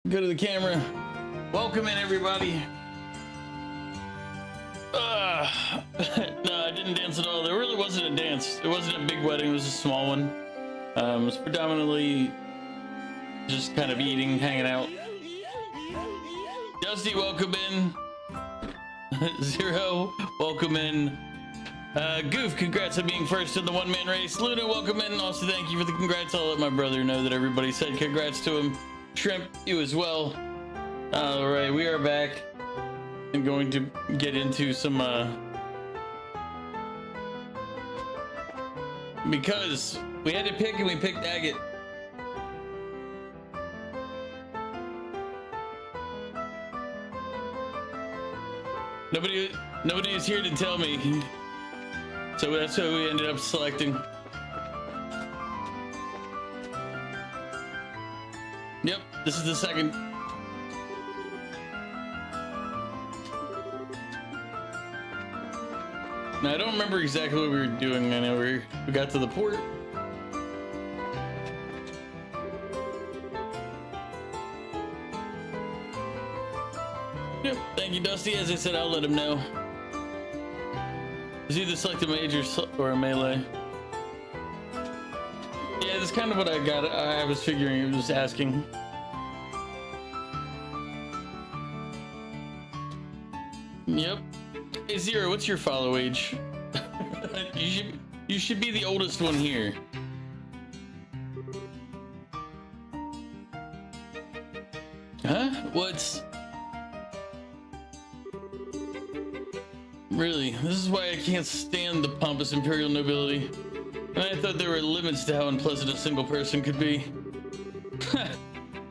Go to the camera. Welcome in, everybody. No, I didn't dance at all. There really wasn't a dance. It wasn't a big wedding. It was a small one. It was predominantly just kind of eating, hanging out. Dusty, welcome in. Zero, welcome in. Goof, congrats on being first in the one-man race. Luna, welcome in. Also, thank you for the congrats. I'll let my brother know that everybody said congrats to him. Shrimp, you as well. All right, we are back and going to get into some because we had to pick and we picked Agate. Nobody is here to tell me, so that's what we ended up selecting. Yep, this is the second. Now, I don't remember exactly what we were doing. I know we got to the port. Yep, thank you, Dusty. As I said, I'll let him know. It's either select a major or a melee. Yeah, that's kind of what I got. I was figuring, I was asking. Yep. Hey, Zero, what's your follow age? you should be the oldest one here. Huh? What's... Really? This is why I can't stand the pompous imperial nobility. And I thought there were limits to how unpleasant a single person could be.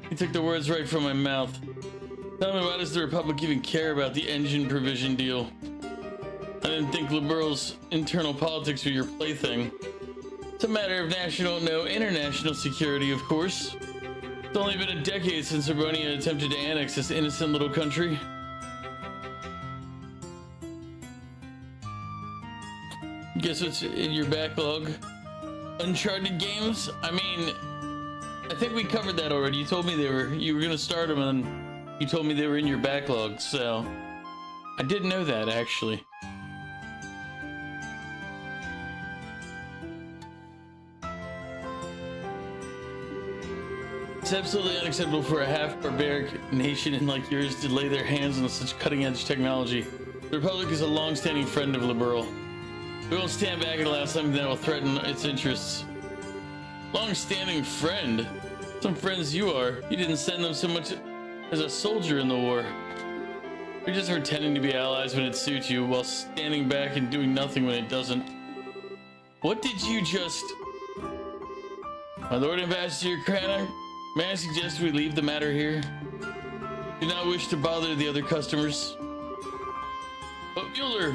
He took the words right from my mouth. Tell me, why does the Republic even care about the engine provision deal? I didn't think liberals' internal politics were your plaything. It's a matter of national, no, international security, of course. It's only been a decade since Urbonia attempted to annex this innocent little country. Guess what's in your backlog? Uncharted games? I mean, I think we covered that already. You told me you were gonna start them, and you told me they were in your backlog, so I didn't know that, actually. It's absolutely unacceptable for a half-barbaric nation like yours to lay their hands on such cutting-edge technology. The Republic is a long-standing friend of Liberal. We won't stand back and allow something that will threaten its interests. Long-standing friend? Some friends you are. You didn't send them so much as a soldier in the war. You're just pretending to be allies when it suits you, while standing back and doing nothing when it doesn't. What did you just... My Lord Ambassador Cranach, may I suggest we leave the matter here? Do not wish to bother the other customers. But Mueller,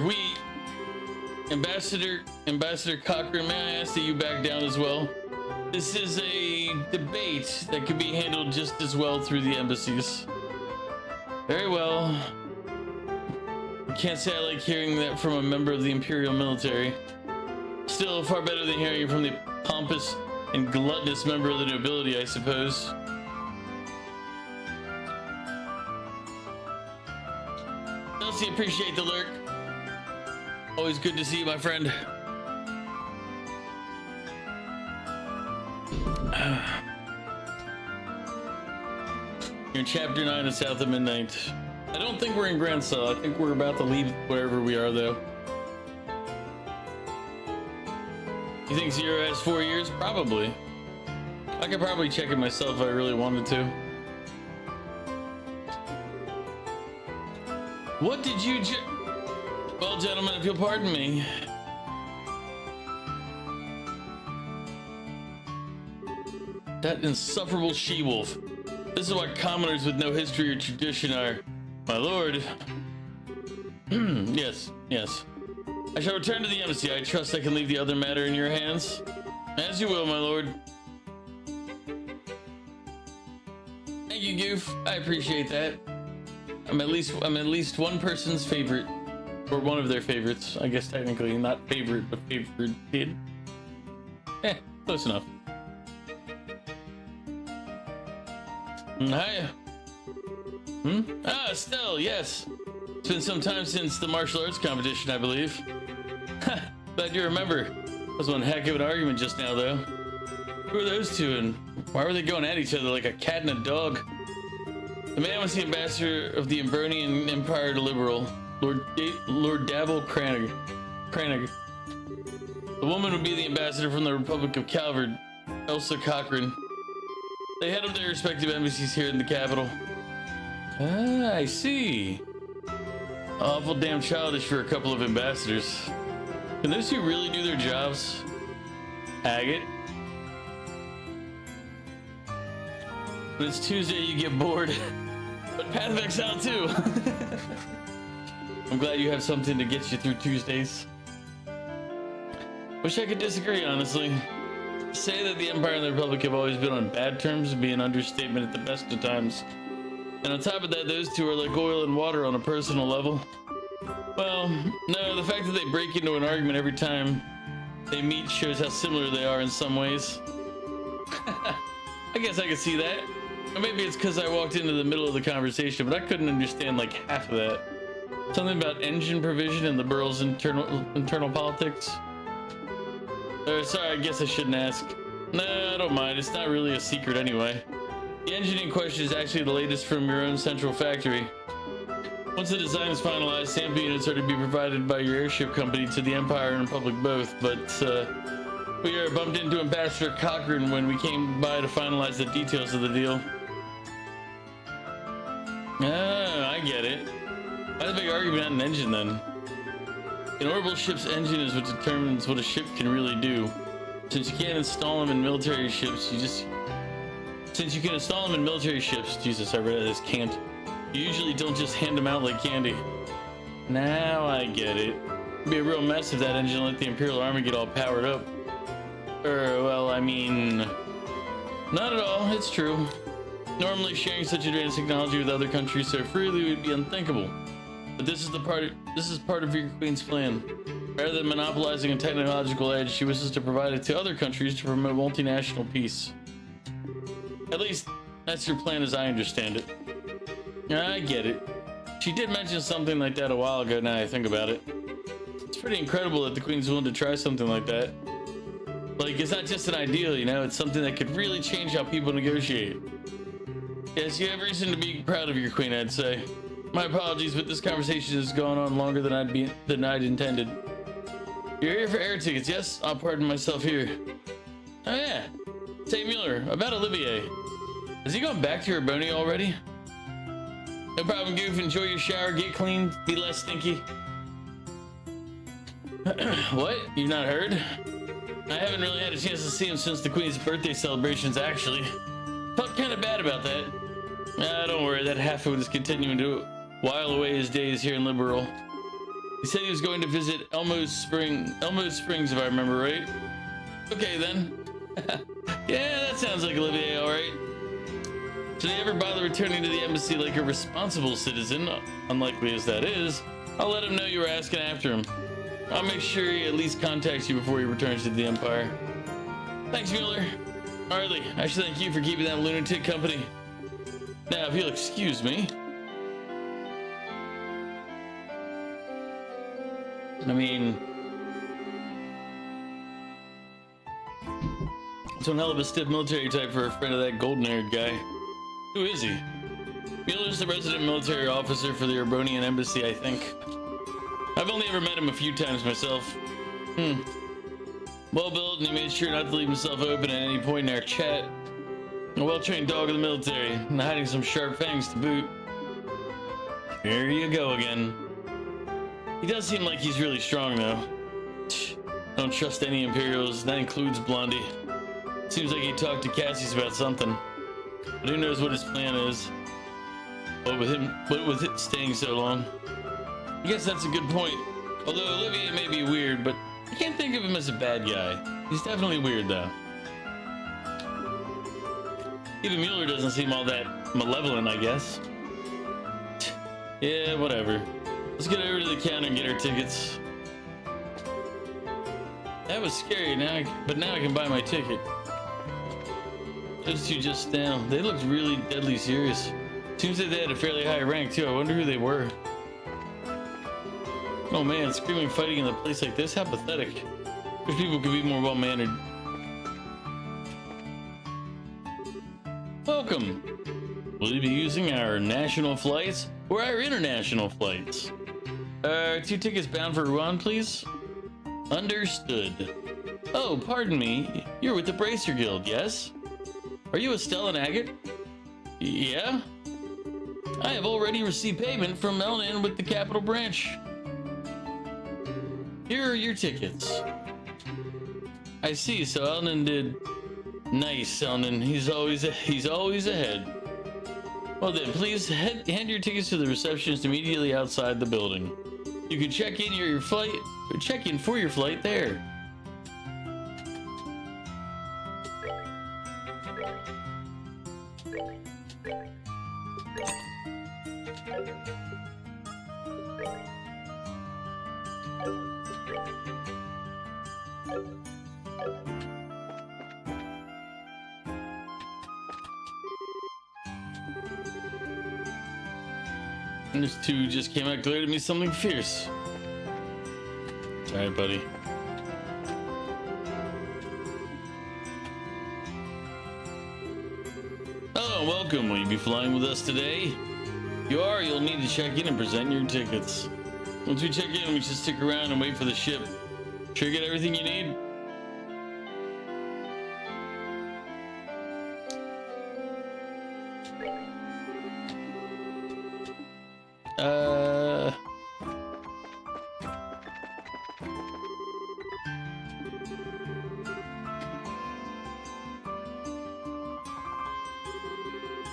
Ambassador Cochran, may I ask that you back down as well? This is a debate that could be handled just as well through the embassies. Very well. I can't say I like hearing that from a member of the Imperial military. Still, far better than hearing it from the pompous and gluttonous member of the nobility, I suppose. Elsie, appreciate the lurk. Always good to see you, my friend. You're in chapter 9 of South of Midnight. I don't think we're in Grand Cell. I think we're about to leave wherever we are, though. You think Zero has 4 years? Probably. I could probably check it myself if I really wanted to. What did you Well, gentlemen, if you'll pardon me. That insufferable she-wolf. This is what commoners with no history or tradition are. My lord. Yes. I shall return to the embassy. I trust I can leave the other matter in your hands. As you will, my lord. Thank you, Goof. I appreciate that. I'm at least one person's favorite. Or one of their favorites. I guess technically not favorite, but favored kid. Close enough. Hiya. Hmm? Ah, Estelle, yes. It's been some time since the martial arts competition, I believe. Glad you remember. That was one heck of an argument just now, though. Who are those two, and why were they going at each other like a cat and a dog? The man was the ambassador of the Imbernian Empire to Liberal, Lord Davil Cranig. The woman would be the ambassador from the Republic of Calvard, Elsa Cochran. They head up their respective embassies here in the capital. Ah, I see. Awful damn childish for a couple of ambassadors. Can those two really do their jobs? Agate? When it's Tuesday, you get bored. But Path of Exile too. I'm glad you have something to get you through Tuesdays. Wish I could disagree, honestly. To say that the Empire and the Republic have always been on bad terms would be an understatement at the best of times. And on top of that, those two are like oil and water on a personal level. Well, no, the fact that they break into an argument every time they meet shows how similar they are in some ways. I guess I could see that. Or maybe it's because I walked into the middle of the conversation, but I couldn't understand like half of that. Something about engine provision and the borough's internal politics. Sorry, I guess I shouldn't ask. No, I don't mind. It's not really a secret anyway. The engine in question is actually the latest from your own central factory. Once the design is finalized, sample units are to be provided by your airship company to the Empire and Republic both, but we bumped into Ambassador Cochran when we came by to finalize the details of the deal. Ah, I get it. Why the big argument on an engine then? An orbital ship's engine is what determines what a ship can really do. Since you can't install them in military ships, Since you can install them in military ships, Jesus, I read this can't. You usually don't just hand them out like candy. Now I get it. It'd be a real mess if that engine let the Imperial Army get all powered up. Well, I mean, not at all. It's true. Normally, sharing such advanced technology with other countries so freely would be unthinkable. But this is part of your queen's plan. Rather than monopolizing a technological edge, she wishes to provide it to other countries to promote multinational peace. At least, that's your plan as I understand it. I get it. She did mention something like that a while ago now I think about it. It's pretty incredible that the Queen's willing to try something like that. Like, it's not just an ideal, you know, it's something that could really change how people negotiate. Yes, you have reason to be proud of your Queen, I'd say. My apologies, but this conversation has gone on longer than I'd intended. You're here for air tickets, yes? I'll pardon myself here. Oh yeah, say Mueller, about Olivier. Has he gone back to Urboni already? No problem, Goof. Enjoy your shower, get clean, be less stinky. What? You've not heard? I haven't really had a chance to see him since the Queen's birthday celebrations, actually. Felt kind of bad about that. Don't worry, that half-foot is continuing to while away his days here in Liberal. He said he was going to visit Elmo Springs, if I remember right. Okay, then. Yeah, that sounds like Olivier, alright. Should he ever bother returning to the embassy like a responsible citizen, unlikely as that is, I'll let him know you were asking after him. I'll make sure he at least contacts you before he returns to the Empire. Thanks, Mueller. Hardly, I should thank you for keeping that lunatic company. Now, if you'll excuse me. I mean, it's one hell of a stiff military type for a friend of that golden-haired guy. Who is he? Mueller's the resident military officer for the Urbonian embassy, I think. I've only ever met him a few times myself. Well built, and he made sure not to leave himself open at any point in our chat. A well-trained dog of the military, and hiding some sharp fangs to boot. Here you go again. He does seem like he's really strong, though. Don't trust any Imperials, that includes Blondie. Seems like he talked to Cassius about something. But who knows what his plan is. What with it staying so long. I guess that's a good point. Although Olivier may be weird, but I can't think of him as a bad guy. He's definitely weird, though. Even Mueller doesn't seem all that malevolent, I guess. Yeah, whatever. Let's get over to the counter and get our tickets. That was scary, but now I can buy my ticket. Those two just now, they looked really deadly serious. Seems that they had a fairly high rank too. I wonder who they were. Oh man, screaming fighting in a place like this? How pathetic. Wish people could be more well-mannered. Welcome. Will you be using our national flights or our international flights? 2 tickets bound for Rouen, please? Understood. Oh, pardon me. You're with the Bracer Guild, yes? Are you Estelle and Agate? Yeah? I have already received payment from Elnan with the Capital Branch. Here are your tickets. I see, so Elnan did. Nice, Elnan. He's always ahead. Well then, please hand your tickets to the receptionist immediately outside the building. You can check in for your flight there. And this 2 just came out glared at me something fierce. Alright, buddy. Oh, welcome. Will you be flying with us today? If you are, you'll need to check in and present your tickets. Once we check in, we should stick around and wait for the ship. Sure you get everything you need?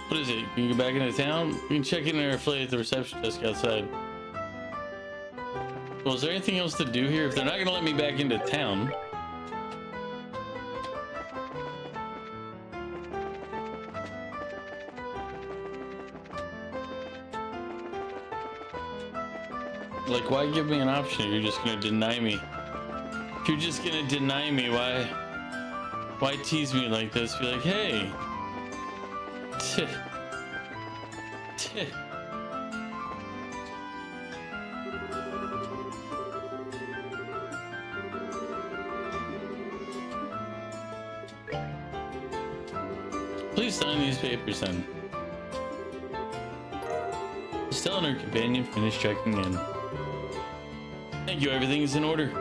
What is it? Can you go back into town? You can check in our flight at the reception desk outside. Well, is there anything else to do here? If they're not gonna let me back into town. Like, why give me an option if you're just gonna deny me? If you're just gonna deny me, why tease me like this? Be like, hey. Please sign these papers then. Estelle and her companion finished checking in. Thank you, everything is in order.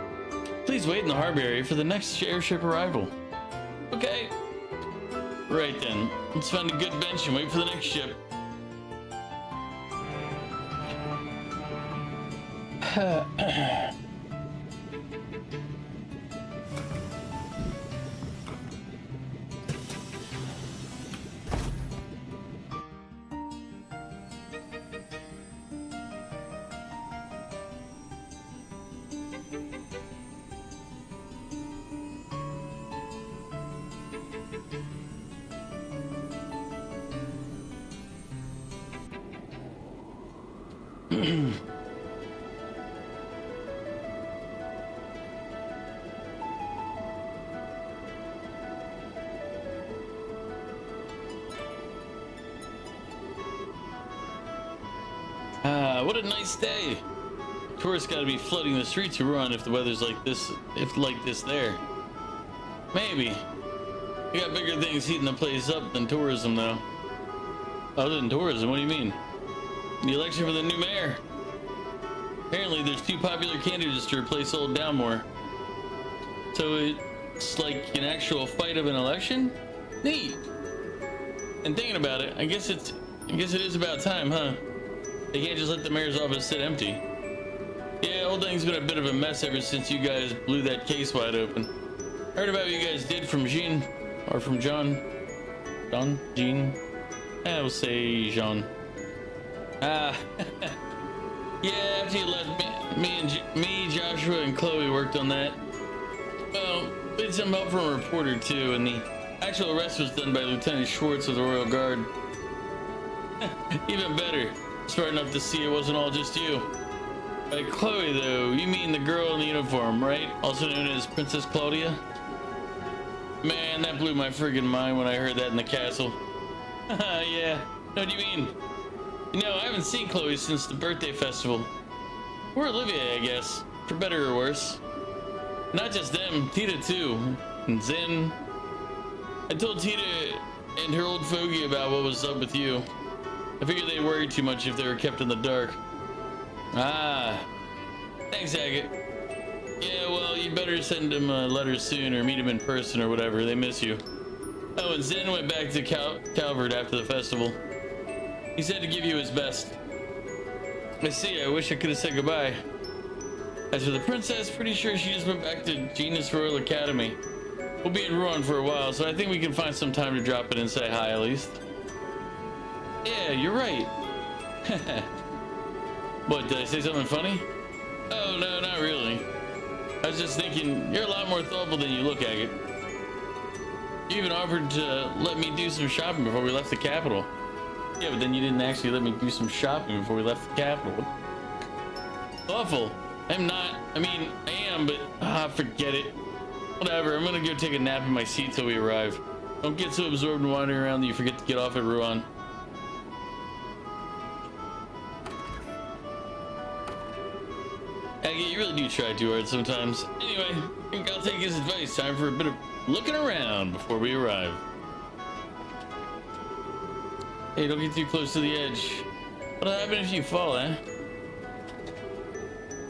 Please wait in the harbor area for the next airship arrival. Okay. Right then, let's find a good bench and wait for the next ship. What a nice day. Tourists gotta be flooding the streets of Rouen if the weather's like this, there. Maybe. We got bigger things heating the place up than tourism, though. Other than tourism, what do you mean? The election for the new mayor. Apparently, there's 2 popular candidates to replace old Downmore. So it's like an actual fight of an election? Neat. And thinking about it, I guess it is about time, huh? They can't just let the mayor's office sit empty. Yeah, old thing's been a bit of a mess ever since you guys blew that case wide open. Heard about what you guys did from Jean, or from John. Jean? I will say Jean. Yeah, after you left, me, Joshua, and Chloe worked on that. Well, we had some help from a reporter too, and the actual arrest was done by Lieutenant Schwartz of the Royal Guard. Even better. Smart enough to see it wasn't all just you. By Chloe, though, you mean the girl in the uniform, right? Also known as Princess Claudia? Man, that blew my friggin' mind when I heard that in the castle. Yeah, what do you mean? You know, I haven't seen Chloe since the birthday festival. Or Olivia, I guess, for better or worse. Not just them, Tita too, and Zen. I told Tita and her old fogey about what was up with you. I figured they'd worry too much if they were kept in the dark. Ah, thanks, Agate. Yeah, well, you better send them a letter soon or meet them in person or whatever. They miss you. Oh, and Zen went back to Calvert after the festival. He said to give you his best. I see, I wish I could have said goodbye. As for the princess, pretty sure she just went back to Genus Royal Academy. We'll be in Rouen for a while, so I think we can find some time to drop in and say hi at least. Yeah, you're right. What, did I say something funny? Oh, no, not really. I was just thinking, you're a lot more thoughtful than you look, Agate. You even offered to let me do some shopping before we left the capital. Yeah, but then you didn't actually let me do some shopping before we left the capital. Thoughtful. I'm not. I mean, I am, but forget it. Whatever, I'm gonna go take a nap in my seat till we arrive. Don't get so absorbed in wandering around that you forget to get off at Rouen. Agate, you really do try too hard sometimes. Anyway, I think I'll take his advice. Time for a bit of looking around before we arrive. Hey, don't get too close to the edge. What'll happen if you fall, eh?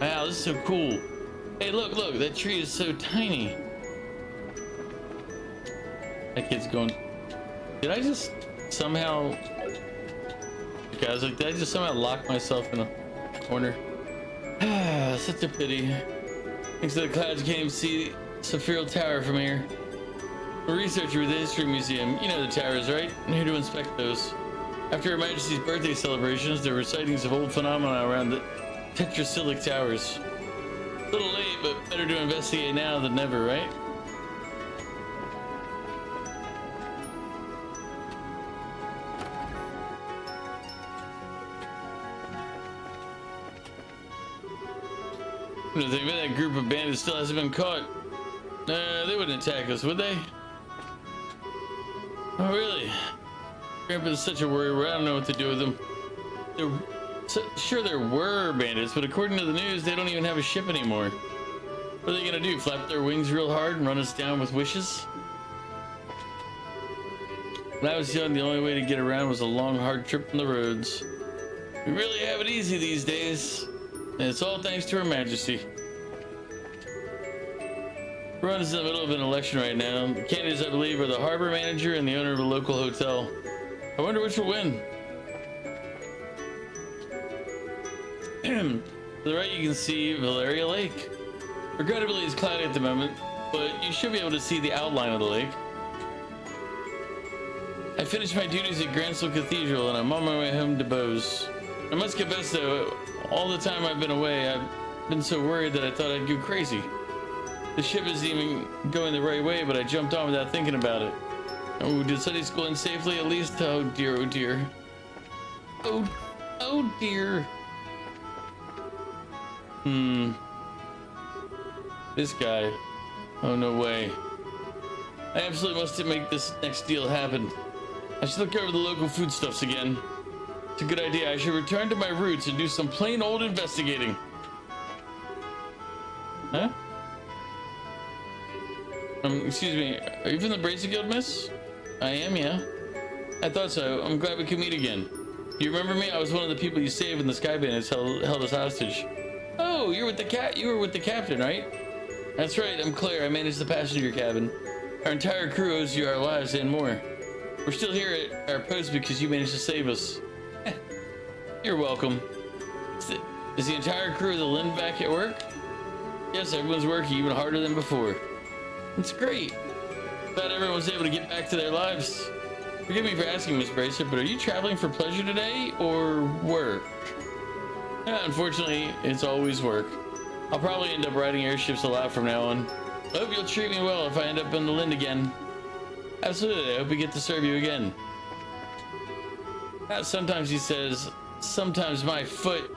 Wow, this is so cool. Hey, look, that tree is so tiny. That kid's going. Did I just somehow. Okay, I was like, did I just somehow lock myself in a corner? Ah, such a pity. Thanks to the clouds, you can't even see Saphiro Tower from here. I'm a researcher with the History Museum. You know the towers, right? I'm here to inspect those. After Her Majesty's birthday celebrations, there were sightings of old phenomena around the Tetrasilic Towers. A little late, but better to investigate now than never, right? I think that group of bandits still hasn't been caught. They wouldn't attack us, would they? Oh, really? Grandpa's such a worry. I don't know what to do with them. Sure, there were bandits, but according to the news, they don't even have a ship anymore. What are they gonna do? Flap their wings real hard and run us down with wishes? When I was young, the only way to get around was a long, hard trip on the roads. We really have it easy these days, and it's all thanks to Her Majesty. Rouen is in the middle of an election right now. The candidates, I believe, are the harbor manager and the owner of a local hotel. I wonder which will win. To the right, you can see Valeria Lake. Regrettably, it's cloudy at the moment, but you should be able to see the outline of the lake. I finished my duties at Gransell Cathedral, and I'm on my way home to Bose. I must confess, though, all the time I've been away, I've been so worried that I thought I'd go crazy. The ship isn't even going the right way, but I jumped on without thinking about it. Oh, did Sunday school end safely at least? Oh dear, oh dear. Oh dear. This guy. Oh, no way. I absolutely must make this next deal happen. I should look over the local foodstuffs again. It's a good idea. I should return to my roots and do some plain old investigating. Huh? Excuse me. Are you from the Bracing Guild, miss? I am, yeah. I thought so. I'm glad we could meet again. You remember me? I was one of the people you saved when the Sky Bandits held us hostage. Oh, you were with the captain, right? That's right. I'm Claire. I manage the passenger cabin. Our entire crew owes you our lives and more. We're still here at our post because you managed to save us. You're welcome. Is the entire crew of the Lind back at work? Yes, everyone's working even harder than before. It's great. Glad everyone was able to get back to their lives. Forgive me for asking, Miss Bracer, but are you traveling for pleasure today or work? Unfortunately, it's always work. I'll probably end up riding airships a lot from now on. I hope you'll treat me well if I end up in the Lind again. Absolutely, I hope we get to serve you again. Sometimes he says, sometimes my foot.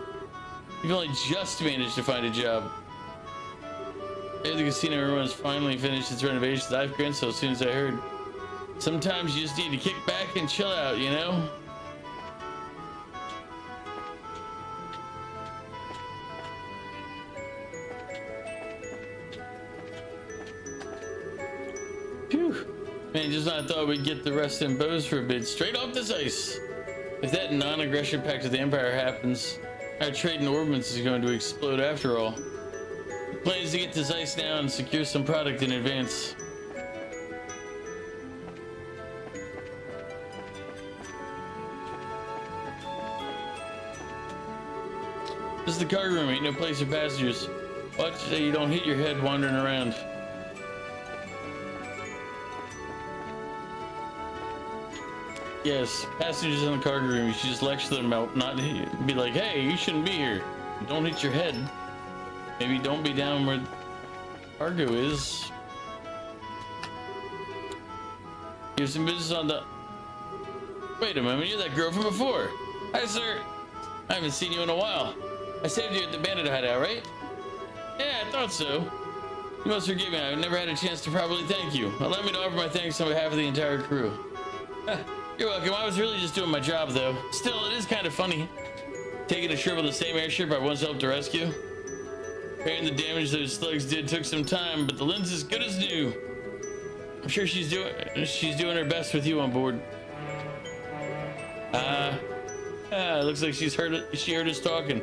You've only just managed to find a job. Maybe the casino room has finally finished its renovations. I've grinned so as soon as I heard. Sometimes you just need to kick back and chill out, you know? Man, just when I thought we'd get the rest in bows for a bit, straight off this ice. If that non-aggression pact of the Empire happens, our trade in ordnance is going to explode after all. The plan is to get this ice now and secure some product in advance. This is the cargo room, ain't no place for passengers. Watch so you don't hit your head wandering around. Yes, passengers in the cargo room, you should just lecture them about not be like, hey, you shouldn't be here. Don't hit your head. Maybe don't be down where cargo is. Here's some business on the... Wait a moment, you're that girl from before. Hi, sir. I haven't seen you in a while. I saved you at the bandit hideout, right? Yeah, I thought so. You must forgive me, I've never had a chance to properly thank you. Allow me to offer my thanks on behalf of the entire crew. You're welcome, I was really just doing my job though. Still, it is kind of funny. Taking a trip on the same airship I once helped to rescue. Repairing the damage those slugs did took some time, but the lens is good as new. I'm sure she's doing her best with you on board. Looks like she heard us talking.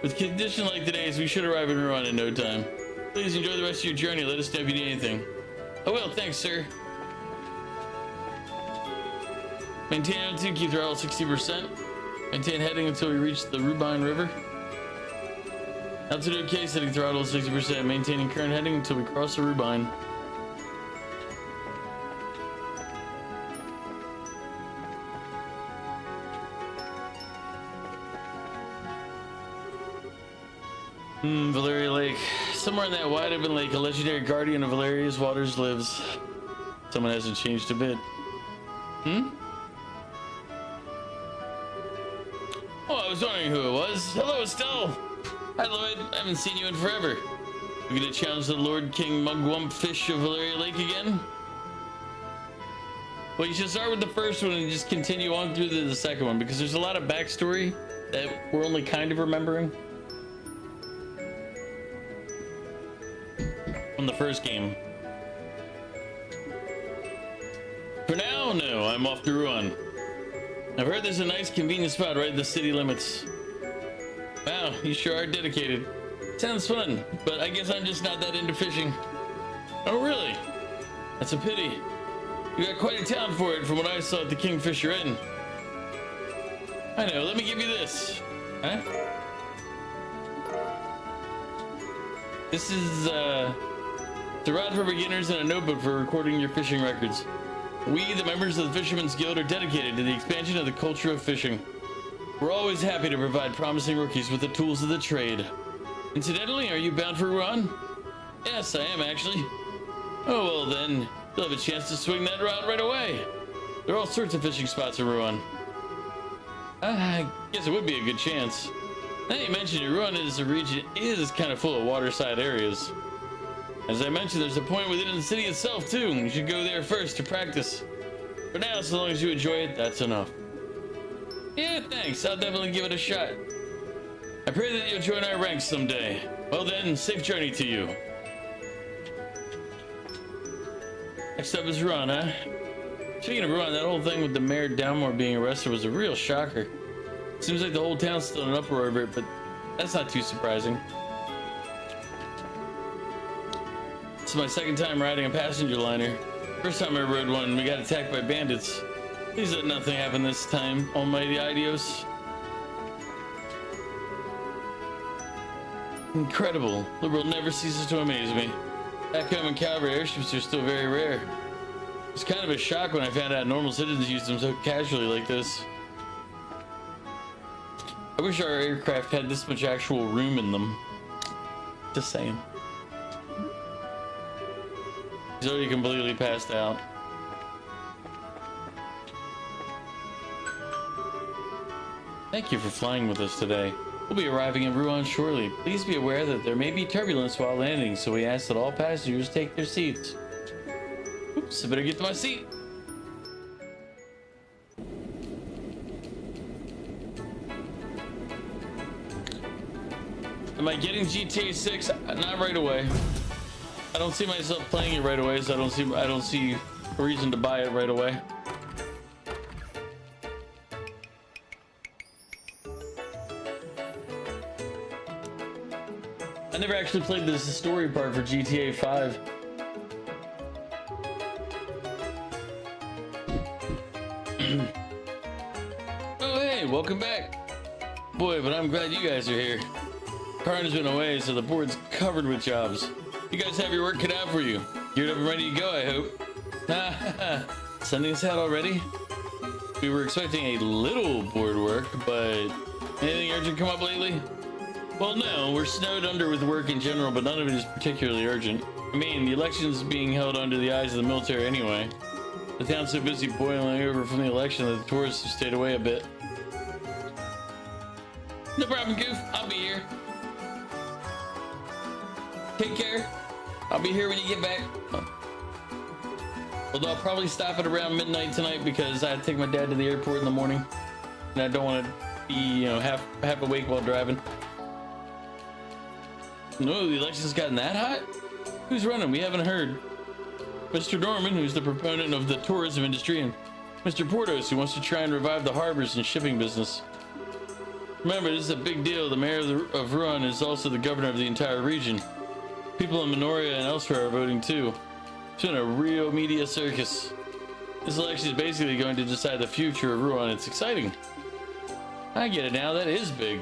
With conditions like today's, we should arrive in Rouen in no time. Please enjoy the rest of your journey. Let us know if you need anything. I will, thanks, sir. Maintain altitude, keep throttle 60%. Maintain heading until we reach the Rubine River. Altitude okay, setting throttle 60%. Maintaining current heading until we cross the Rubine. Valeria Lake. Somewhere in that wide open lake, a legendary guardian of Valeria's waters lives. Someone hasn't changed a bit. Oh, I was wondering who it was. Hello, Estelle. Hi, Lloyd. I haven't seen you in forever. We gonna challenge the Lord King Mugwump Fish of Valeria Lake again? Well, you should start with the first one and just continue on through the second one, because there's a lot of backstory that we're only kind of remembering from the first game. For now, no, I'm off to Rouen. I've heard there's a nice convenient spot right at the city limits. Wow, you sure are dedicated. Sounds fun, but I guess I'm just not that into fishing. Oh, really? That's a pity. You got quite a talent for it from what I saw at the Kingfisher Inn. I know, let me give you this. Huh? This is, the rod for beginners and a notebook for recording your fishing records. We, the members of the Fishermen's Guild, are dedicated to the expansion of the culture of fishing. We're always happy to provide promising rookies with the tools of the trade. Incidentally, are you bound for Rouen? Yes, I am actually. Oh, well then, you'll have a chance to swing that rod right away. There are all sorts of fishing spots in Rouen. I guess it would be a good chance. Now you mentioned it, Rouen is a region is kind of full of waterside areas. As I mentioned, there's a point within the city itself too. You should go there first to practice. For now, so long as you enjoy it, that's enough. Yeah, thanks. I'll definitely give it a shot. I pray that you'll join our ranks someday. Well then, safe journey to you. Next up is Rouen, huh? Speaking of Rouen, that whole thing with the Mayor Downmore being arrested was a real shocker. Seems like the whole town's still in an uproar over it, but that's not too surprising. This is my second time riding a passenger liner. First time I rode one, we got attacked by bandits. Please let nothing happen this time, almighty Idios. Incredible. The world never ceases to amaze me. Back home in Calvary, airships are still very rare. It was kind of a shock when I found out normal citizens use them so casually like this. I wish our aircraft had this much actual room in them. Just saying. He's already completely passed out. Thank you for flying with us today. We'll be arriving in Rouen shortly. Please be aware that there may be turbulence while landing, so we ask that all passengers take their seats. Oops, I better get to my seat. Am I getting GTA 6? Not right away. I don't see myself playing it right away, so I don't see a reason to buy it right away. I never actually played this story part for GTA 5. Oh hey, welcome back. Boy, but I'm glad you guys are here. Karn's been away, so the board's covered with jobs. You guys have your work cut out for you. Geared up and ready to go, I hope. Sending us out already? We were expecting a little board work, but anything urgent come up lately? Well, no, we're snowed under with work in general, but none of it is particularly urgent. I mean, the election's being held under the eyes of the military anyway. The town's so busy boiling over from the election that the tourists have stayed away a bit. No problem, Goof. I'll be here. Take care. I'll be here when you get back. Although I'll probably stop at around midnight tonight because I had to take my dad to the airport in the morning. And I don't want to be, you know, half awake while driving. No, the election's gotten that hot? Who's running? We haven't heard. Mr. Norman, who's the proponent of the tourism industry, and Mr. Portos, who wants to try and revive the harbors and shipping business. Remember, this is a big deal. The mayor of Rouen is also the governor of the entire region. People in Minoria and elsewhere are voting too. It's been a real media circus. This election is basically going to decide the future of Rouen. It's exciting. I get it now. That is big.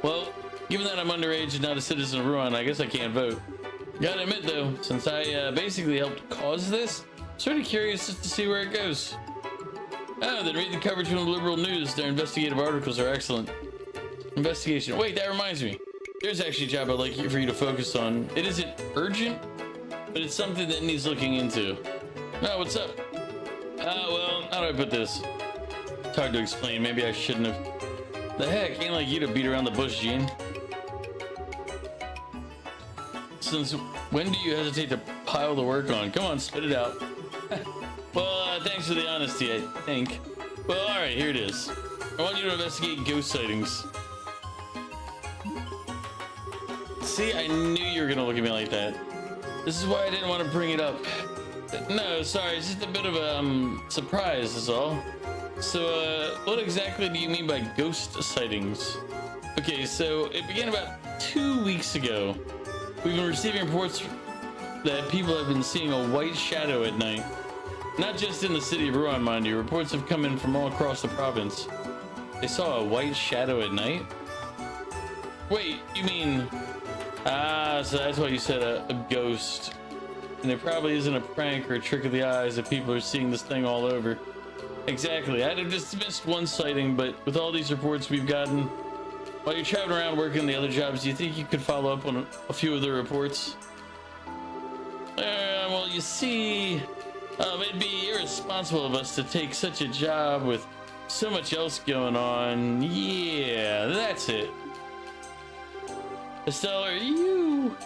Well, given that I'm underage and not a citizen of Rouen, I guess I can't vote. Gotta admit though, since I basically helped cause this, I'm sort of curious just to see where it goes. Oh, then read the coverage from the Liberal News. Their investigative articles are excellent. Investigation. Wait, that reminds me. There's actually a job I'd like for you to focus on. It isn't urgent, but it's something that needs looking into. Oh, what's up? Well, how do I put this? It's hard to explain. Maybe I shouldn't have. The heck, ain't like you to beat around the bush, Gene. Since when do you hesitate to pile the work on? Come on, spit it out. Well, thanks for the honesty, I think. Well, alright, here it is. I want you to investigate ghost sightings. See, I knew you were gonna look at me like that. This is why I didn't want to bring it up. No, sorry, it's just a bit of a surprise is all. So, what exactly do you mean by ghost sightings? Okay, so it began about 2 weeks ago. We've been receiving reports that people have been seeing a white shadow at night. Not just in the city of Rouen, mind you. Reports have come in from all across the province. They saw a white shadow at night? Wait, you mean... Ah, so that's why you said a ghost. And it probably isn't a prank or a trick of the eyes that people are seeing this thing all over. Exactly. I'd have dismissed one sighting, but with all these reports we've gotten, while you're traveling around working the other jobs, do you think you could follow up on a few of the reports? Well, you see, it'd be irresponsible of us to take such a job with so much else going on. Yeah, that's it. Estelle, are you...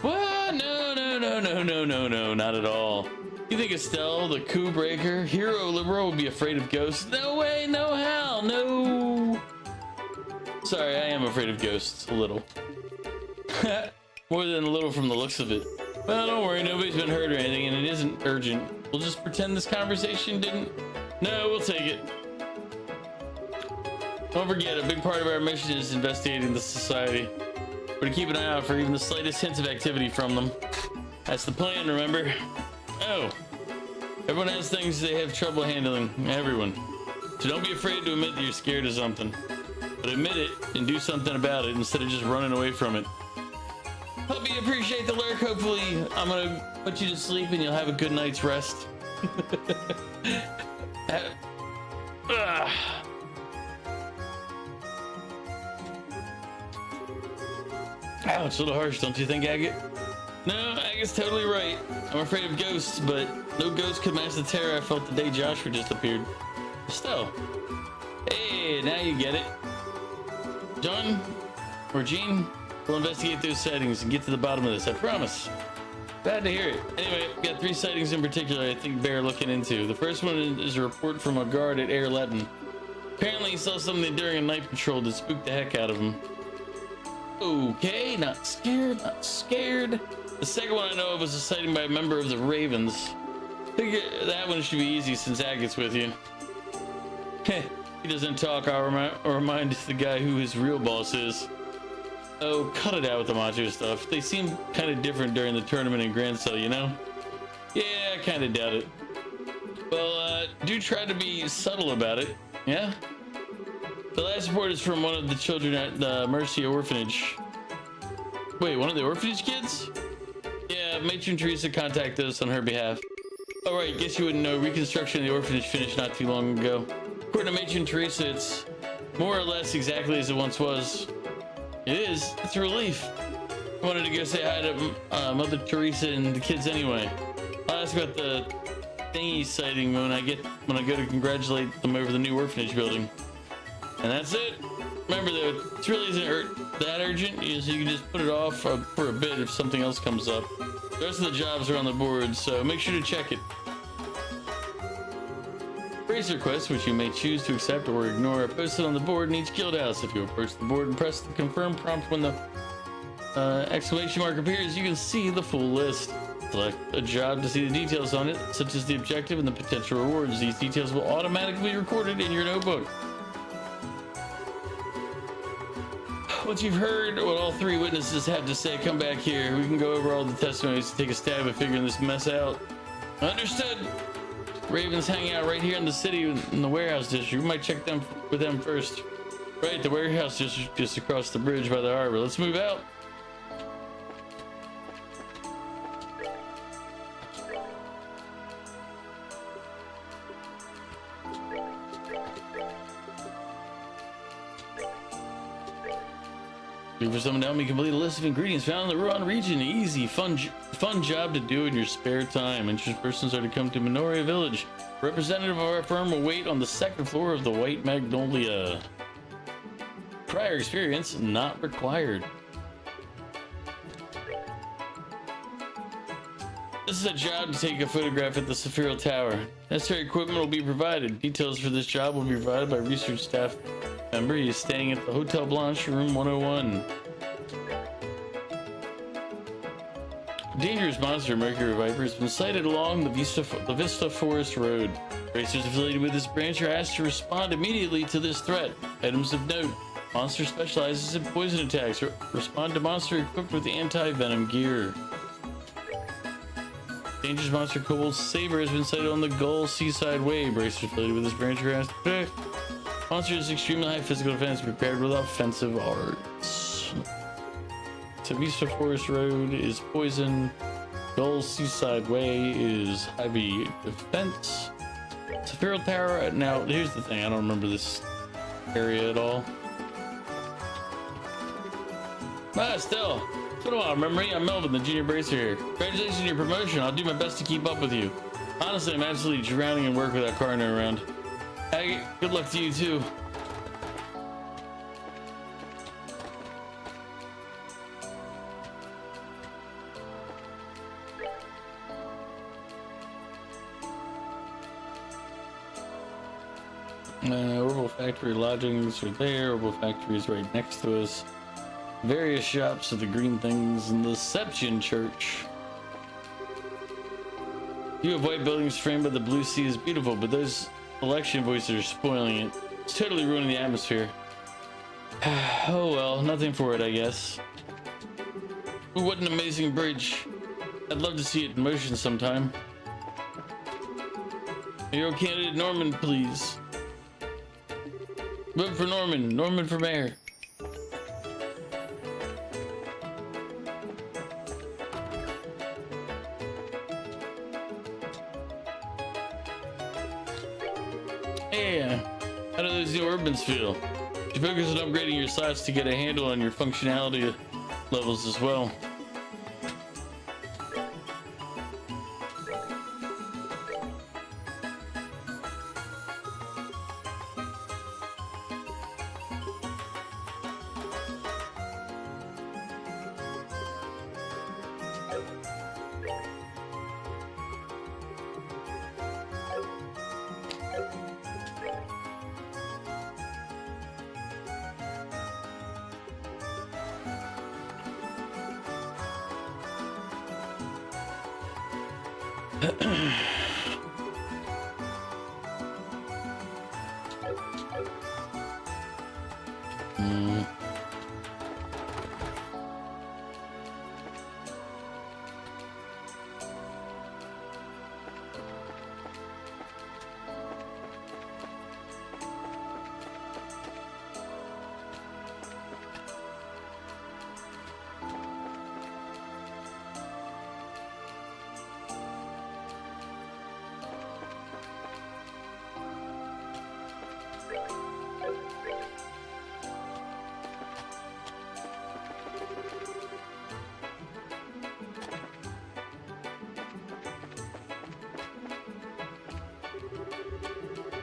What? No, not at all. You think Estelle, the coup breaker, hero liberal, would be afraid of ghosts? No way, no how, no. Sorry, I am afraid of ghosts, a little. More than a little from the looks of it. Well, don't worry, nobody's been hurt or anything, and it isn't urgent. We'll just pretend this conversation didn't... No, we'll take it. Don't forget, a big part of our mission is investigating the society. We're to keep an eye out for even the slightest hints of activity from them. That's the plan, remember? Oh, everyone has things they have trouble handling. Everyone. So don't be afraid to admit that you're scared of something. But admit it and do something about it instead of just running away from it. Hope you appreciate the lurk. Hopefully, I'm gonna put you to sleep and you'll have a good night's rest. Ouch, a little harsh, don't you think, Agate? No, Agate's totally right. I'm afraid of ghosts, but no ghost could match the terror I felt the day Joshua just appeared. Estelle. Hey, now you get it. John, or Jean, we'll investigate those sightings and get to the bottom of this, I promise. Glad to hear it. Anyway, we've got 3 sightings in particular I think bear looking into. The first one is a report from a guard at Air Letton. Apparently he saw something during a night patrol that spooked the heck out of him. Okay, not scared, not scared. The second one I know of was a sighting by a member of the Ravens. Figure that one should be easy since Agat's with you. Heh, he doesn't talk. I'll remind the guy who his real boss is. Oh, cut it out with the macho stuff. They seem kind of different during the tournament in Grand Cell, you know? Yeah, I kind of doubt it. Well, do try to be subtle about it, yeah? The last report is from one of the children at the Mercy Orphanage. Wait, one of the orphanage kids? Yeah, Matron Teresa contacted us on her behalf. Oh right, guess you wouldn't know. Reconstruction of the orphanage finished not too long ago. According to Matron Teresa, it's more or less exactly as it once was. It is. It's a relief. I wanted to go say hi to Mother Teresa and the kids anyway. I'll ask about the thingy sighting when I go to congratulate them over the new orphanage building. And that's it. Remember though, it really isn't that urgent, so you can just put it off for a bit if something else comes up. The rest of the jobs are on the board, so make sure to check it. Raise requests, which you may choose to accept or ignore, are posted on the board in each guild house. If you approach the board and press the confirm prompt when the exclamation mark appears, you can see the full list. Select a job to see the details on it, such as the objective and the potential rewards. These details will automatically be recorded in your notebook. Once you've heard what all three witnesses have to say, come back here. We can go over all the testimonies to take a stab at figuring this mess out. Understood. Ravens hanging out right here in the city in the warehouse district. We might check them with them first. Right, the warehouse district just across the bridge by the harbor. Let's move out. Looking for someone to help me complete a list of ingredients found in the Ruan region. Easy, fun job to do in your spare time. Interested persons are to come to Minoria Village. A representative of our firm will wait on the second floor of the White Magnolia. Prior experience not required. This is a job to take a photograph at the Sephiral Tower. Necessary equipment will be provided. Details for this job will be provided by research staff member. He is staying at the Hotel Blanche, room 101. Dangerous monster Mercury Viper has been sighted along the Vista Forest Road. Racers affiliated with this branch are asked to respond immediately to this threat. Items of note: monster specializes in poison attacks. Respond to monster equipped with anti-venom gear. Dangerous monster Kobold Saber has been sighted on the Gull Seaside Way. Racers affiliated with this branch are asked to protect. Monster has extremely high physical defense, prepared with offensive arts. Tavista Forest Road is poison. Gull Seaside Way is heavy defense. Sephiral Tower. Now, here's the thing. I don't remember this area at all. Still. It's been a while. Remember me? I'm Melvin, the junior bracer here. Congratulations on your promotion. I'll do my best to keep up with you. Honestly, I'm absolutely drowning in work without Karna around. Hey, good luck to you too. Orbital Factory lodgings are there. Orbital Factory is right next to us. Various shops of the green things in the Septian Church. View of white buildings framed by the blue sea is beautiful, but those election voices are spoiling it. It's totally ruining the atmosphere. Oh well, nothing for it, I guess. Ooh, what an amazing bridge. I'd love to see it in motion sometime. Mayoral candidate Norman, please. Vote for Norman. Norman for mayor. Yeah. How do those new urbans feel? You focus on upgrading your slots to get a handle on your functionality levels as well.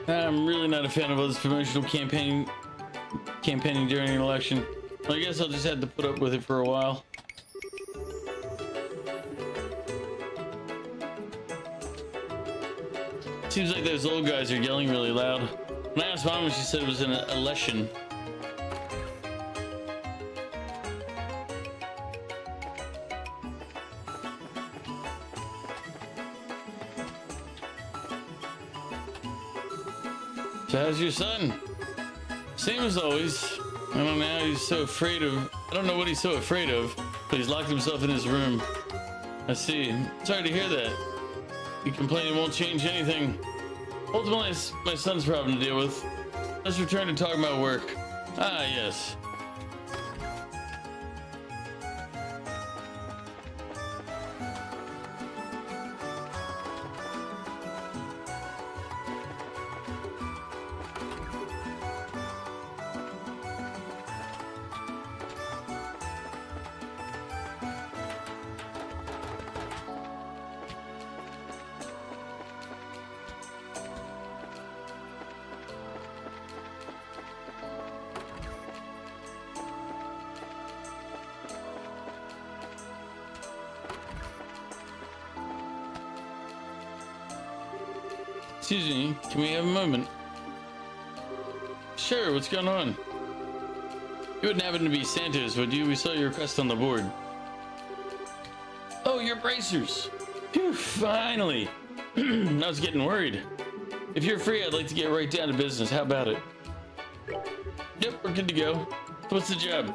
I'm really not a fan of all this promotional campaigning during an election. Well, I guess I'll just have to put up with it for a while. Seems like those old guys are yelling really loud. When I asked Mom, she said it was an election. So how's your son? Same as always. I don't know how he's so afraid of. I don't know what he's so afraid of, but he's locked himself in his room. I see. Sorry to hear that. You complain it won't change anything. Ultimately, it's my son's problem to deal with. Let's return to talking about work. Ah, yes. Excuse me, can we have a moment? Sure, what's going on? You wouldn't happen to be Santos, would you? We saw your request on the board. Oh, your bracers! Phew, finally! I was getting worried. If you're free, I'd like to get right down to business. How about it? Yep, we're good to go. What's the job?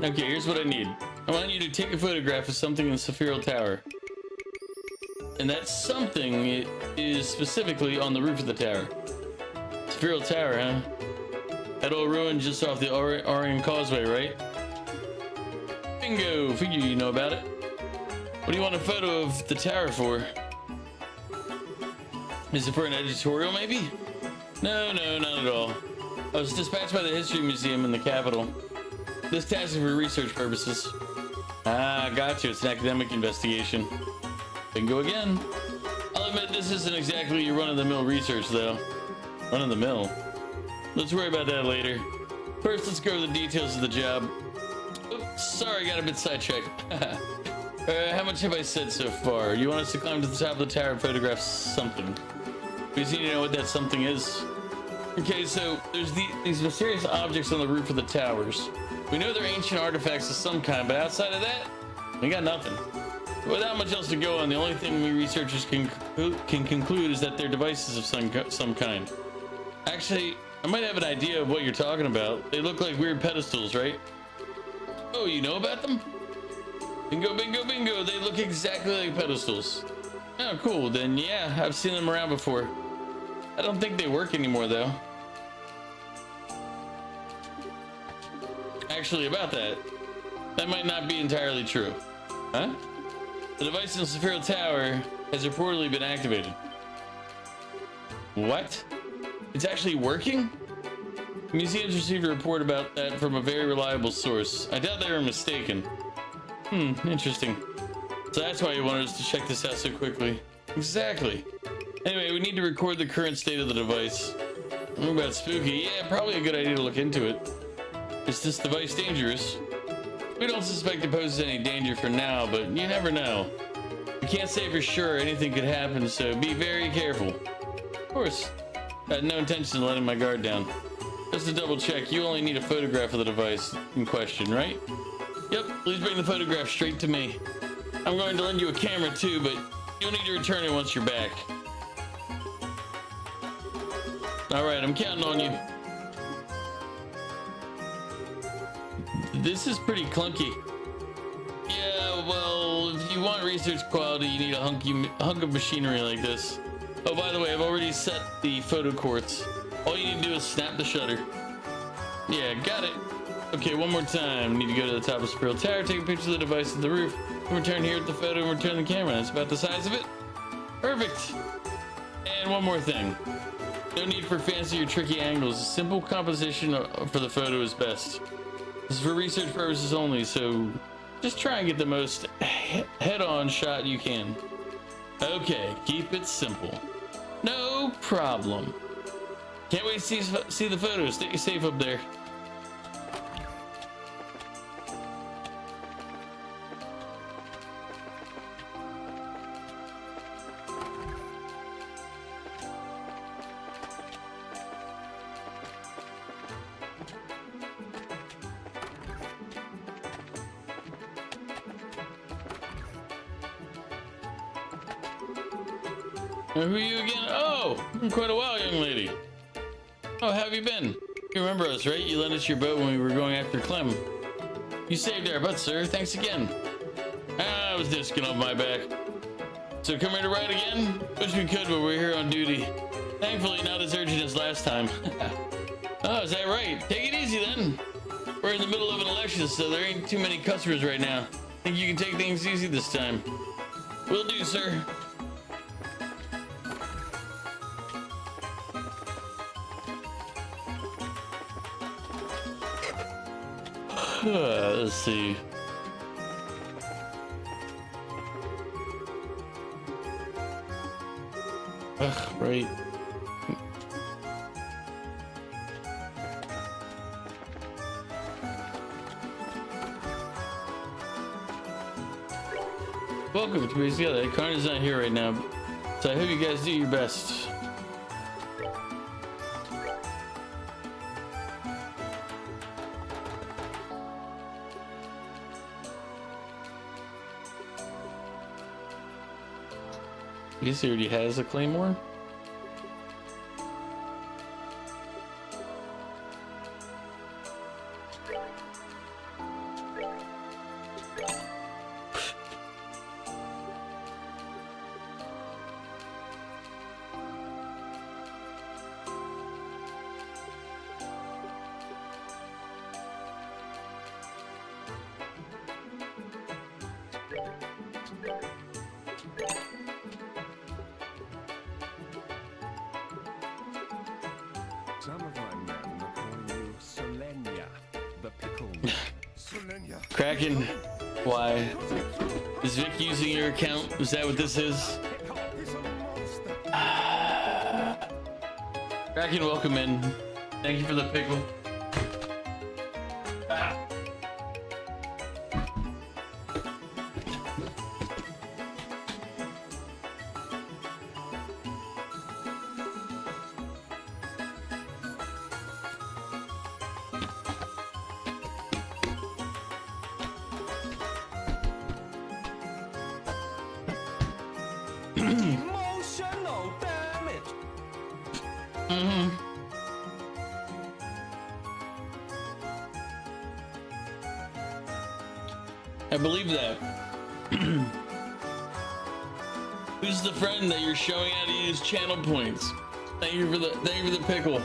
Okay, here's what I need. I want you to take a photograph of something in the Sephiral Tower. And that something is specifically on the roof of the tower. Sephiral Tower, huh? That old ruin just off the Orion Causeway, right? Bingo! Figure you know about it. What do you want a photo of the tower for? Is it for an editorial, maybe? No, not at all. I was dispatched by the History Museum in the capital. This task is for research purposes. Ah, got you. It's an academic investigation. Bingo again. I'll admit this isn't exactly your run-of-the-mill research, though. Run-of-the-mill? Let's worry about that later. First, let's go over the details of the job. Oops, sorry, I got a bit sidetracked. How much have I said so far? You want us to climb to the top of the tower and photograph something? We just need to know what that something is. Okay, so there's these mysterious objects on the roof of the towers. We know they're ancient artifacts of some kind, but outside of that, we got nothing. Without much else to go on, the only thing we researchers can conclude is that they're devices of some kind. Actually, I might have an idea of what you're talking about. They look like weird pedestals, right? Oh, you know about them? Bingo, bingo, bingo. They look exactly like pedestals. Oh, cool. Then, yeah, I've seen them around before. I don't think they work anymore, though. Actually, about that, that might not be entirely true. Huh? The device in the Sephiral Tower has reportedly been activated. What? It's actually working? Museums received a report about that from a very reliable source. I doubt they were mistaken. Interesting. So that's why you wanted us to check this out so quickly. Exactly. Anyway, we need to record the current state of the device. What about spooky? Yeah, probably a good idea to look into it. Is this device dangerous? We don't suspect it poses any danger for now, but you never know. We can't say for sure, anything could happen, so be very careful. Of course. I had no intention of letting my guard down. Just to double check, you only need a photograph of the device in question, right? Yep, please bring the photograph straight to me. I'm going to lend you a camera too, but You'll need to return it once you're back. Alright, I'm counting on you. This is pretty clunky. Yeah, well, if you want research quality, you need a hunk of machinery like this. Oh, by the way, I've already set the photo quartz. All you need to do is snap the shutter. Yeah, got it. Okay, one more time. Need to go to the top of Spiral Tower, take a picture of the device at the roof, and return here at the photo and return the camera. That's about the size of it. Perfect. And one more thing. No need for fancy or tricky angles. A simple composition for the photo is best. This is for research purposes only, so just try and get the most head-on shot you can. Okay, keep it simple. No problem. Can't wait to see the photos. Stay safe up there. Now, who are you again? Oh, been quite a while, young lady. Oh, how have you been? You remember us, right? You lent us your boat when we were going after Clem. You saved our butt, sir. Thanks again. I was disking off my back. So come here to ride again? Wish we could, but we're here on duty. Thankfully, not as urgent as last time. Oh, is that right? Take it easy then. We're in the middle of an election, so there ain't too many customers right now. Think you can take things easy this time? Will do, sir. Let's see. Ugh, right. Welcome to Backseating Together. Carney's not here right now, so I hope you guys do your best. I guess he already has a claymore. Some of my men are calling you Solenia, the pickle. Solenia. Kraken, why? Is Vic using your account? Is that what this is? Kraken, welcome in. Thank you for the pickle. Emotional damage. I believe that. Who's the friend that you're showing how to use channel points? Thank you for the pickle.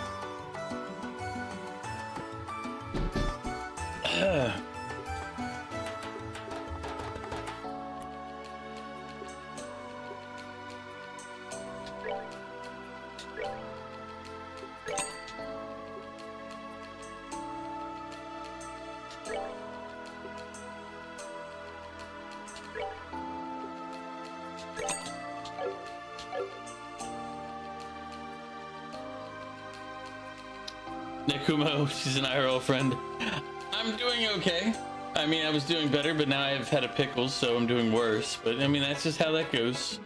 Nekumo, she's an IRL friend. I'm doing okay. I mean, I was doing better, but now I've had a pickle, so I'm doing worse. But I mean, that's just how that goes.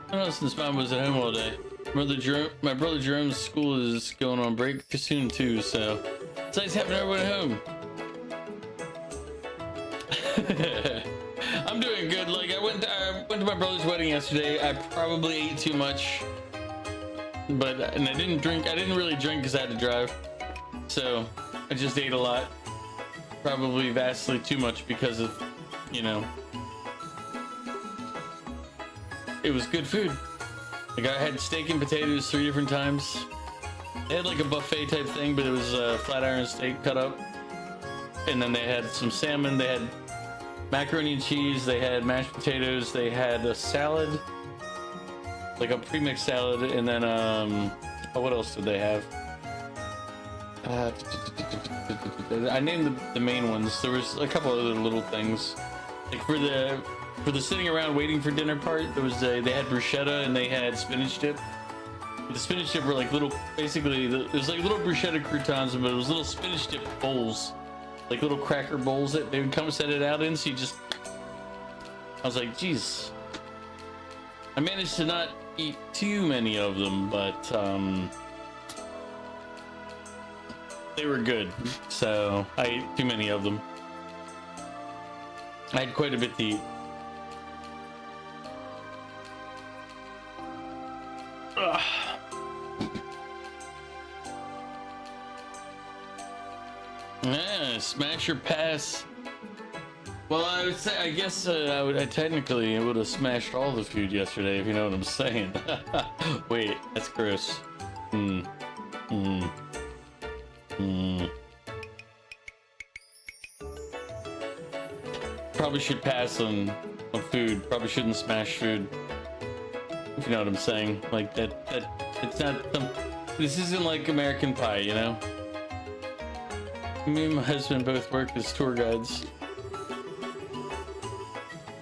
I don't know, since Mom was at home all day. My brother Jerome's school is going on break soon too, so It's nice having everyone at home. I'm doing good. Like I went to my brother's wedding yesterday. I probably ate too much, and I didn't drink. I didn't really drink because I had to drive, so I just ate a lot. Probably vastly too much because of, you know, it was good food. Like I had steak and potatoes 3 different times. They had like a buffet type thing, but it was flat iron steak cut up, and then they had some salmon. They had macaroni and cheese, they had mashed potatoes, they had a salad, like a pre-mixed salad, and then oh, what else did they have? I named the main ones. There was a couple other little things, like for the sitting around waiting for dinner part. There was they had bruschetta and they had spinach dip. The spinach dip were like little, basically it was like little bruschetta croutons, but it was little spinach dip bowls, like little cracker bowls that they would come set it out in. So you just, I was like, geez. I managed to not eat too many of them, but they were good. So I ate too many of them. I had quite a bit to eat. Ugh. Yeah, smash or pass. Well, I would say, I guess I technically would have smashed all the food yesterday, if you know what I'm saying. Wait, that's gross. Probably should pass on food. Probably shouldn't smash food. If you know what I'm saying. Like that it's not some, this isn't like American Pie, you know? Me and my husband both work as tour guides.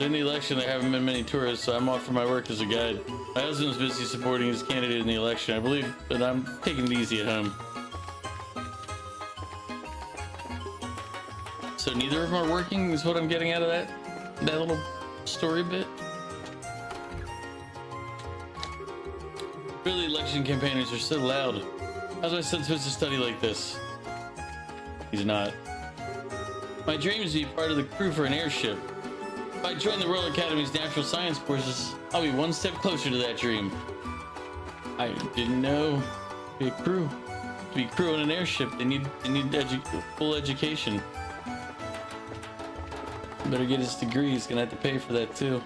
In the election, there haven't been many tourists, so I'm off for my work as a guide. My husband's busy supporting his candidate in the election. I believe that I'm taking it easy at home. So neither of them are working is what I'm getting out of that little story bit. Really, election campaigners are so loud. How's my son supposed to study like this? He's not. My dream is to be part of the crew for an airship. If I join the Royal Academy's natural science courses, I'll be one step closer to that dream. I didn't know. To be crew on an airship, they need full education. Better get his degree. He's gonna have to pay for that too.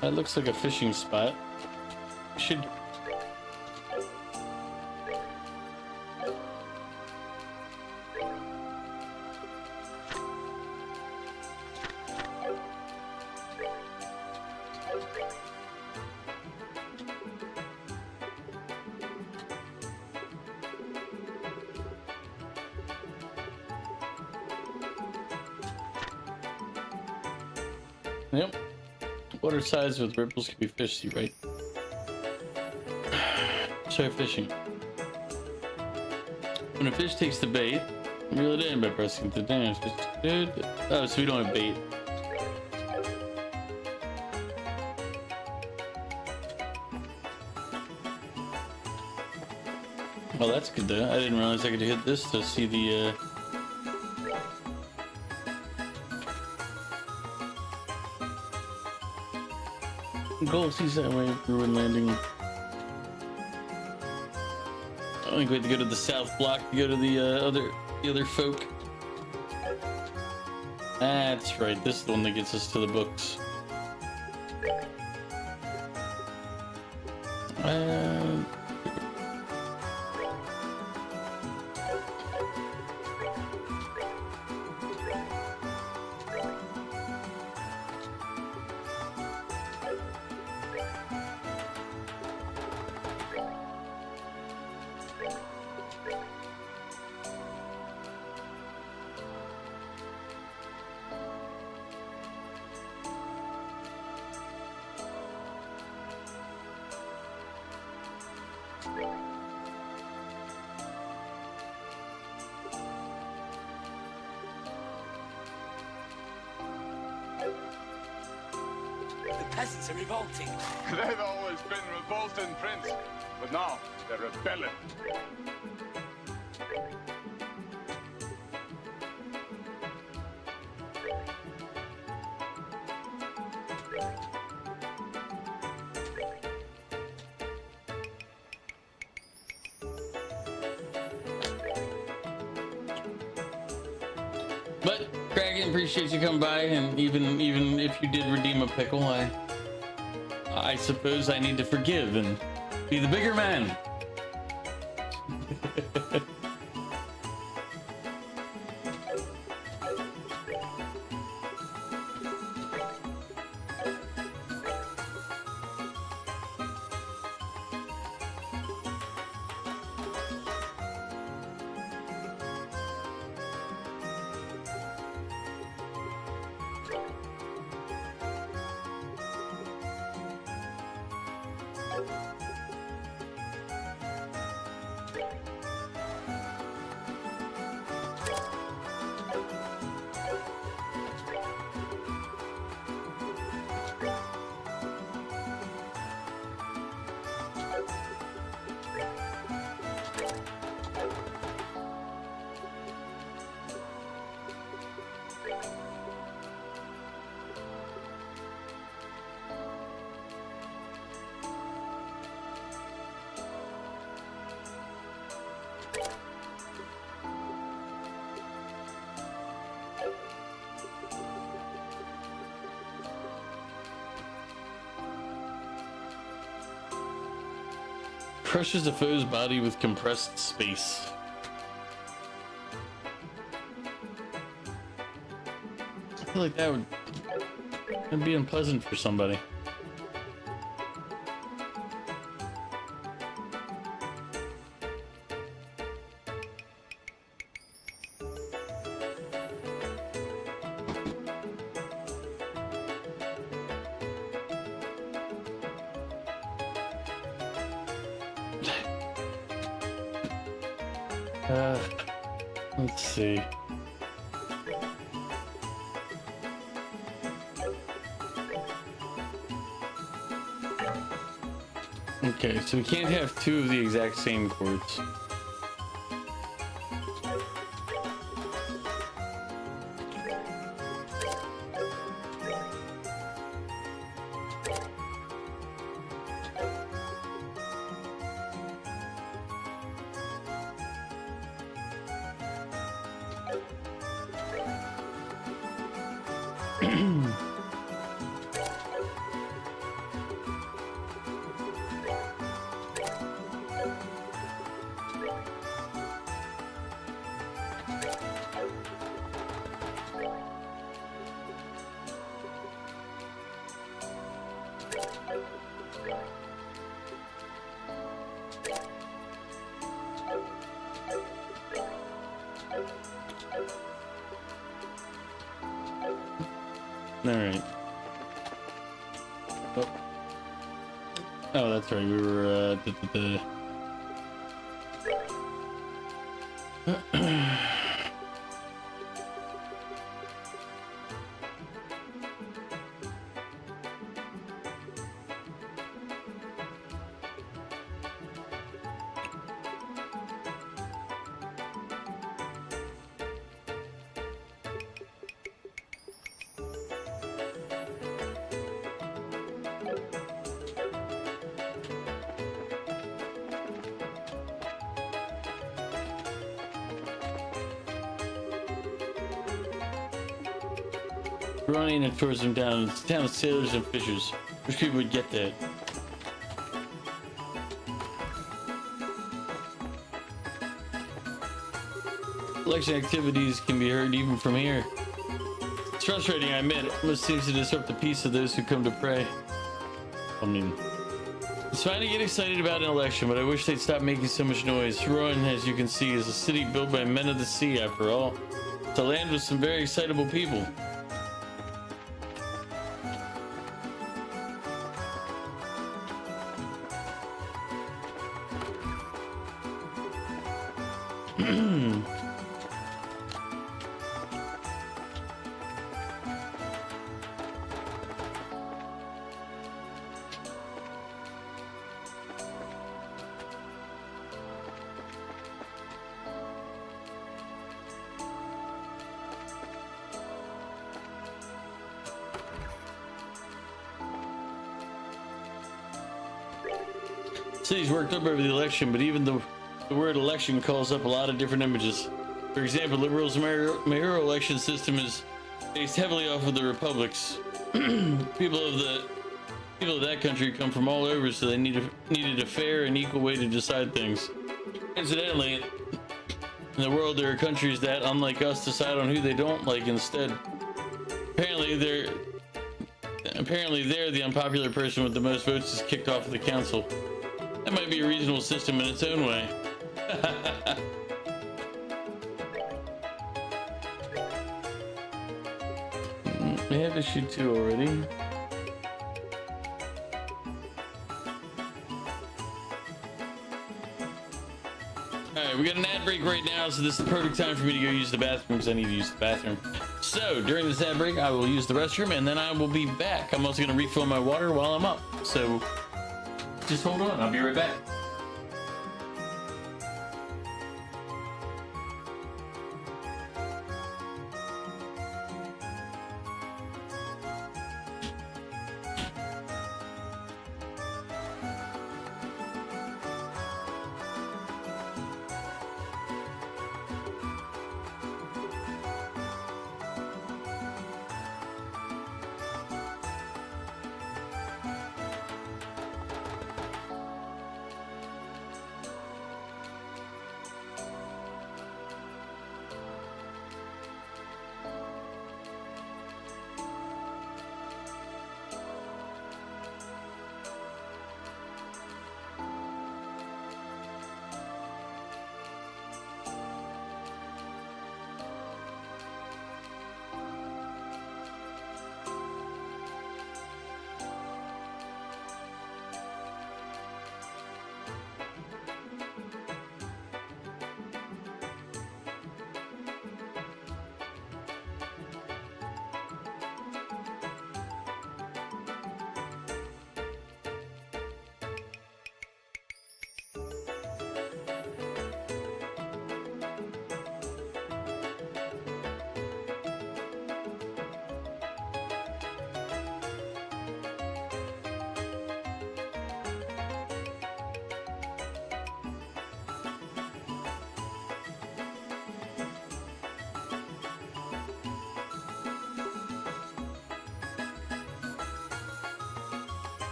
That looks like a fishing spot. Should. Yep. Water size with ripples can be fishy, right? Try fishing. When a fish takes the bait, reel it in by pressing the dash. Oh, so we don't have bait. Well, that's good though. I didn't realize I could hit this to see the goal sees that way, ruin landing. I think we have to go to the south block to go to the other folk. That's right, this is the one that gets us to the books. are revolting. They've always been revolting, Prince, but now they're rebelling. But Kraken, appreciate you coming by, and even if you did redeem a pickle, I suppose I need to forgive and be the bigger man. Crushes a foe's body with compressed space. I feel like that would be unpleasant for somebody. Let's see. Okay, so we can't have two of the exact same chords. Alright. Oh, that's right. We were, running and throws them down. It's a town of sailors and fishers. Which people would get that? Election activities can be heard even from here. It's frustrating, I admit. It almost seems to disrupt the peace of those who come to pray. I mean, it's fine to get excited about an election, but I wish they'd stop making so much noise. Rowan, as you can see, is a city built by men of the sea, after all. It's a land with some very excitable people. City's worked up over the election, but even the word election calls up a lot of different images. For example, Liberals' mayoral election system is based heavily off of the Republic's. People of that country come from all over, so they needed a fair and equal way to decide things. Incidentally, in the world, there are countries that, unlike us, decide on who they don't like instead. Apparently, there, the unpopular person with the most votes is kicked off of the council. That might be a reasonable system in its own way. I have issue 2 already. Alright, we got an ad break right now, so this is the perfect time for me to go use the bathroom because I need to use the bathroom. So, during this ad break, I will use the restroom and then I will be back. I'm also going to refill my water while I'm up. So, just hold on, I'll be right back.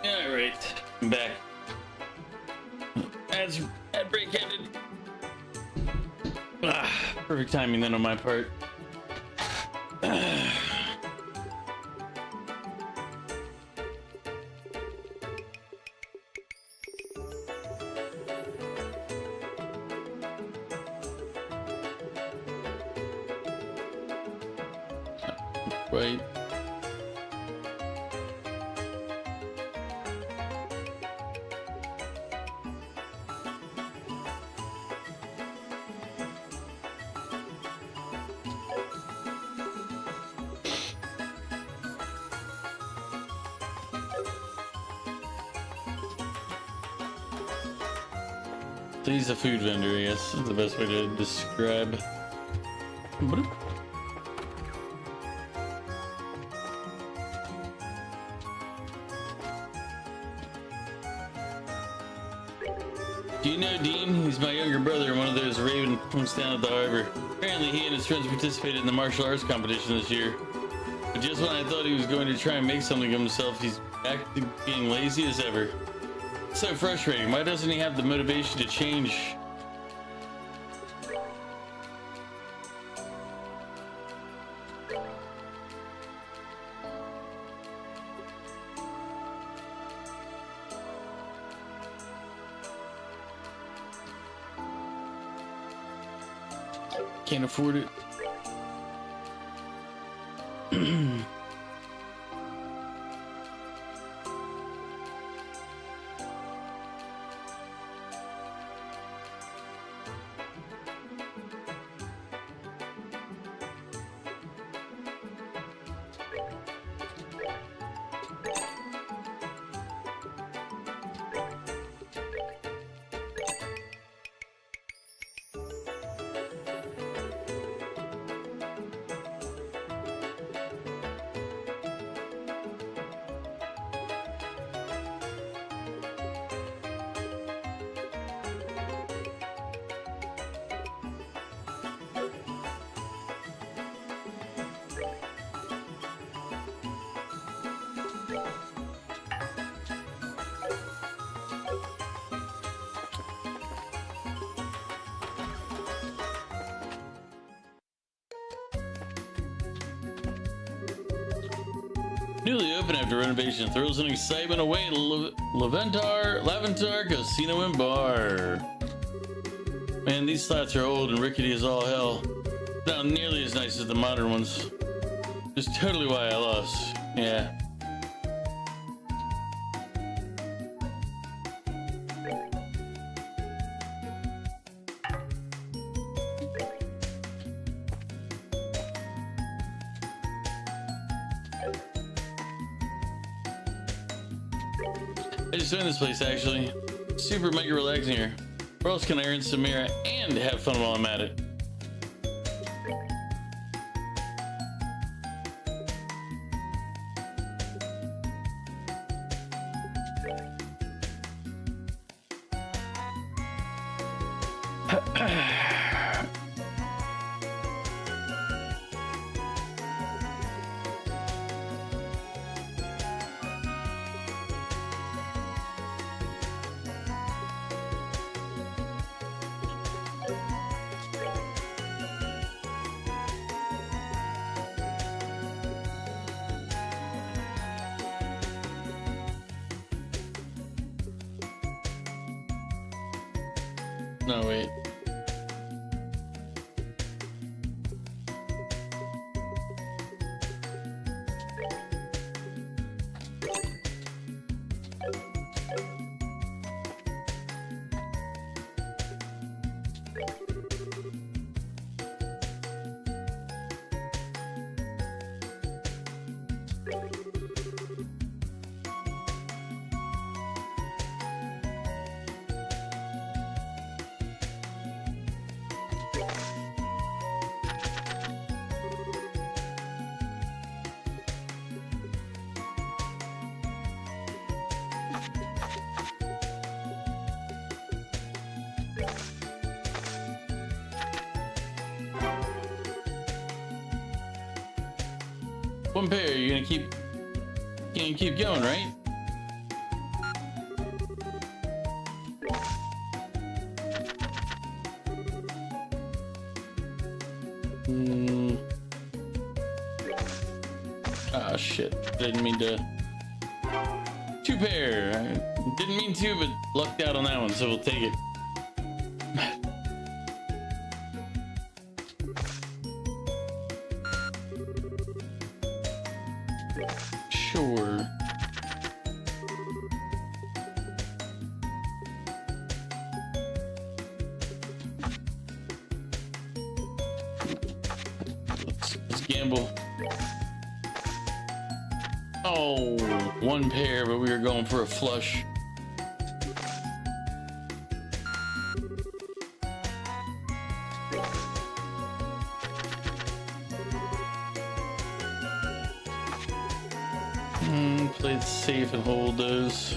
Alright, I'm back. Ad break ended. Perfect timing then on my part. Right. So he's a food vendor, I guess is the best way to describe. Do you know Dean? He's my younger brother, one of those raven punks down at the harbor. Apparently he and his friends participated in the martial arts competition this year. But Just when I thought he was going to try and make something of himself, he's back to being lazy as ever. It's so frustrating. Why doesn't he have the motivation to change? Can't afford it. Newly open after renovation, throws an excitement away at Laventar Casino and Bar. Man, these slats are old and rickety as all hell. Not nearly as nice as the modern ones. Just totally why I lost. Yeah. I just joined this place actually. Super mega relaxing here. Where else can I earn some mirror and have fun while I'm at it? No, wait. One pair, you're gonna keep going, right? Ah, shit. Didn't mean to. Two pair. I didn't mean to, but lucked out on that one, so we'll take it. Sure. Let's gamble. Oh, one pair, but we were going for a flush. Play it safe and hold those.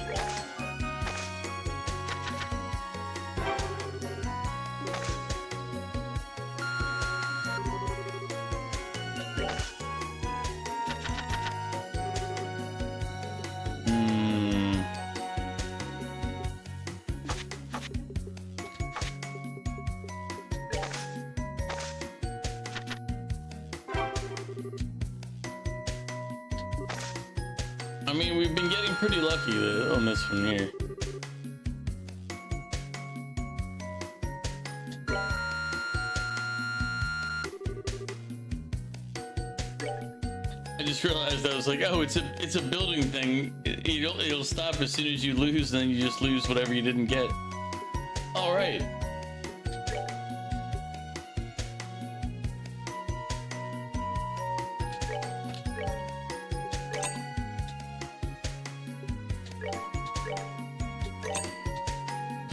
I mean, we've been getting pretty lucky on this one here. I just realized I was like, oh, it's a building thing. It'll stop as soon as you lose, and then you just lose whatever you didn't get. All right.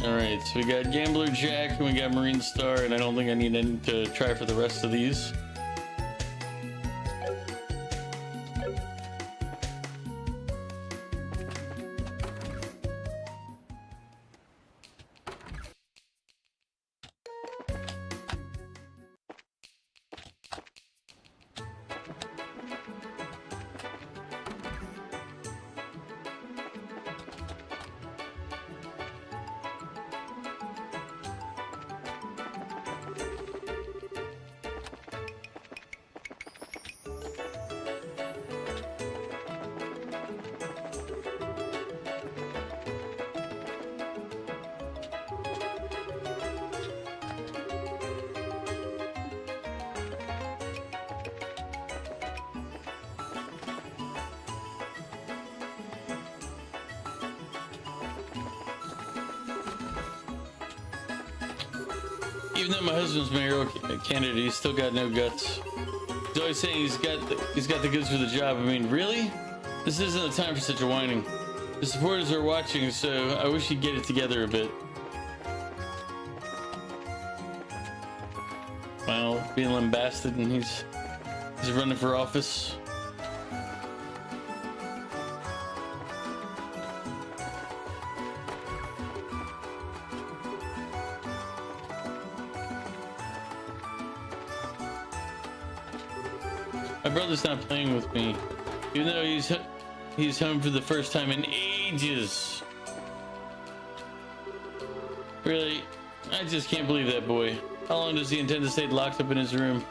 All right, so we got Gambler Jack and we got Marine Star, and I don't think I need to try for the rest of these. Even though my husband's mayoral candidate, he's still got no guts. He's always saying he's got the goods for the job. I mean, really? This isn't the time for such a whining. The supporters are watching, so I wish he'd get it together a bit. Well, being lambasted and he's running for office. My brother's not playing with me, even though he's home for the first time in ages. Really, I just can't believe that boy. How long does he intend to stay locked up in his room?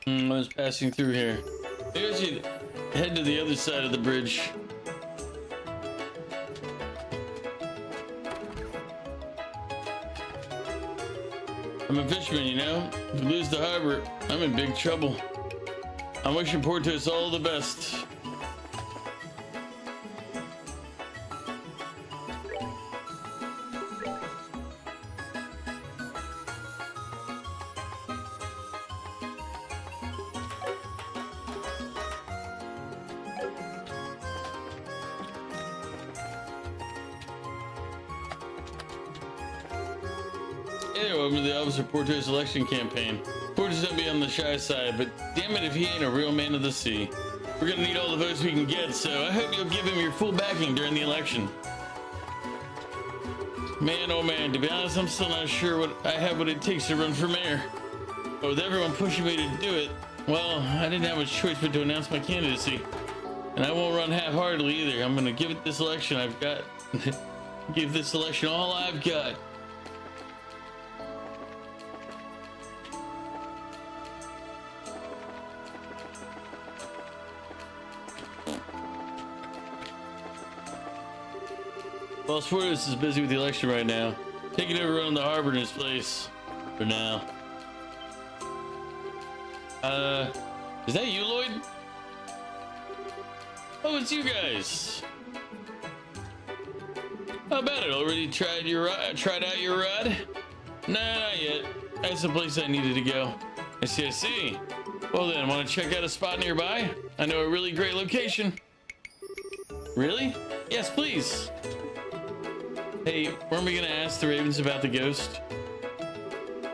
I was passing through here. Maybe I should head to the other side of the bridge. I'm a fisherman, you know? If we lose the harbor, I'm in big trouble. I'm wishing Portos all the best. Hey, welcome to the Officer Porto's election campaign. Porto's gonna be on the shy side, but damn it if he ain't a real man of the sea. We're gonna need all the votes we can get, so I hope you'll give him your full backing during the election. Man, oh man, to be honest, I'm still not sure what it takes to run for mayor. But with everyone pushing me to do it, well, I didn't have much choice but to announce my candidacy. And I won't run half-heartedly either. I'm gonna give it this election I've got. Give this election all I've got. Well, Portos is busy with the election right now, taking over on the harbor in his place. For now. Is that you, Lloyd? Oh, it's you guys. How about it? Already tried out your rod? Nah, not yet. That's the place I needed to go. I see. Well then, want to check out a spot nearby? I know a really great location. Really? Yes, please. Hey, weren't we gonna ask the Ravens about the ghost?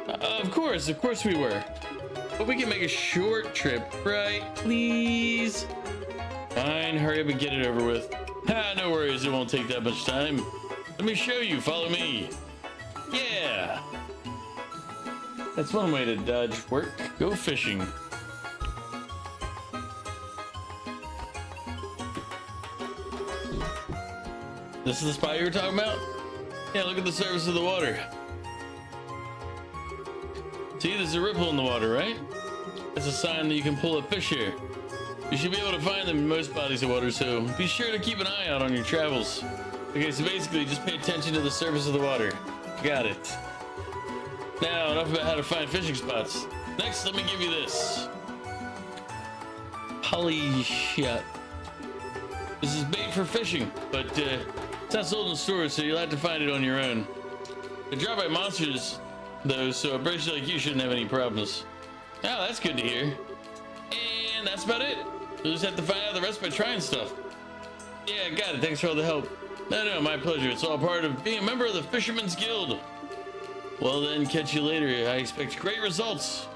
Of course we were. But we can make a short trip, right? Please? Fine, hurry up and get it over with. Ah, no worries, it won't take that much time. Let me show you, follow me. Yeah. That's one way to dodge work. Go fishing. This is the spot you were talking about? Yeah, look at the surface of the water. See, there's a ripple in the water, right? It's a sign that you can pull a fish here. You should be able to find them in most bodies of water, so be sure to keep an eye out on your travels. Okay, so basically just pay attention to the surface of the water. Got it. Now, enough about how to find fishing spots. Next, let me give you this. Polyshot. This is bait for fishing, but it's not sold in stores, so you'll have to find it on your own. They're dropped by monsters, though, so a bracer like you shouldn't have any problems. Oh, that's good to hear. And that's about it. You'll just have to find out the rest by trying stuff. Yeah, got it. Thanks for all the help. No, my pleasure. It's all part of being a member of the Fisherman's Guild. Well then, catch you later. I expect great results.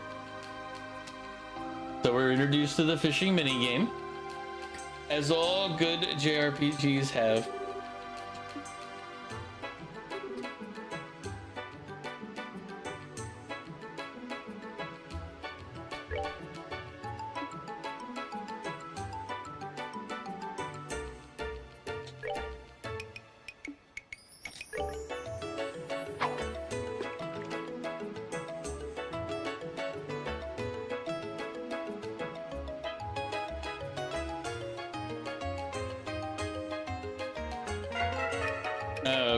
So we're introduced to the fishing minigame, as all good JRPGs have.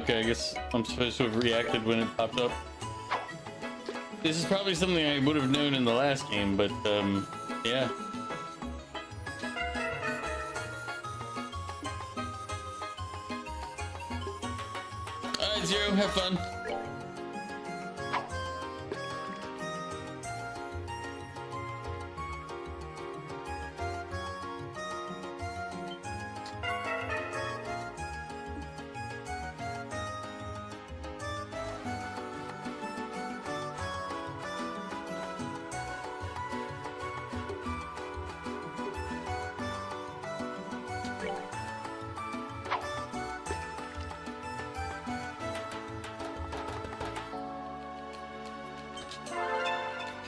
Okay, I guess I'm supposed to have reacted when it popped up. This is probably something I would have known in the last game, but yeah. Alright, Zero, have fun.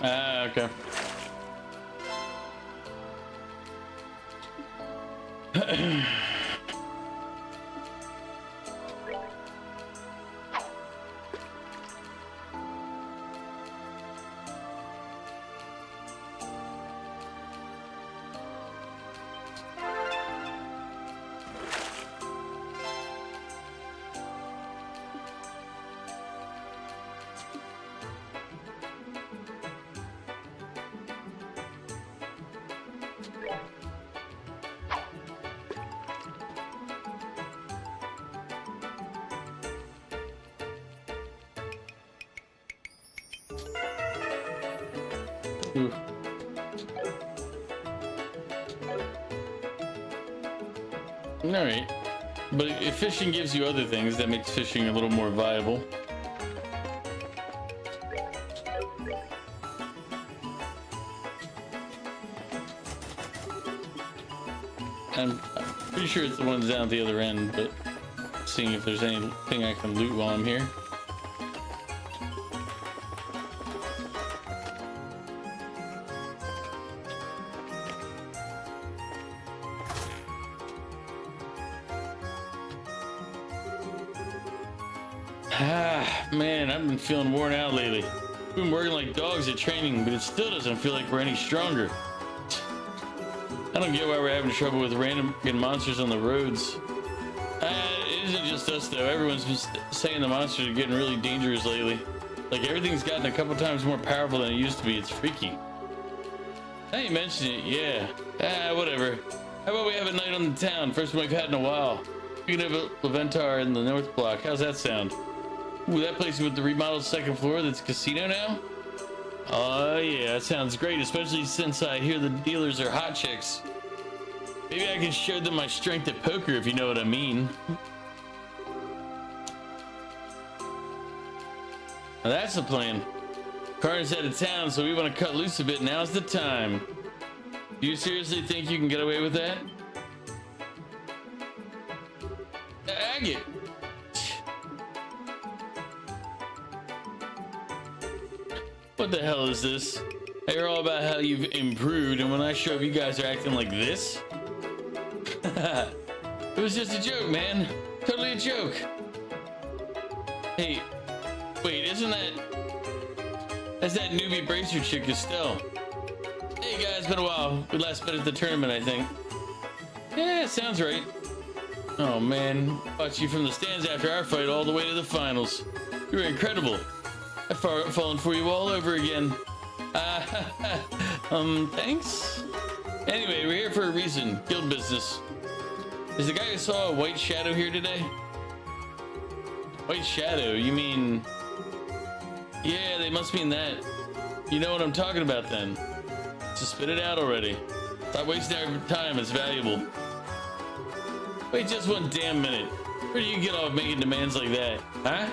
Ah, okay. Ooh. Alright. But if fishing gives you other things, that makes fishing a little more viable. I'm pretty sure it's the ones down at the other end, but seeing if there's anything I can loot while I'm here. Ah, man, I've been feeling worn out lately. We've been working like dogs at training, but it still doesn't feel like we're any stronger. I don't get why we're having trouble with random monsters on the roads. It isn't just us though. Everyone's been saying the monsters are getting really dangerous lately. Like everything's gotten a couple times more powerful than it used to be. It's freaky. I ain't mentioned it, yeah. Whatever. How about we have a night on the town? First one we've had in a while. We can have a Leventar in the North Block. How's that sound? Ooh, that place with the remodeled second floor that's a casino now? Oh yeah, that sounds great, especially since I hear the dealers are hot chicks. Maybe I can show them my strength at poker, if you know what I mean. Now that's the plan. Carter's out of town, so we want to cut loose a bit. Now's the time. Do you seriously think you can get away with that? Agate. What the hell is this? I hear all about how you've improved, and when I show up, you guys are acting like this? It was just a joke, man. Totally a joke. Hey, wait, that's that newbie bracer chick, Estelle. Hey guys, been a while. We last met at the tournament, I think. Yeah, sounds right. Oh man, watched you from the stands after our fight all the way to the finals. You were incredible. I've fallen for you all over again. Thanks? Anyway, we're here for a reason. Guild business. Is the guy who saw a white shadow here today? White shadow? You mean... Yeah, they must mean that. You know what I'm talking about then. So spit it out already. Stop wasting our time, it's valuable. Wait just one damn minute. Where do you get off making demands like that? Huh?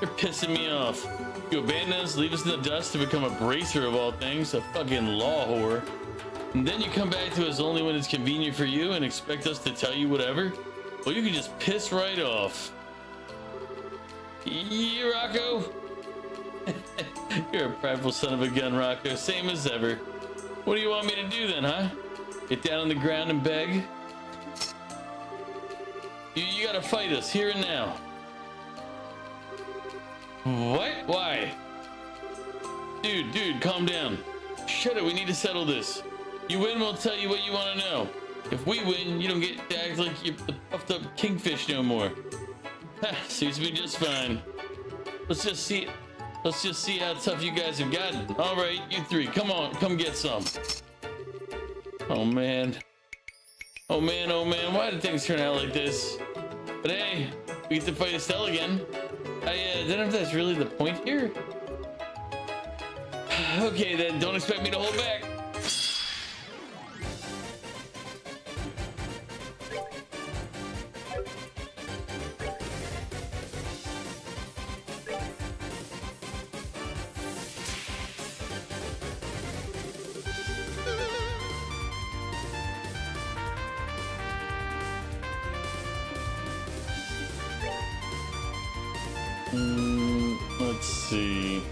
You're pissing me off. You abandon us, leave us in the dust to become a bracer of all things, a fucking law whore. And then you come back to us only when it's convenient for you and expect us to tell you whatever? Well, you can just piss right off. Yeah, Rocco? You're a prideful son of a gun, Rocco. Same as ever. What do you want me to do then, huh? Get down on the ground and beg? You gotta fight us here and now. What? Why? Dude, calm down. Shut it, we need to settle this. You win, we'll tell you what you want to know. If we win, you don't get to act like you're the puffed up kingfish no more. Ha, suits me just fine. Let's just see how tough you guys have gotten. All right, you three, come on, come get some. Oh man, why did things turn out like this? But hey, we get to fight Estelle again. I don't know if that's really the point here. Okay then, don't expect me to hold back. Let's see.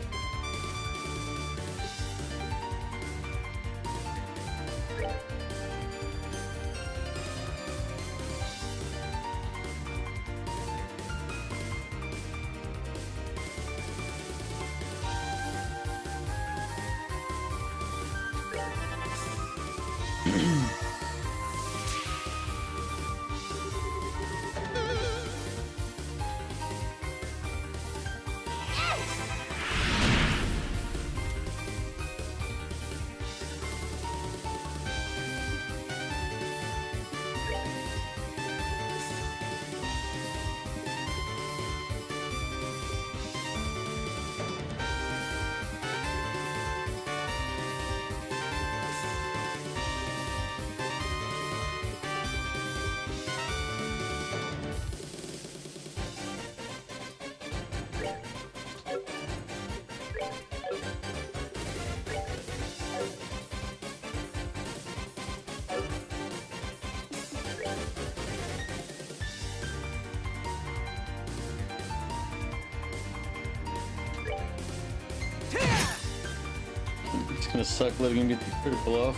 It's gonna suck letting him get the critical off.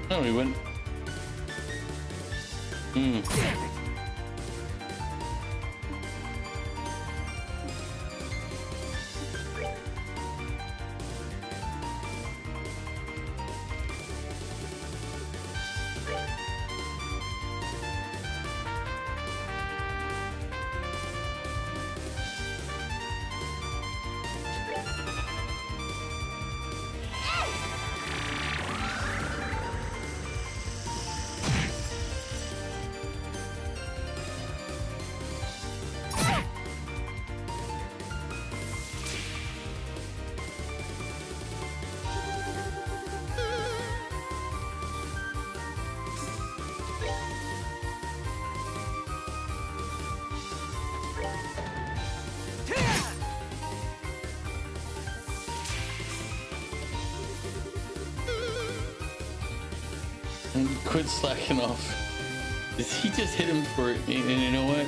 No, he went. And quit slacking off. Did he just hit him for it? And you know what?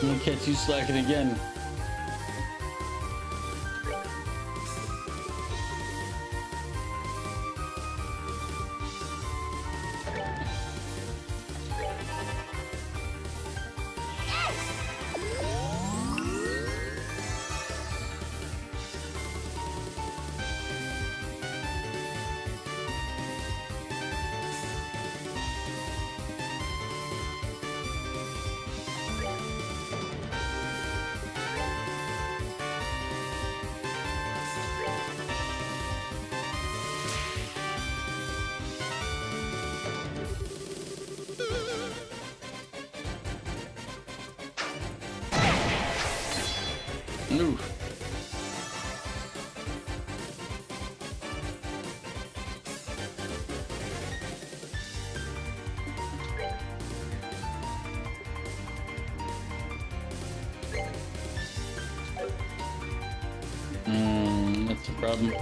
I'm gonna catch you slacking again. No. That's a problem.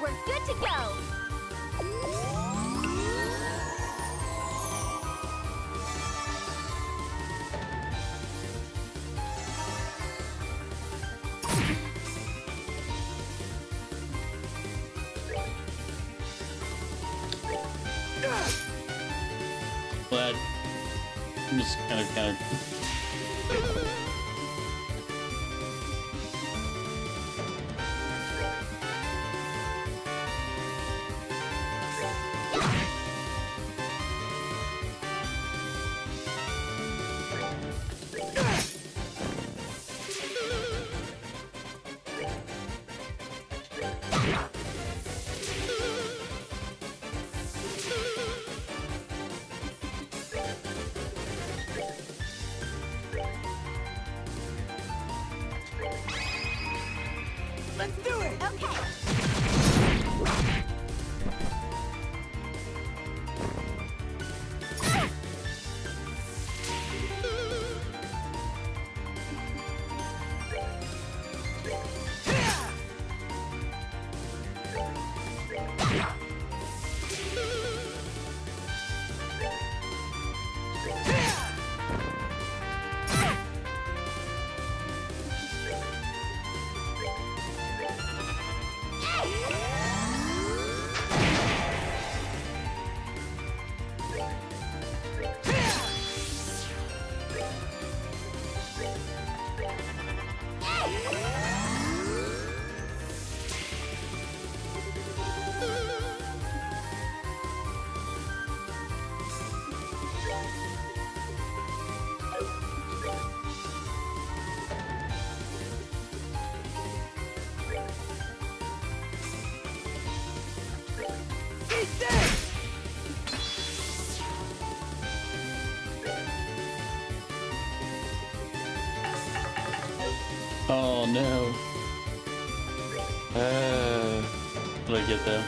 We're good to go! Glad. I'm just kind of. Let's do it! Okay! Oh no. What did I get though?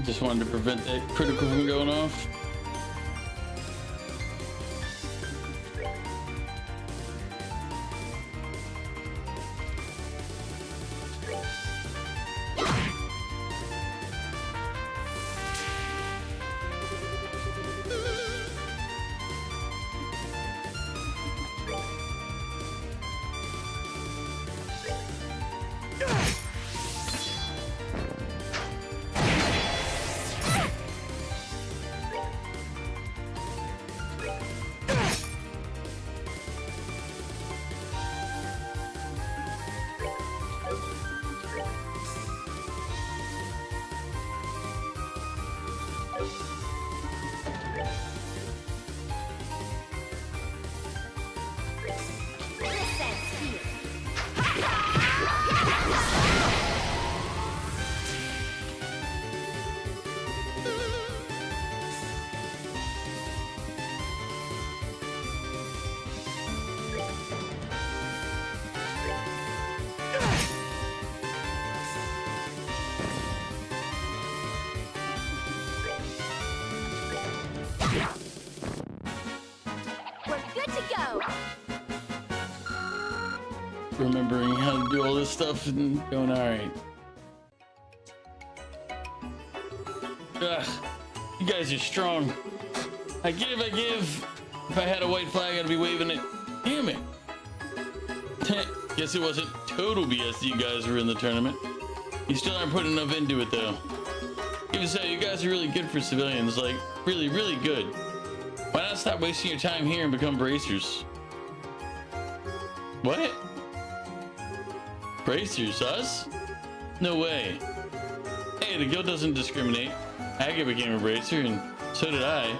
Just wanted to prevent that critical from going off. Remembering how to do all this stuff and going, all right. Ugh, you guys are strong. I give. If I had a white flag, I'd be waving it. Damn it. Guess it wasn't total BS that you guys were in the tournament. You still aren't putting enough into it, though. Even so, you guys are really good for civilians. Like, really, really good. Why not stop wasting your time here and become bracers? What? Bracers? Us? No way. Hey, the guild doesn't discriminate. Agate became a bracer, and so did I.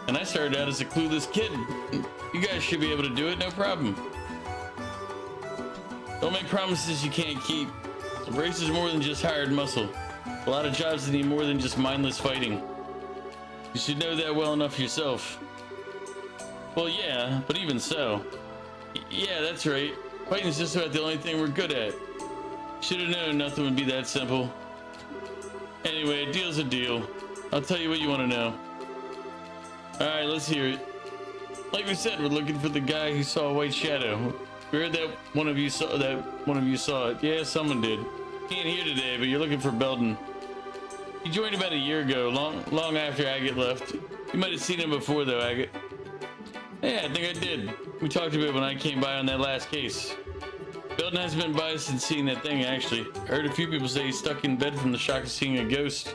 And I started out as a clueless kid. You guys should be able to do it, no problem. Don't make promises you can't keep. A bracer is more than just hired muscle. A lot of jobs that need more than just mindless fighting. You should know that well enough yourself. Well, yeah, but even so. Yeah, that's right. Fighting's just about the only thing we're good at. Should have known nothing would be that simple. Anyway, a deal's a deal. I'll tell you what you want to know. Alright, let's hear it. Like we said, we're looking for the guy who saw a white shadow. We heard that one of you saw it. Yeah, someone did. He ain't here today, but you're looking for Belden. He joined about a year ago, long after Agate left. You might have seen him before though, Agate. Yeah, I think I did. We talked a bit when I came by on that last case. Belden hasn't been by since seeing that thing, actually. I heard a few people say he's stuck in bed from the shock of seeing a ghost.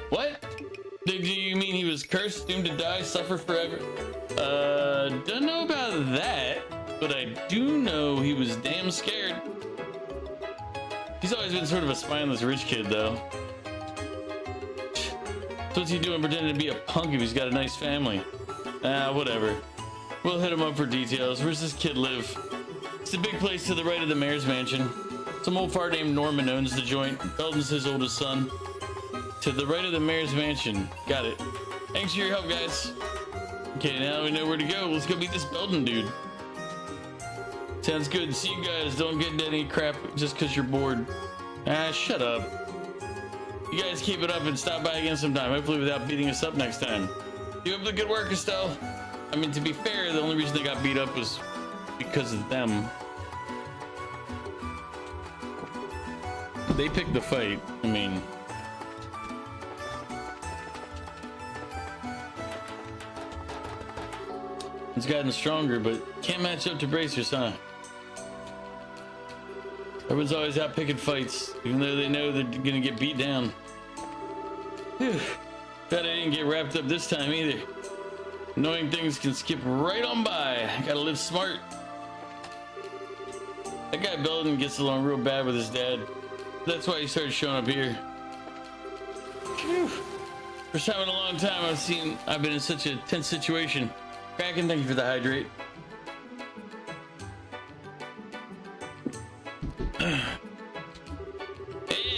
What? Do you mean he was cursed, doomed to die, suffer forever? Don't know about that, but I do know he was damn scared. He's always been sort of a spineless rich kid, though. So what's he doing pretending to be a punk if he's got a nice family? Whatever. We'll hit him up for details. Where's this kid live? It's a big place to the right of the mayor's mansion. Some old fart named Norman owns the joint. Belden's his oldest son. To the right of the mayor's mansion. Got it. Thanks for your help, guys. Okay, now we know where to go. Let's go meet this Belden dude. Sounds good. See you guys. Don't get into any crap just because you're bored. Shut up. You guys keep it up and stop by again sometime. Hopefully without beating us up next time. Keep up the good work, Estelle. I mean, to be fair, the only reason they got beat up was because of them. They picked the fight. I mean... It's gotten stronger, but can't match up to bracers, huh? Everyone's always out picking fights, even though they know they're gonna get beat down. Whew. Bet I didn't get wrapped up this time either. Annoying things can skip right on by. Gotta live smart. That guy Belden gets along real bad with his dad. That's why he started showing up here. Phew. First time in a long time I've been in such a tense situation. Kraken, thank you for the hydrate.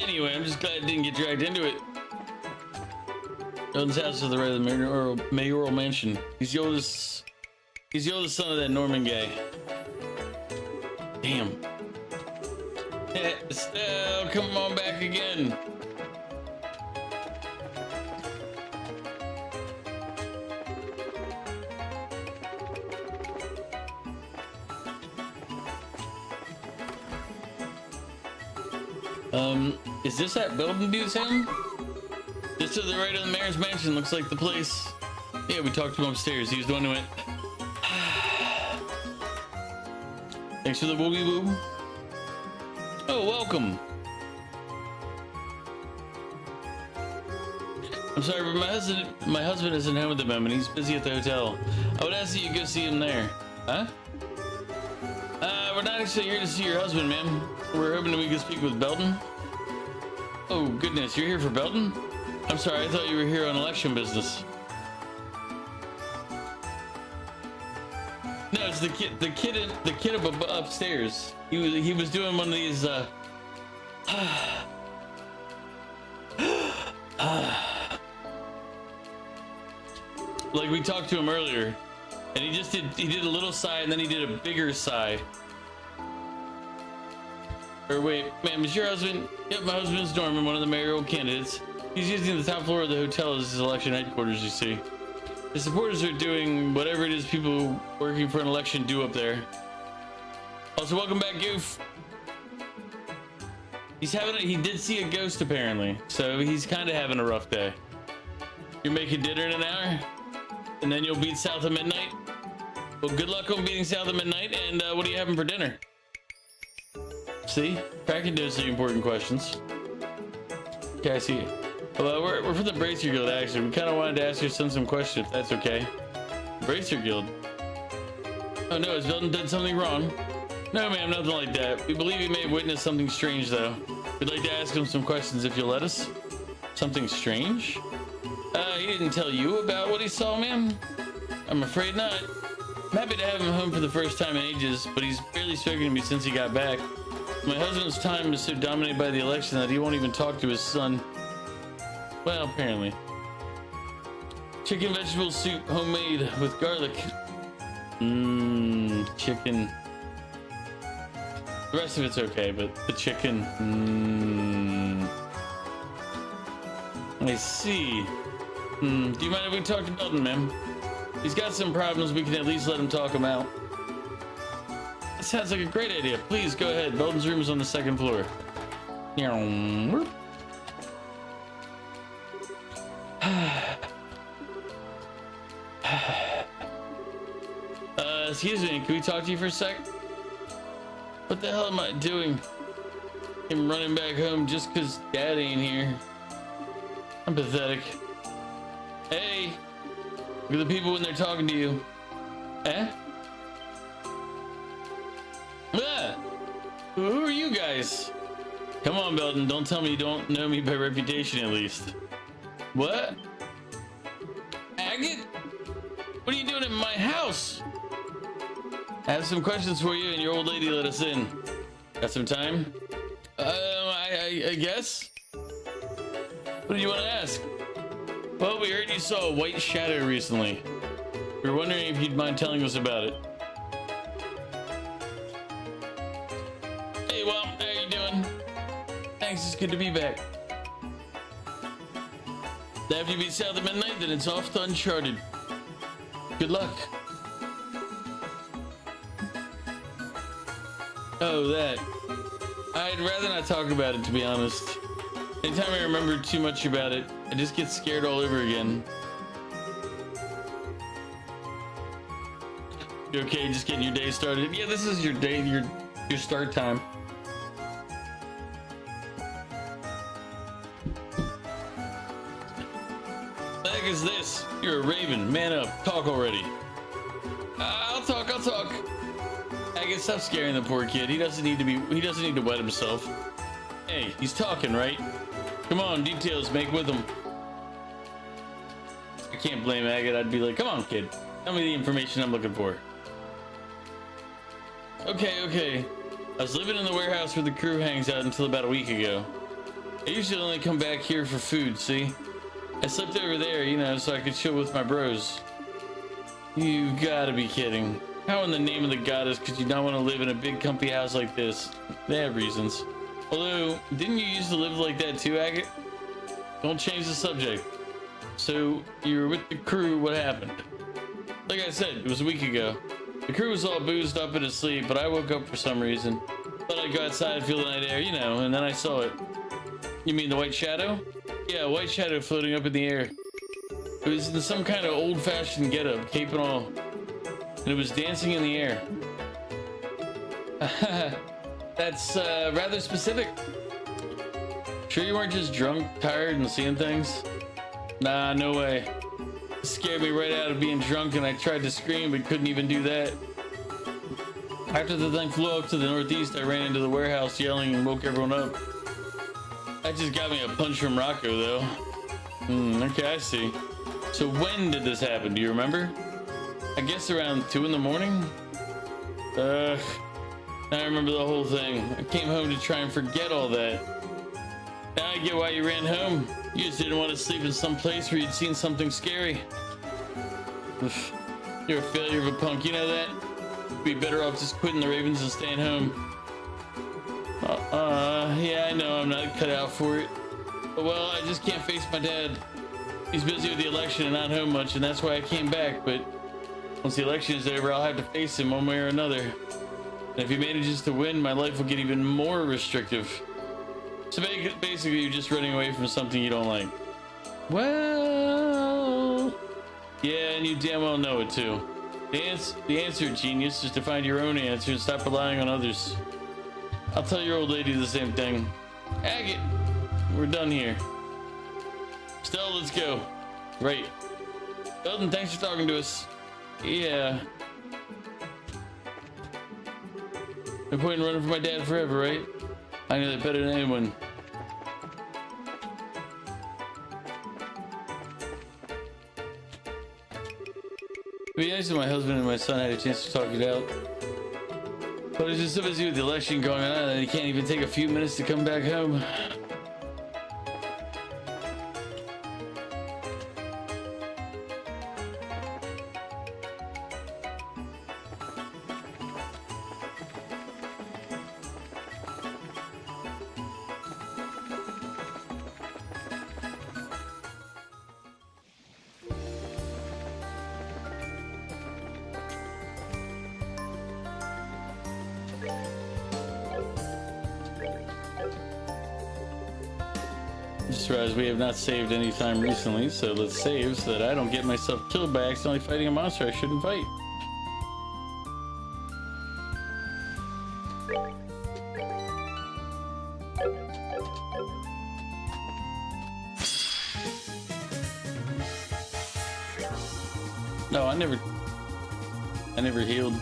Anyway, I'm just glad I didn't get dragged into it. Belden's house is the right of the mayoral mansion. He's the oldest son of that Norman guy. Damn. Estelle, come on back again. Is this that building dude's home? Just to the right of the mayor's mansion, looks like the place. Yeah, we talked to him upstairs. He was the one who went. Thanks for the woogie woo. Oh, welcome. I'm sorry, but my husband isn't home at the moment. He's busy at the hotel. I would ask that you go see him there. Huh? We're not actually here to see your husband, ma'am. We're hoping that we can speak with Belden. Oh, goodness, you're here for Belden? I'm sorry, I thought you were here on election business. No, it's the kid up upstairs. He was doing one of these like we talked to him earlier, and he did a little sigh and then he did a bigger sigh. Or wait, ma'am, is your husband? Yep, my husband's Norman, one of the mayoral candidates. He's using the top floor of the hotel as his election headquarters, you see. His supporters are doing whatever it is people working for an election do up there. Also, welcome back, Goof. He did see a ghost apparently, so he's kind of having a rough day. You're making dinner in an hour, and then you'll beat south of midnight. Well, good luck on beating south of midnight, and what are you having for dinner? See, Kraken knows the important questions. Okay, I see. Well, we're from the Bracer Guild, actually. We kind of wanted to ask your son some questions, if that's okay. Bracer Guild? Oh no, has Belden done something wrong? No, ma'am, nothing like that. We believe he may have witnessed something strange, though. We'd like to ask him some questions if you'll let us. Something strange? He didn't tell you about what he saw, ma'am? I'm afraid not. I'm happy to have him home for the first time in ages, but he's barely spoken to me since he got back. My husband's time is so dominated by the election that he won't even talk to his son. Well, apparently. Chicken vegetable soup, homemade with garlic. Chicken. The rest of it's okay, but the chicken. I see. Do you mind if we talk to Belden, ma'am? He's got some problems. We can at least let him talk them out. That sounds like a great idea. Please go ahead. Belden's room is on the second floor. Excuse me, can we talk to you for a sec? What the hell am I doing? I'm running back home just because Dad ain't here. I'm pathetic. Hey, look at the people when they're talking to you. Eh? Ah, who are you guys? Come on, Belden, don't tell me you don't know me by reputation at least. What? Agate? What are you doing in my house? I have some questions for you and your old lady let us in. Got some time? I guess? What do you want to ask? Well, we heard you saw a white shadow recently. We were wondering if you'd mind telling us about it. Hey, well, how are you doing? Thanks, it's good to be back. After you beat south of midnight, then it's off to Uncharted. Good luck. Oh, that. I'd rather not talk about it, to be honest. Anytime I remember too much about it, I just get scared all over again. You okay, just getting your day started? Yeah, this is your day, your start time. is this? You're a raven. Man up. Talk already. I'll talk. Agate, stop scaring the poor kid. He doesn't need to wet himself. Hey, he's talking, right? Come on, details, make with him. I can't blame Agate. I'd be like, come on, kid. Tell me the information I'm looking for. Okay. I was living in the warehouse where the crew hangs out until about a week ago. I usually only come back here for food, see? I slept over there, you know, so I could chill with my bros. You gotta be kidding. How in the name of the goddess could you not want to live in a big comfy house like this? They have reasons. Although, didn't you used to live like that too, Agate? Don't change the subject. So, you were with the crew, what happened? Like I said, it was a week ago. The crew was all boozed up and asleep, but I woke up for some reason. Thought I'd go outside and feel the night air, you know, and then I saw it. You mean the white shadow? Yeah, a white shadow floating up in the air. It was in some kind of old-fashioned getup, cape and all. And it was dancing in the air. That's rather specific. Sure you weren't just drunk, tired, and seeing things? Nah, no way. It scared me right out of being drunk, and I tried to scream, but couldn't even do that. After the thing flew up to the northeast, I ran into the warehouse yelling and woke everyone up. That just got me a punch from Rocco, though. Okay, I see. So when did this happen? Do you remember? I guess around 2 in the morning? I remember the whole thing. I came home to try and forget all that. Now I get why you ran home. You just didn't want to sleep in some place where you'd seen something scary. You're a failure of a punk, you know that? You'd be better off just quitting the Ravens and staying home. Yeah, I know I'm not cut out for it. But well, I just can't face my dad. He's busy with the election and not home much, and that's why I came back. But once the election is over, I'll have to face him one way or another. And if he manages to win, my life will get even more restrictive. So basically, you're just running away from something you don't like. Well, yeah, and you damn well know it too. The answer, genius, is to find your own answer and stop relying on others. I'll tell your old lady the same thing. Agate, we're done here. Stella, let's go. Right. Belton, thanks for talking to us. Yeah. No point in running from my dad forever, right? I know that better than anyone. It'd be nice if my husband and my son had a chance to talk it out. But he's just so busy with the election going on that he can't even take a few minutes to come back home. Just realized we have not saved any time recently, so let's save so that I don't get myself killed by accidentally fighting a monster I shouldn't fight. No, I never healed.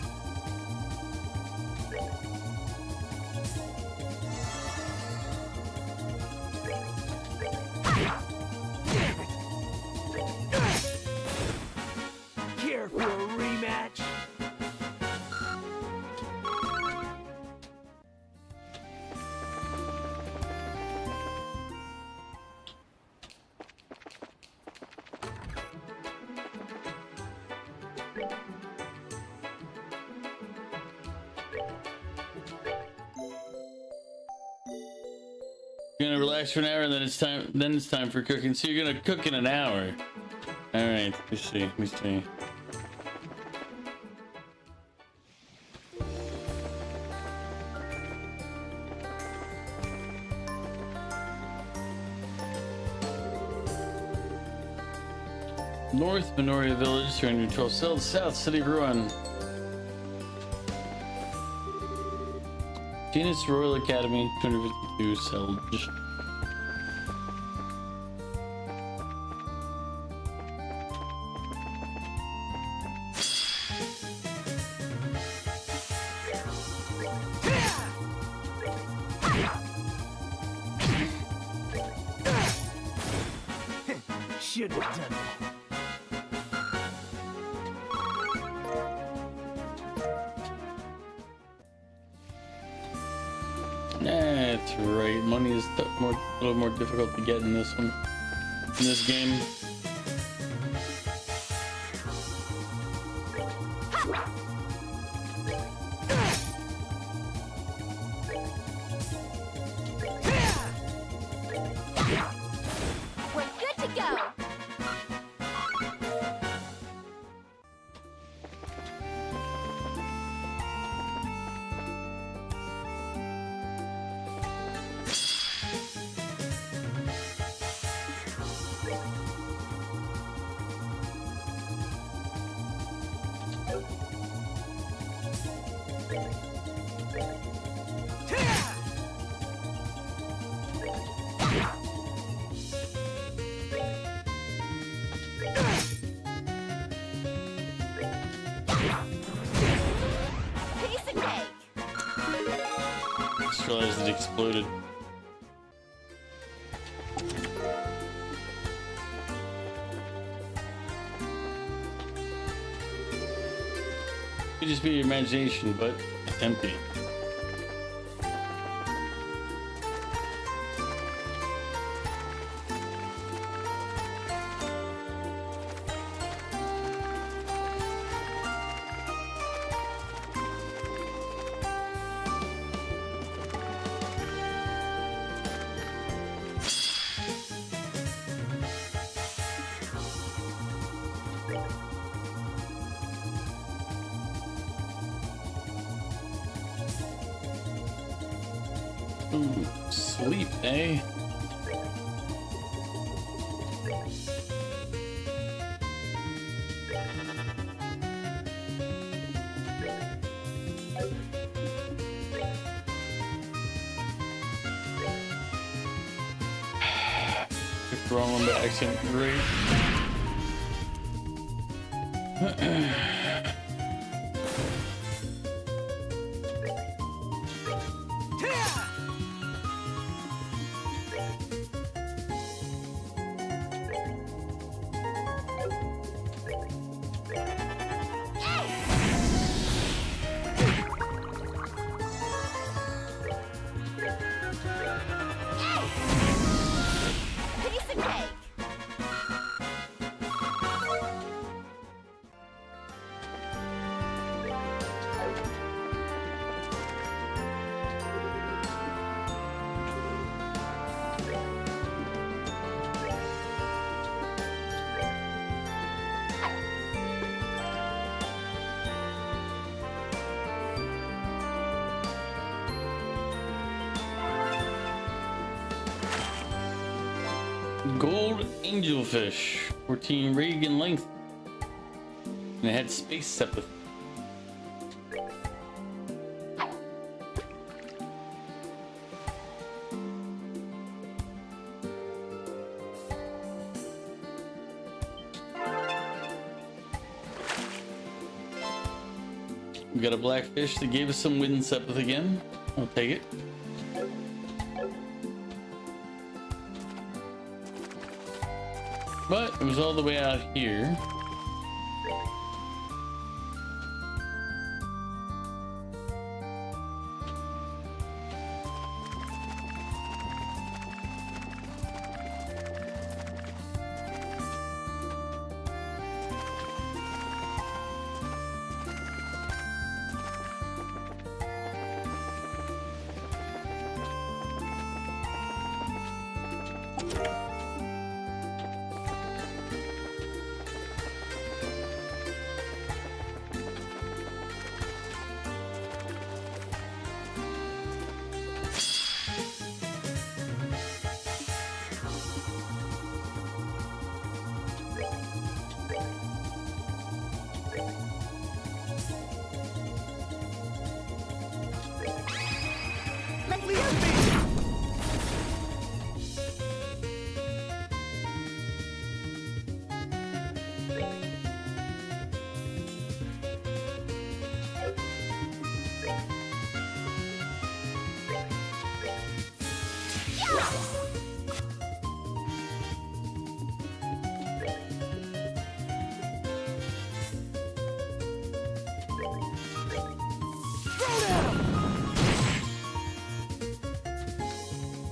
Care for a rematch? You're gonna relax for an hour and then it's time for cooking. So you're gonna cook in an hour. Alright, let me see. North Minoria Village, 312 cells, South City Ruin. Genus Royal Academy, 252 cells. should have done that. That's right. Money is a little more difficult to get in this one. In this game. We're good to go. Piece of cake. Just realized it exploded. Could just be your imagination, but it's empty. Ooh, sleep, eh? Picked the wrong one by accident. Great. Piece of cake. Gold angelfish, 14 rig in length, and it had space sepith. We got a blackfish that gave us some wind sepith again. I'll take it. But it was all the way out here.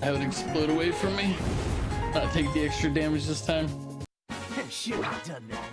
have it explode away from me. Not take the extra damage this time. Should have done that.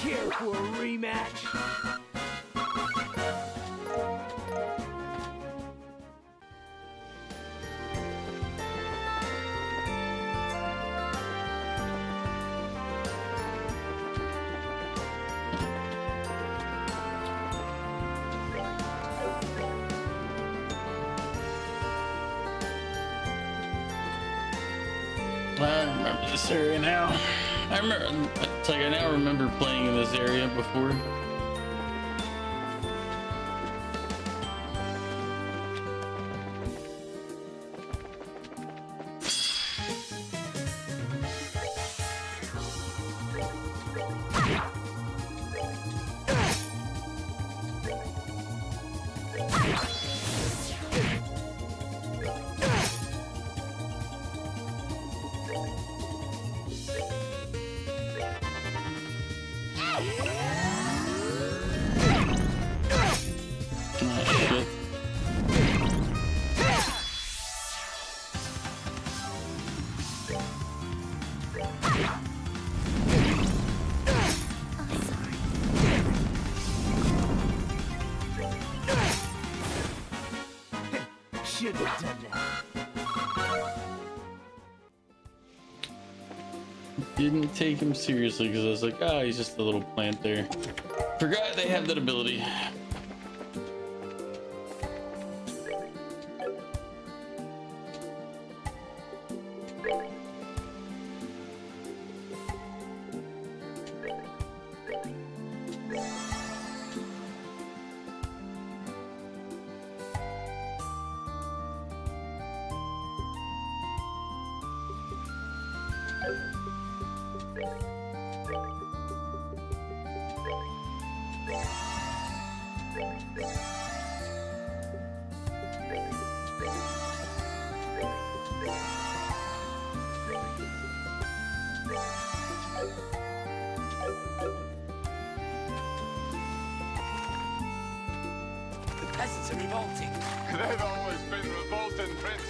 Care for a rematch? I remember this area now. It's like I now remember playing in this area before. Should have done that. Didn't take him seriously because I was like, oh, he's just a little plant there. Forgot they have that ability. Peasants are revolting. They've always been revolting, Prince,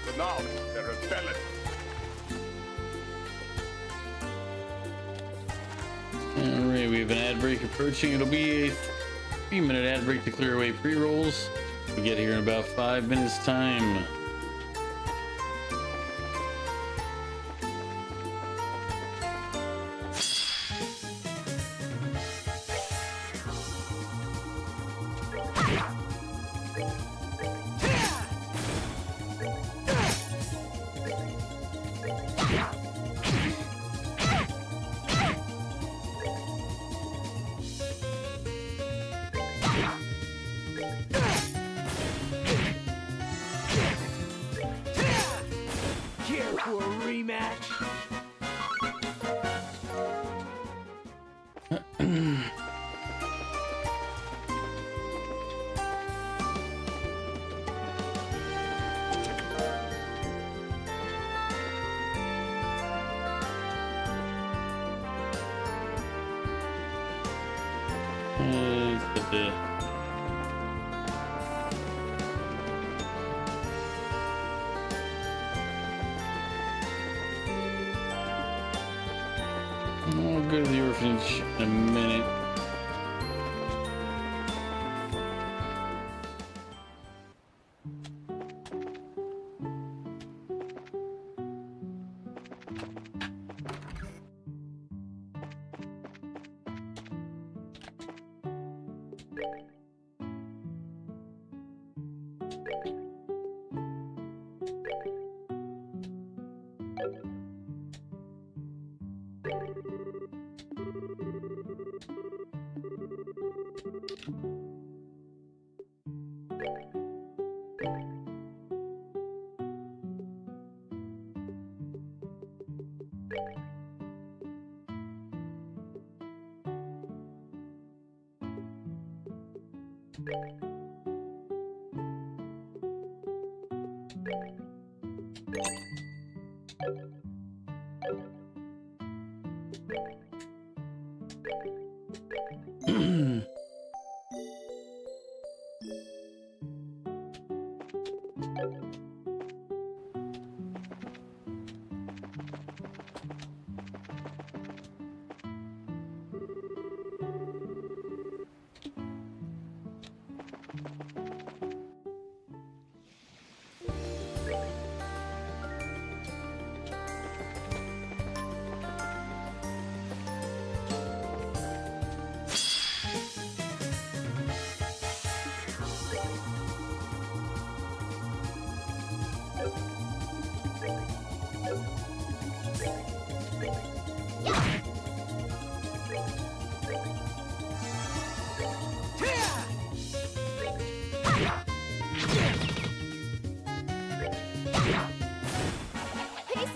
but now they're rebelling. Alright, we have an ad break approaching. It'll be a 3-minute ad break to clear away pre-rolls. We get here in about 5 minutes time. Care for a rematch? I'll go to the orphanage in a minute. Piece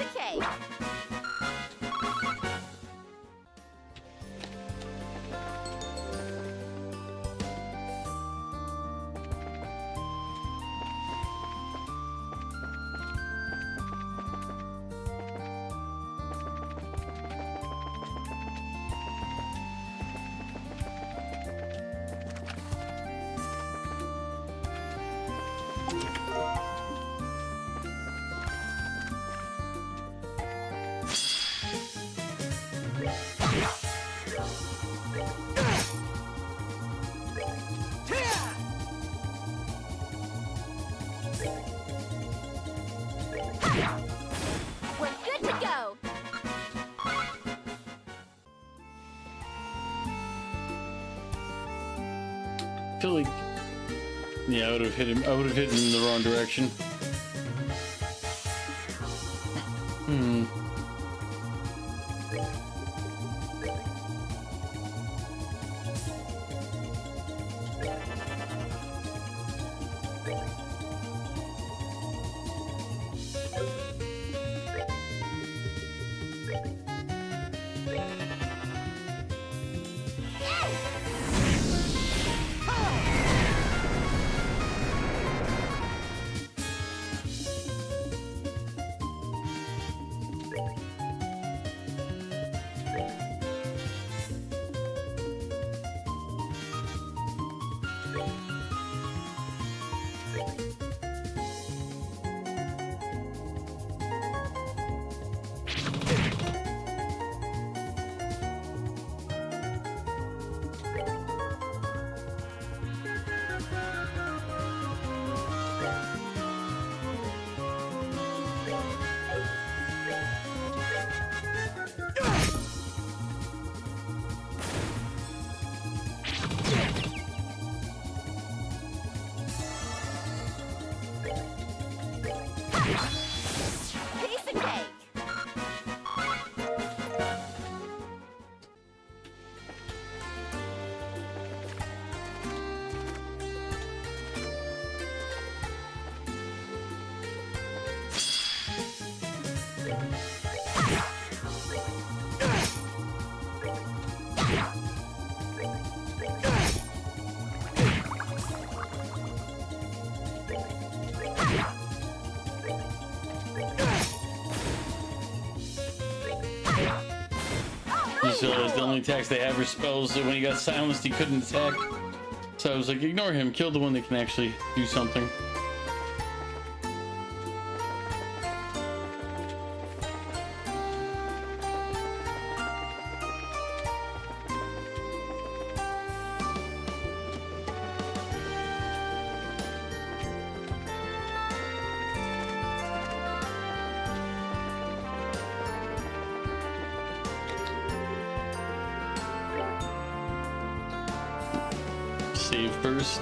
of cake. We're good to go. I feel like, yeah, I would have hit him. I would have hit him in the wrong direction. Piece of cake. So the only attacks they have are spells, so when he got silenced, he couldn't attack. So I was like, ignore him, kill the one that can actually do something. Save first.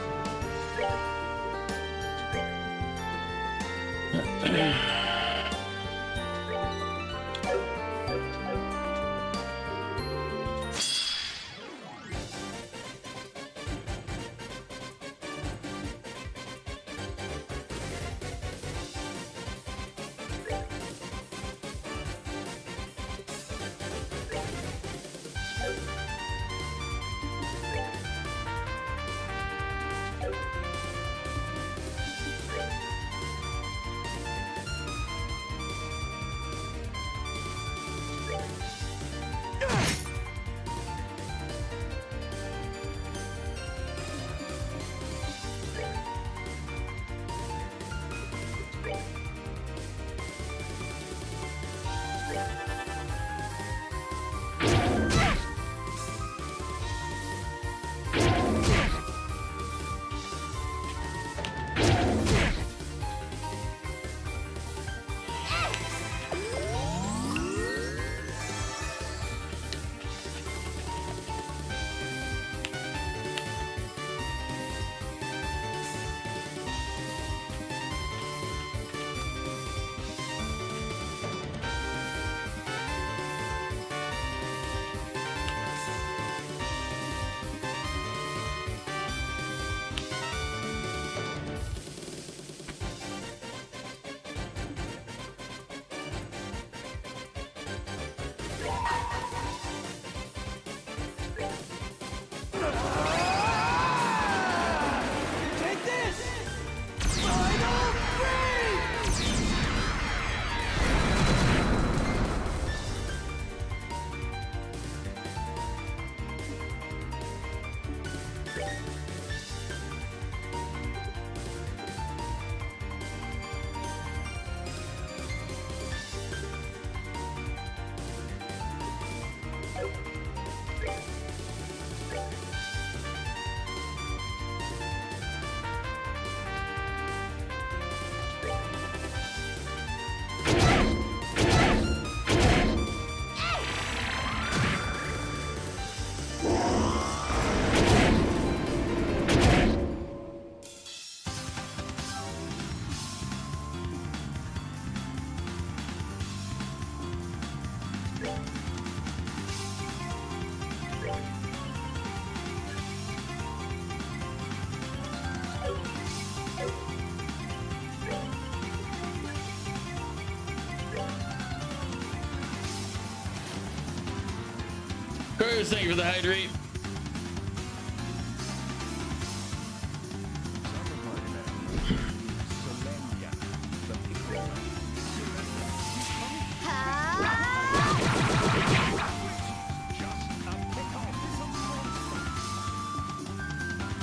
Curtis, thank you for the hydrate.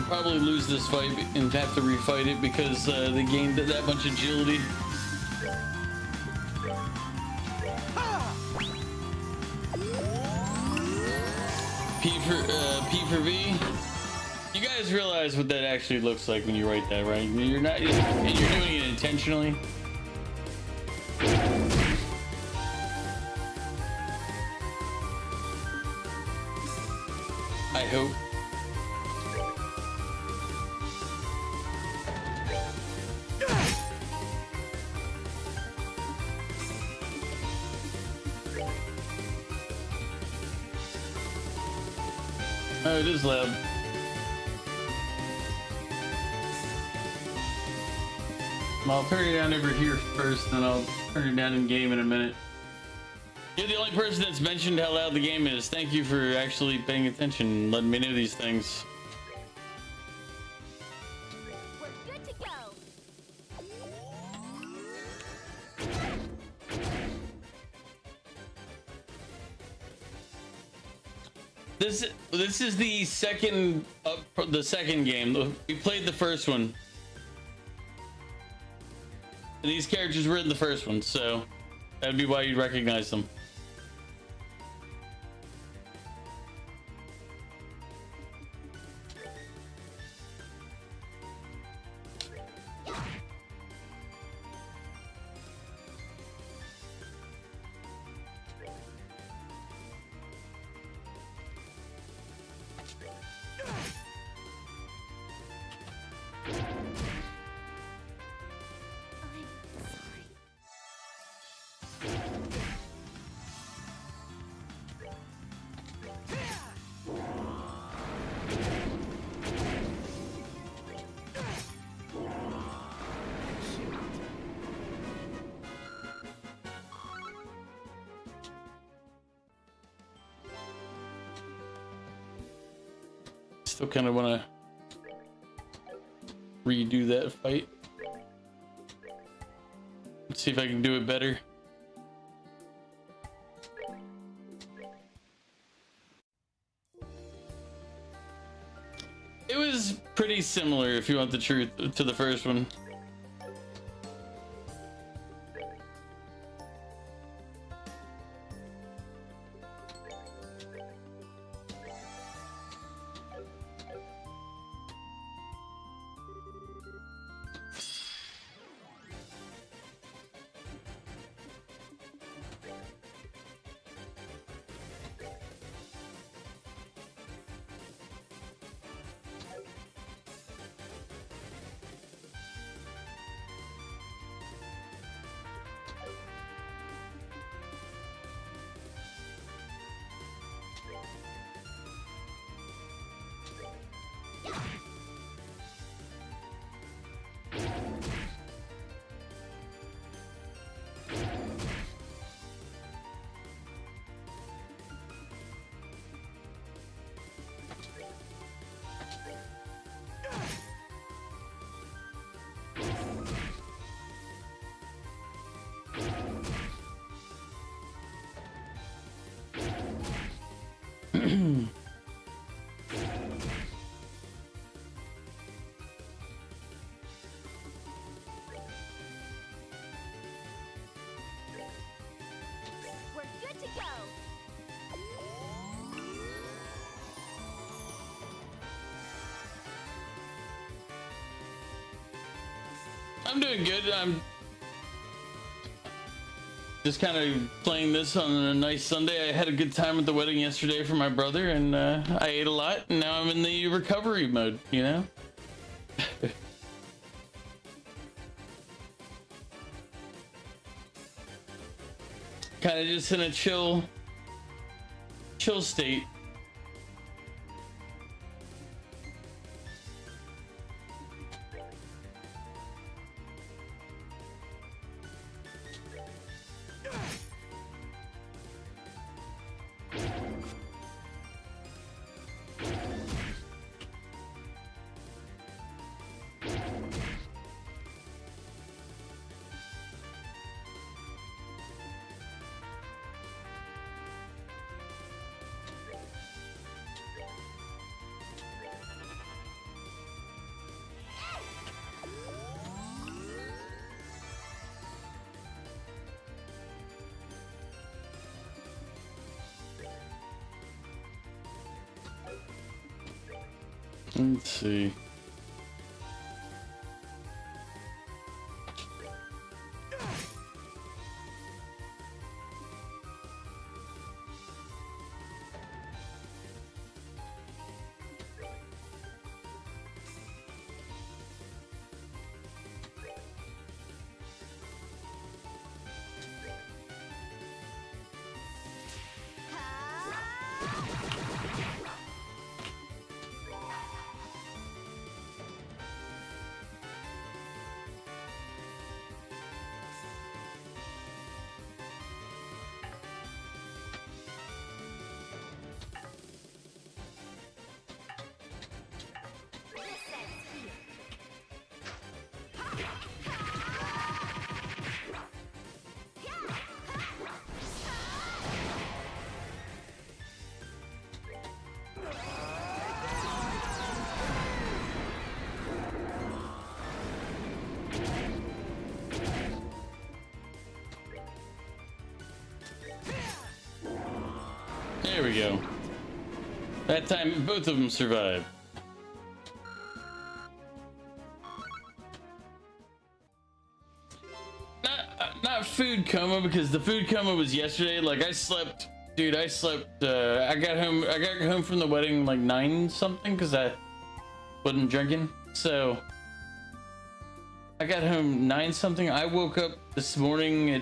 Probably lose this fight and have to refight it because they gained that much agility. P for V. You guys realize what that actually looks like when you write that, right? You're not, and you're doing it intentionally. I hope. Oh, it is loud. I'll turn it down over here first, then I'll turn it down in game in a minute. You're the only person that's mentioned how loud the game is. Thank you for actually paying attention and letting me know these things. We're good to go. This is the second game. We played the first one. And these characters were in the first one, so that'd be why you'd recognize them. Still kind of want to redo that fight. Let's see if I can do it better. It was pretty similar, if you want the truth, to the first one. We're good to go. I'm doing good. I'm just kind of playing this on a nice Sunday. I had a good time at the wedding yesterday for my brother, and I ate a lot, and now I'm in the recovery mode, you know? Kind of just in a chill state. Let's see. There we go. That time, both of them survived. Not food coma, because the food coma was yesterday. Like I slept, dude. I slept. I got home from the wedding like 9 something because I wasn't drinking. So I got home 9 something. I woke up this morning at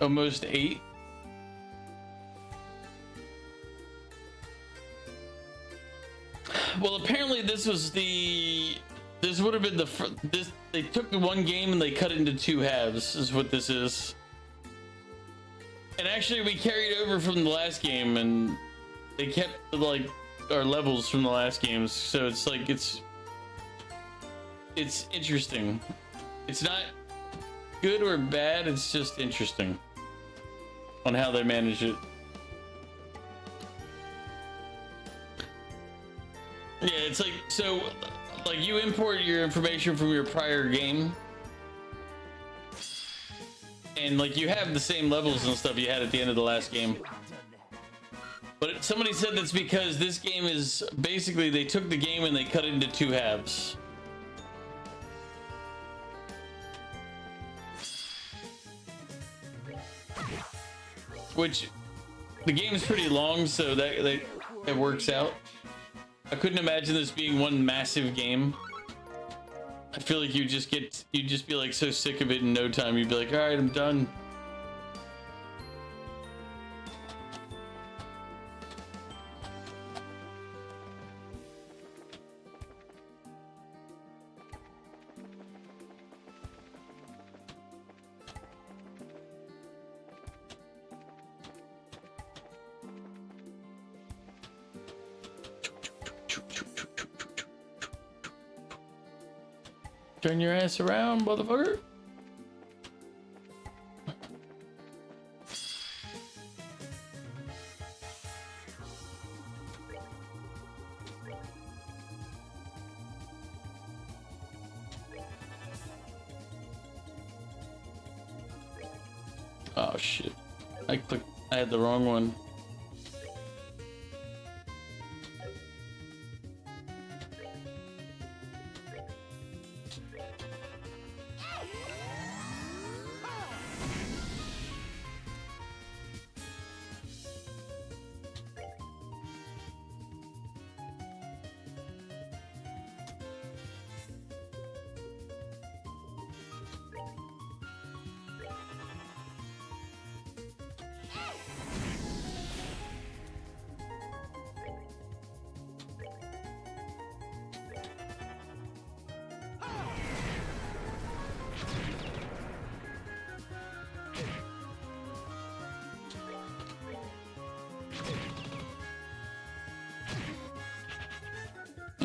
almost 8. Well, apparently this would have been they took the one game and they cut it into 2 halves is what this is. And actually we carried over from the last game and they kept like our levels from the last games. So it's like, it's interesting. It's not good or bad. It's just interesting on how they manage it. Yeah, it's like, so, like, you import your information from your prior game, and, like, you have the same levels and stuff you had at the end of the last game. But somebody said that's because this game is, basically, they took the game and they cut it into 2 halves. Which, the game's pretty long, so that works out. I couldn't imagine this being one massive game. I feel like you'd just be like so sick of it in no time. You'd be like, all right, I'm done. Turn your ass around, motherfucker. Oh shit. I had the wrong one.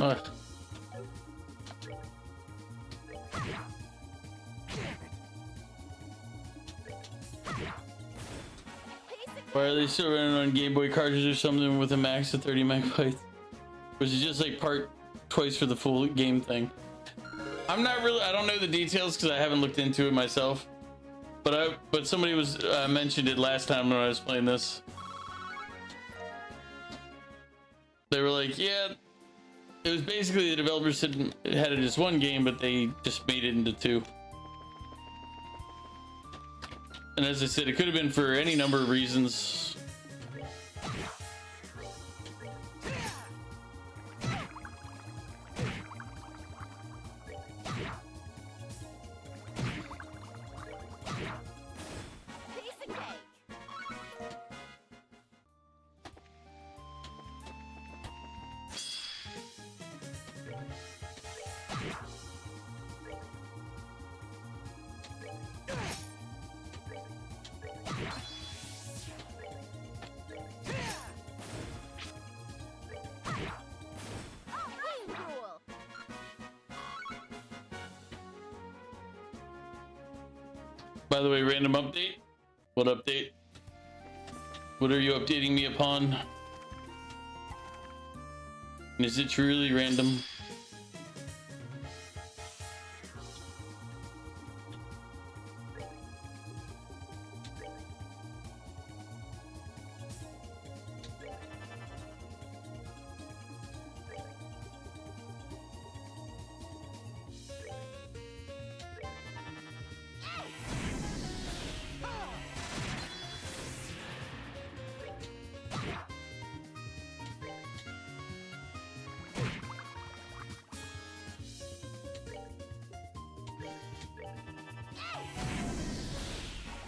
Ugh. Why are they still running on Game Boy cartridge or something with a max of 30 megabytes? Or is it just like part twice for the full game thing? I don't know the details because I haven't looked into it myself. But somebody was mentioned it last time when I was playing this. they were like, yeah, it was basically the developers said it had it as one game, but they just made it into two. And as I said, it could have been for any number of reasons. Piece of cake. Rain rule. By the way, random update. What update? What are you updating me upon? And is it truly random?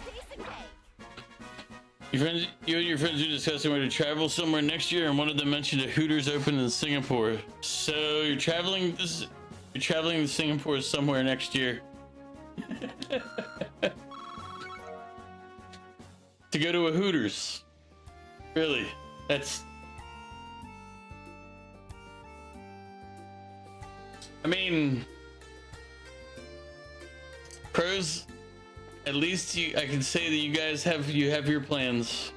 Piece of cake. You and your friends were discussing where to travel somewhere next year, and one of them mentioned a Hooters open in Singapore. So you're traveling to Singapore somewhere next year. To go to a Hooters. Really? That's... I mean... Pros, at least I can say that you guys have your plans.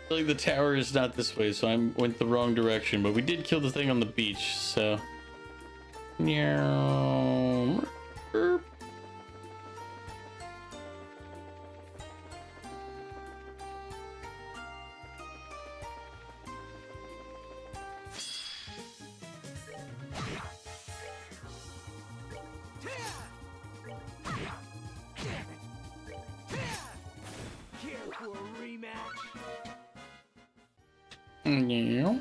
I feel like the tower is not this way, so I went the wrong direction, but we did kill the thing on the beach, so... Meow. Burp. Care for a rematch? Meow.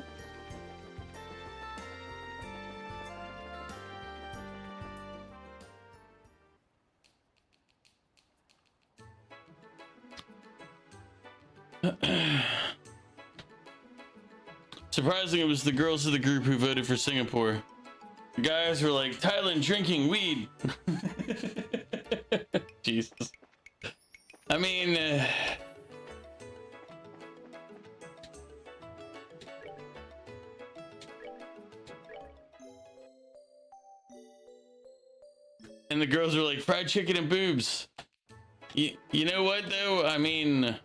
Surprisingly, it was the girls of the group who voted for Singapore. The guys were like, Thailand drinking weed. Jesus. I mean, and the girls were like, fried chicken and boobs. You know what though? I mean,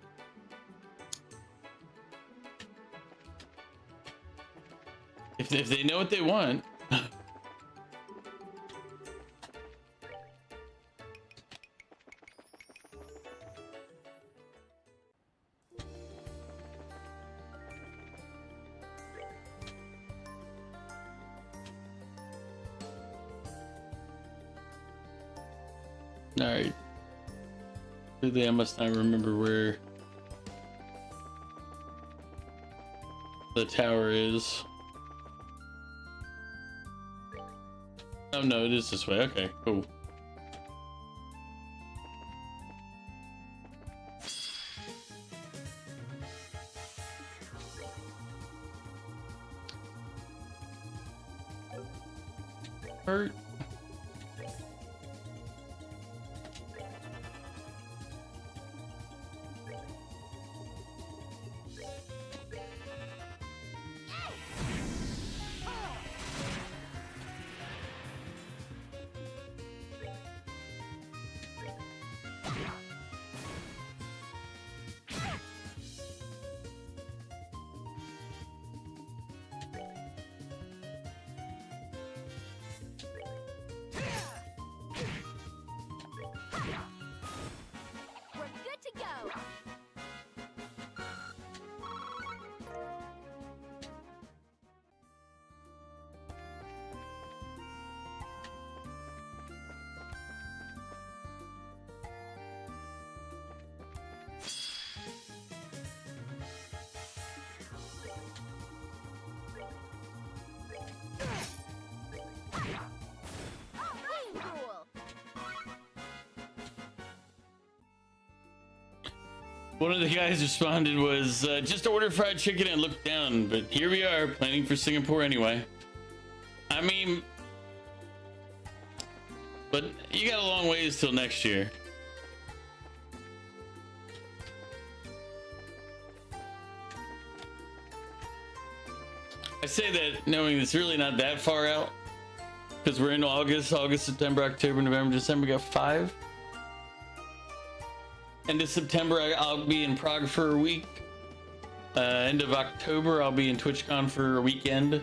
if they know what they want. All right. Clearly, I must not remember where the tower is. Oh no, it is this way. Okay, cool. Hurt. We're good to go. One of the guys responded was, just order fried chicken and look down, but here we are, planning for Singapore anyway. I mean, but you got a long ways till next year. I say that knowing it's really not that far out, because we're in August, September, October, November, December, we got 5. End of September, I'll be in Prague for a week. End of October, I'll be in TwitchCon for a weekend. And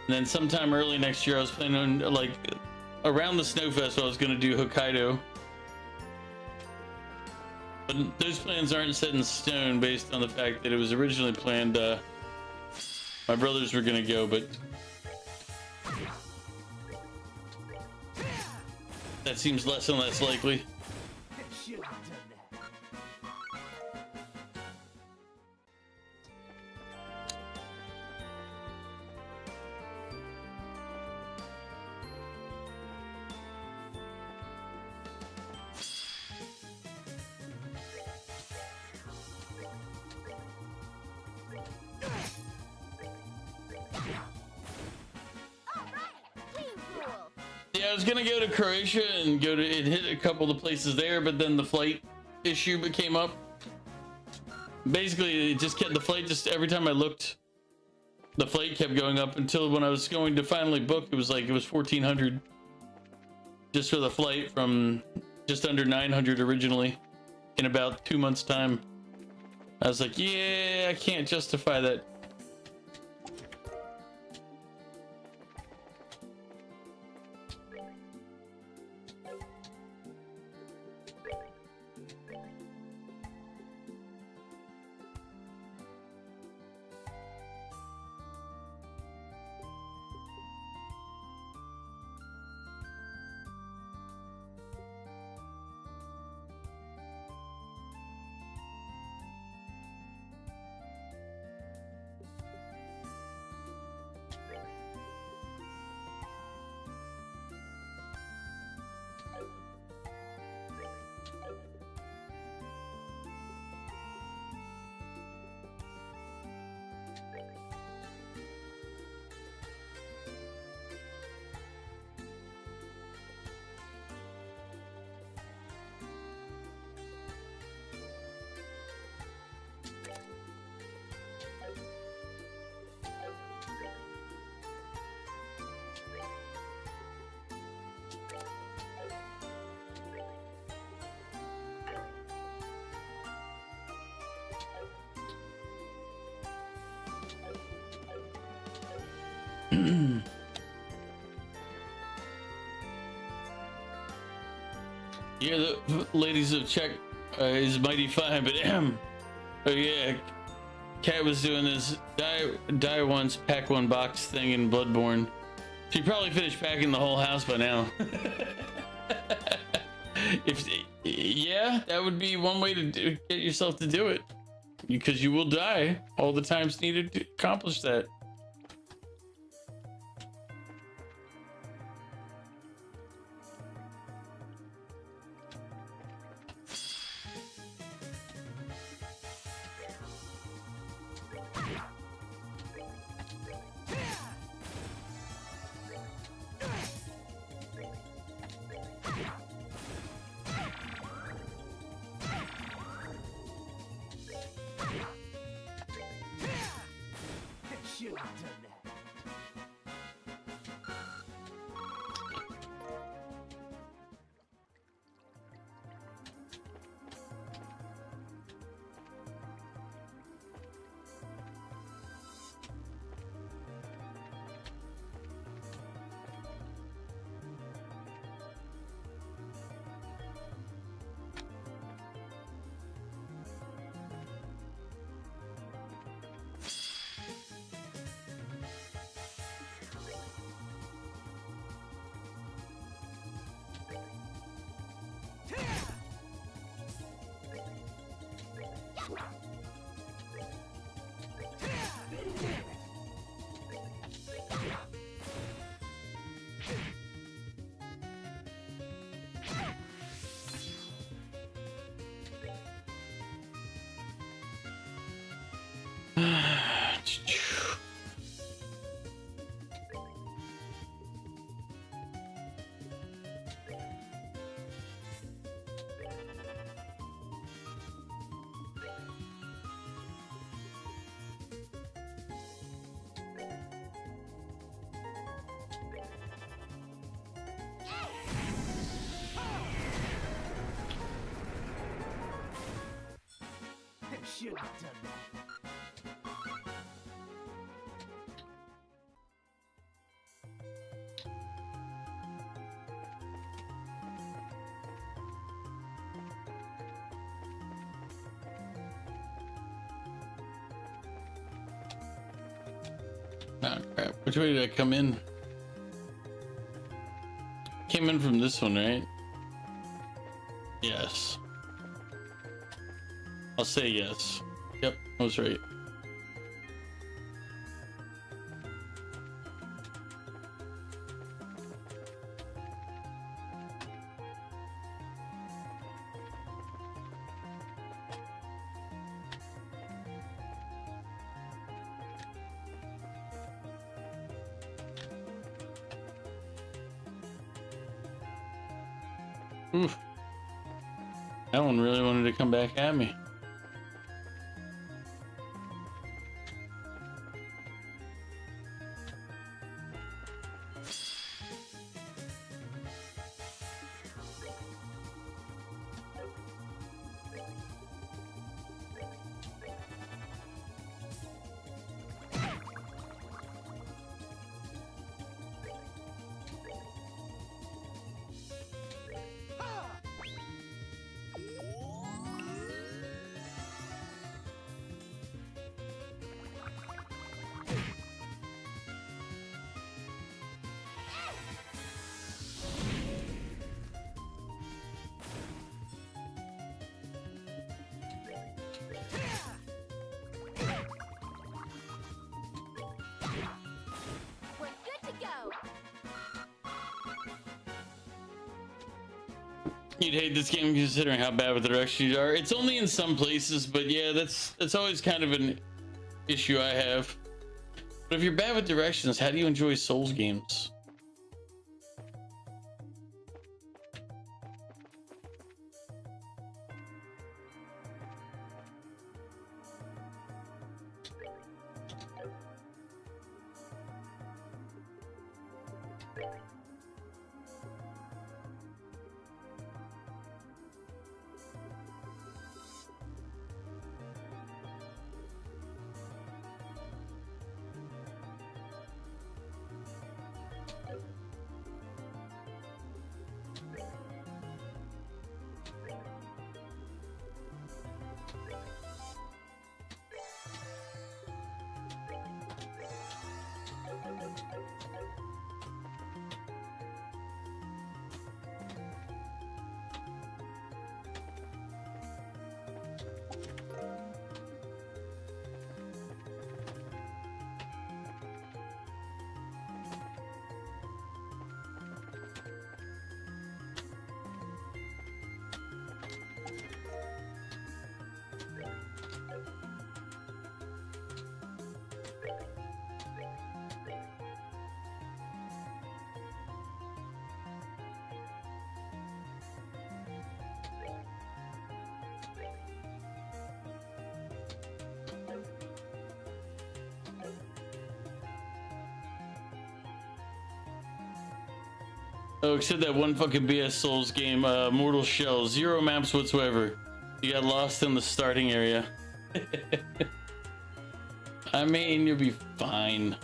then sometime early next year, I was planning on, like, around the Snowfest, I was going to do Hokkaido. But those plans aren't set in stone based on the fact that it was originally planned, my brothers were going to go, but that seems less and less likely. Should have done that. Yeah, I was gonna go to Croatia and hit a couple of places there, but then the flight issue came up. Basically, it just kept the flight. Just every time I looked, the flight kept going up until when I was going to finally book, it was 1,400 just for the flight from just under 900 originally in about 2 months' time. I was like, yeah, I can't justify that. Yeah, the ladies of Czech is mighty fine, but oh yeah, Kat was doing this die once, pack one box thing in Bloodborne. She probably finished packing the whole house by now. Yeah, that would be one way to get yourself to do it, because you will die all the times needed to accomplish that. Should have done that. shouldn't have done that. Oh crap. Which way did I come in? Came in from this one, right? Yes. I'll say yes. Yep, I was right. Oof. That one really wanted to come back at me. We're good to go. You'd hate this game considering how bad with the directions are. It's only in some places, but yeah, that's always kind of an issue I have. But if you're bad with directions, how do you enjoy Souls games? Oh, except that one fucking BS Souls game, Mortal Shell. 0 maps whatsoever. You got lost in the starting area. I mean, you'll be fine.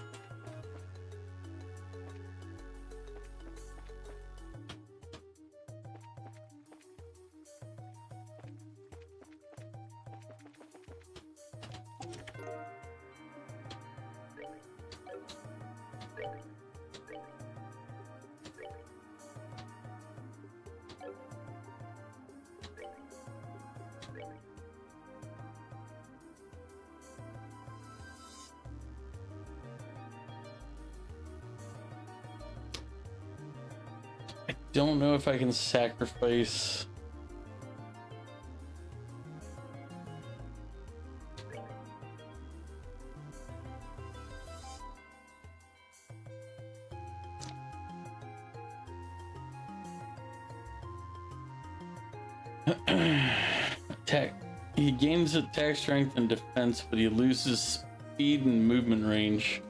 Don't know if I can sacrifice. Attack. He gains attack strength and defense, but he loses speed and movement range.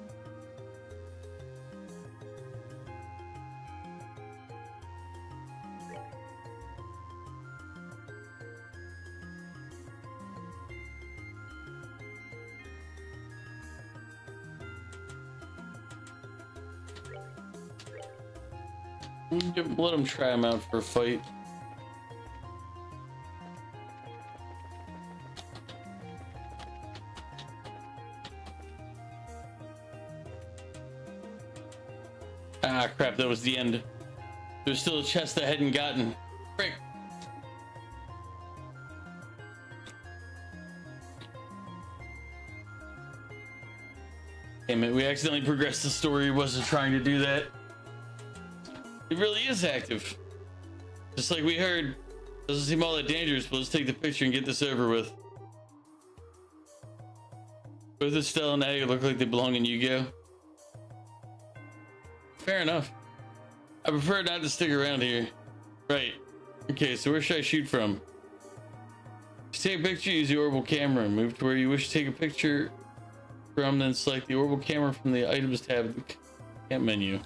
Let him try him out for a fight. Ah, crap, that was the end. There's still a chest I hadn't gotten. Frick. Damn it, we accidentally progressed the story. Wasn't trying to do that. It really is active. Just like we heard. Doesn't seem all that dangerous, but let's take the picture and get this over with. Both Estelle and Aggie look like they belong in Yu-Gi-Oh! Fair enough. I prefer not to stick around here. Right. Okay, so where should I shoot from? To take a picture, use the orbital camera. Move to where you wish to take a picture from, then select the orbital camera from the items tab of the camp menu.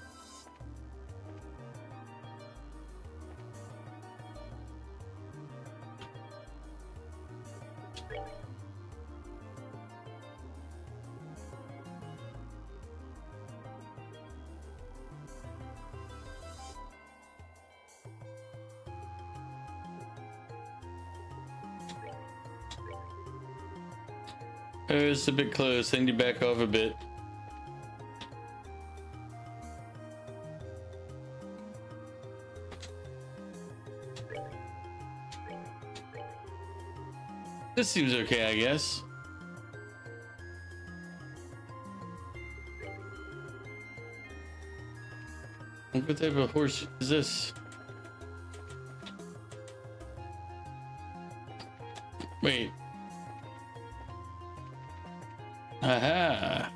Oh, it's a bit close. I need to back off a bit. This seems okay, I guess. What type of horse is this? Wait. Aha.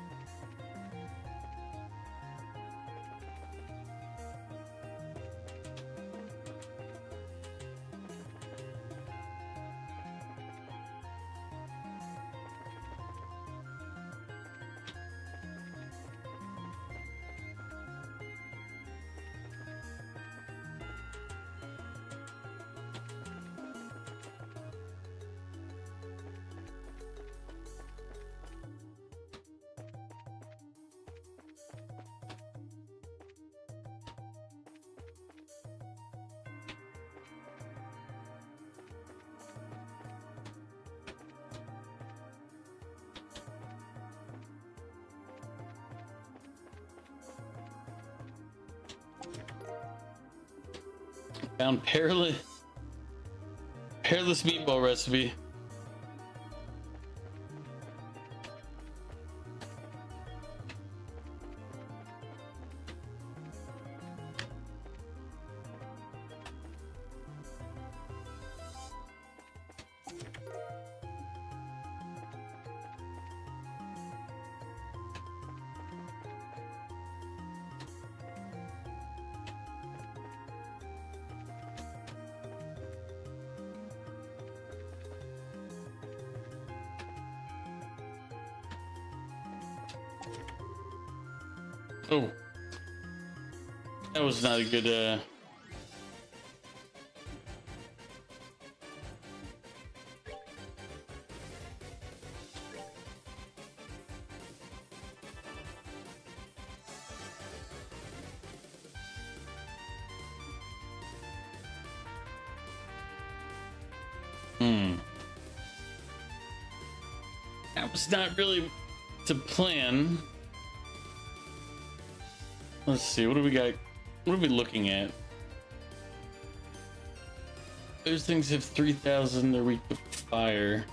Found perilous meatball recipe. Oh, that was not a good, that was not really to plan. Let's see, what do we got? What are we looking at? Those things have 3,000, they're weak to fire.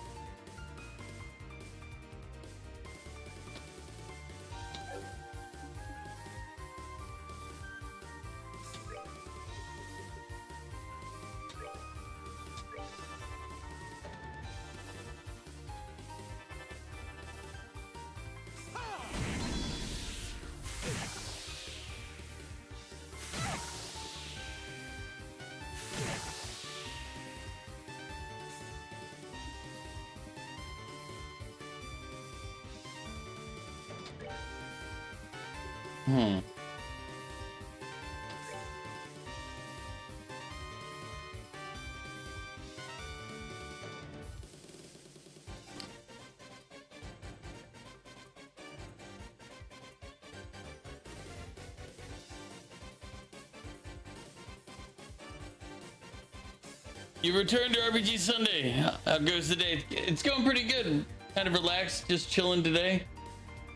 You returned to RPG Sunday. How goes the day? It's going pretty good. Kind of relaxed, just chilling today.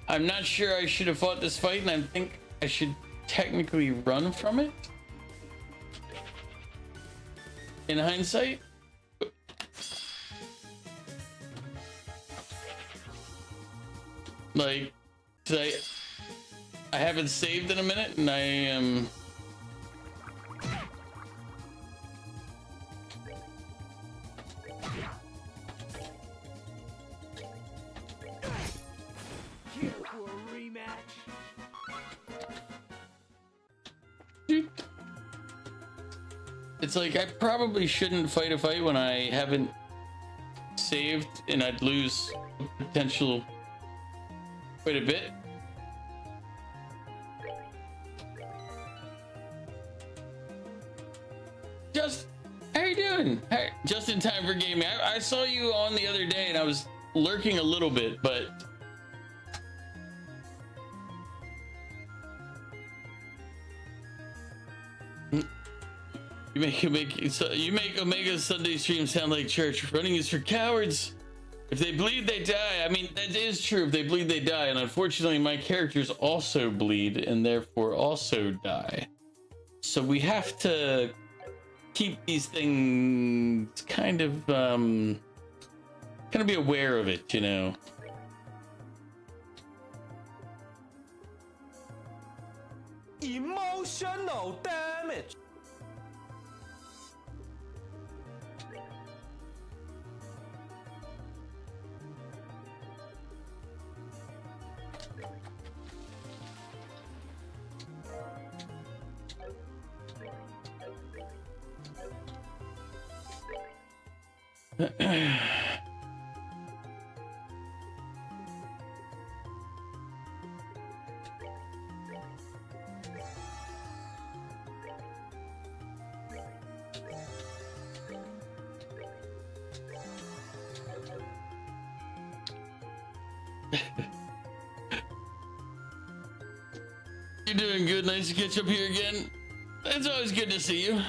I'm not sure I should have fought this fight, and I think I should technically run from it. In hindsight. Like, today, I haven't saved in a minute, and I am... Here for a rematch. It's like, I probably shouldn't fight a fight when I haven't saved, and I'd lose potential quite a bit. Just, how you doing? Hey, just in time for gaming. I saw you on the other day, and I was lurking a little bit, but you make Omega Sunday stream sound like church. Running is for cowards. If they bleed, they die. I mean, that is true. If they bleed, they die. And unfortunately, my characters also bleed and therefore also die. So we have to keep these things kind of be aware of it, you know. Emotional damage. You're doing good. Nice to catch up here again. It's always good to see you.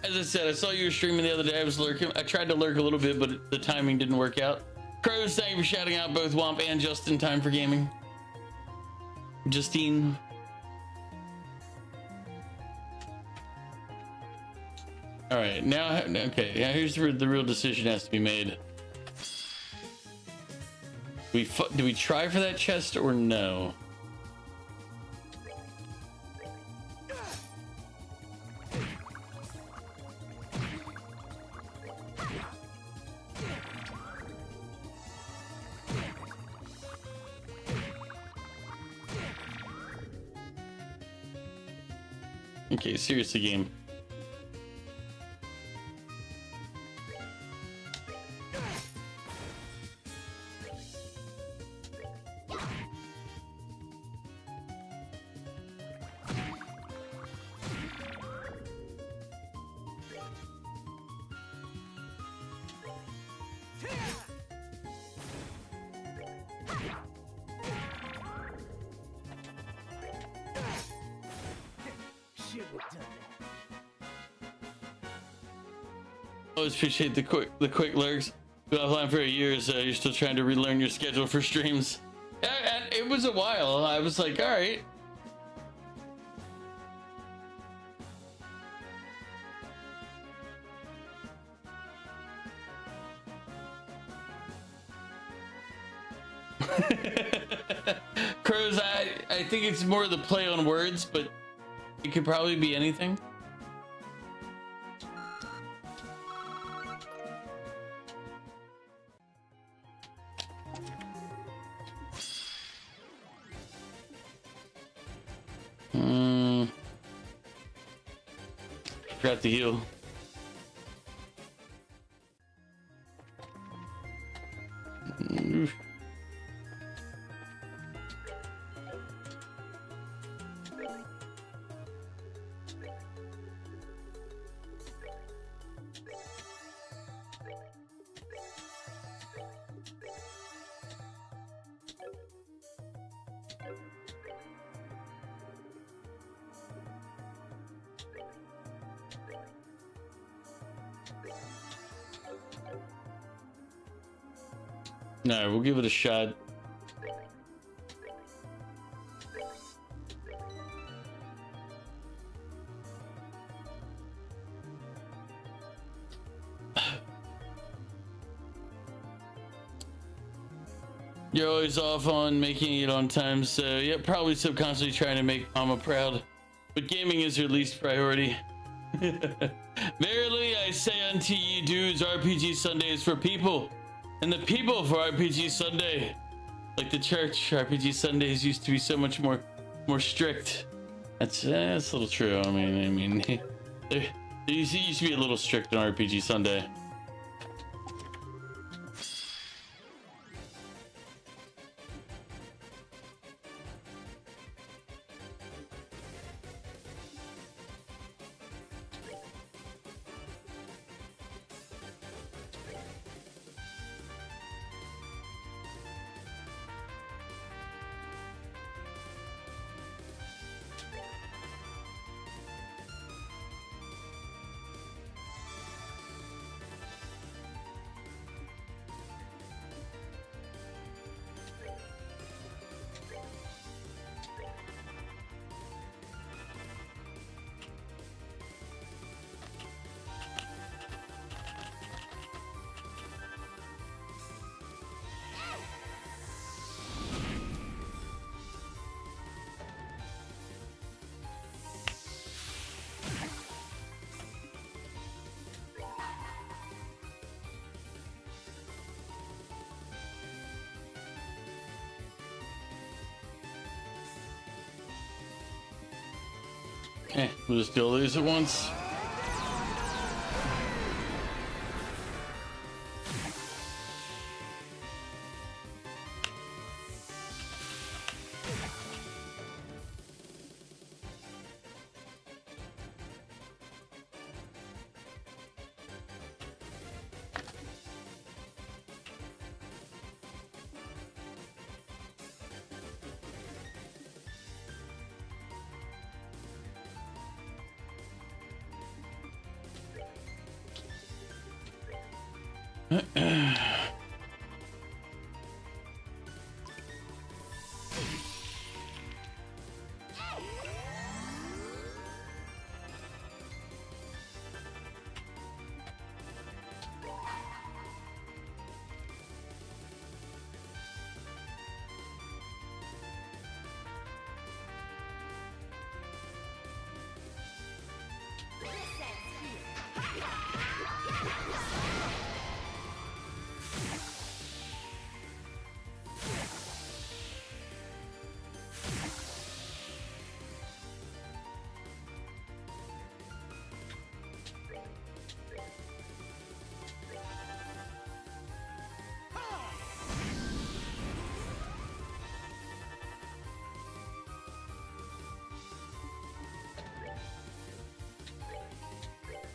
As I said, I saw you were streaming the other day. I was lurking. I tried to lurk a little bit, but the timing didn't work out. Crows, thank you for shouting out both Womp and Justin. Time for gaming. Justine. All right, now, okay. Now here's where the real decision has to be made. Do we try for that chest or no? Okay, seriously, game. Always appreciate the quick lurks. Been offline for a year, so you're still trying to relearn your schedule for streams. And it was a while. I was like, all right. Crows, I think it's more the play on words, but it could probably be anything. Forgot to heal. Alright, we'll give it a shot. You're always off on making it on time, so yeah, probably subconsciously trying to make Mama proud. But gaming is her least priority. Verily I say unto you dudes, RPG Sunday is for people, and the people for RPG Sunday. Like the church, RPG Sundays used to be so much more strict. That's a little true. I mean, they used to be a little strict on RPG Sunday. Okay, we'll just do all these at once.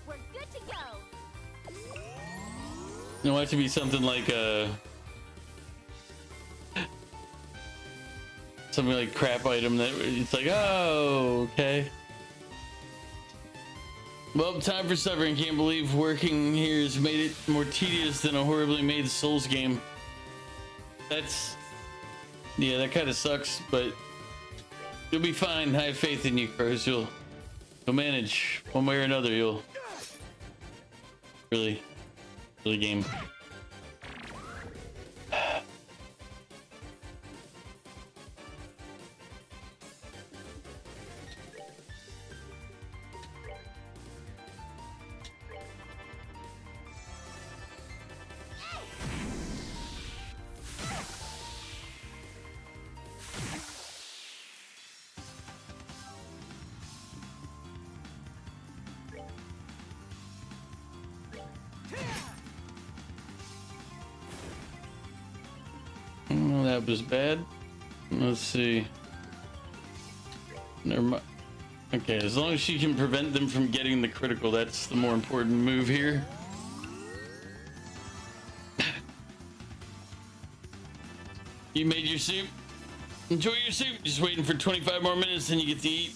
We're good to go. You want it to be something like something like crap item that it's like, oh, okay. Well, time for suffering. Can't believe working here has made it more tedious than a horribly made Souls game. Yeah, that kind of sucks, but you'll be fine. I have faith in you, Crows. You'll manage one way or another. You'll really game. Well, that was bad. Let's see. Never mind. Okay, as long as she can prevent them from getting the critical, that's the more important move here. You made your soup? Enjoy your soup. Just waiting for 25 more minutes, then you get to eat.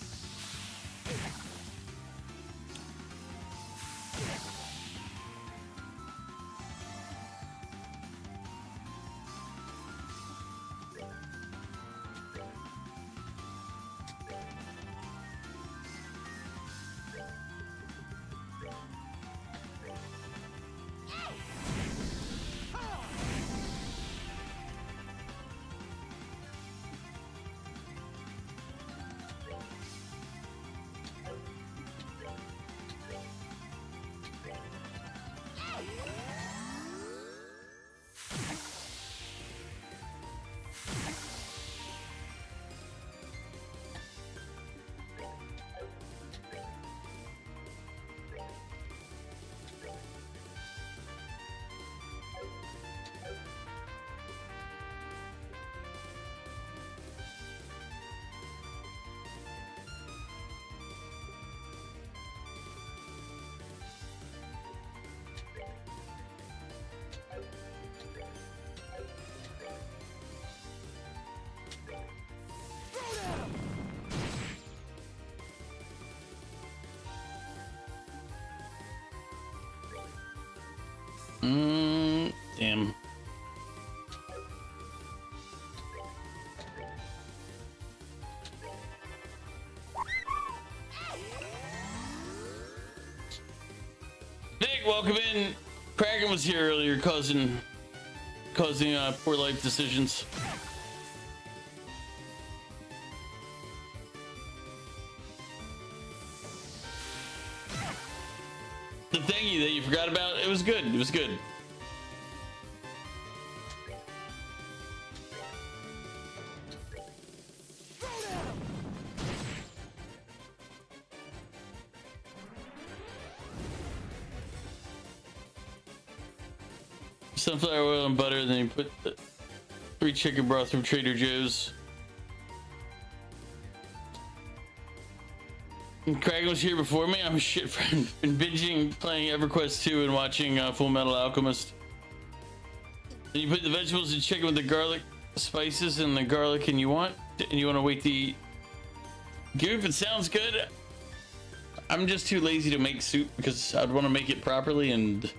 Damn. Nick, welcome in. Kraken was here earlier, causing poor life decisions. The thingy that you forgot about, it was good. It was good. Sunflower oil and butter, then you put the 3 chicken broth from Trader Joe's. And Kraken was here before me. I'm a shit friend. Been binging, playing EverQuest 2 and watching Full Metal Alchemist. Then you put the vegetables and chicken with the garlic, spices, and the garlic, and you want to wait to eat. Goof, it sounds good. I'm just too lazy to make soup because I'd want to make it properly, and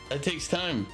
that takes time.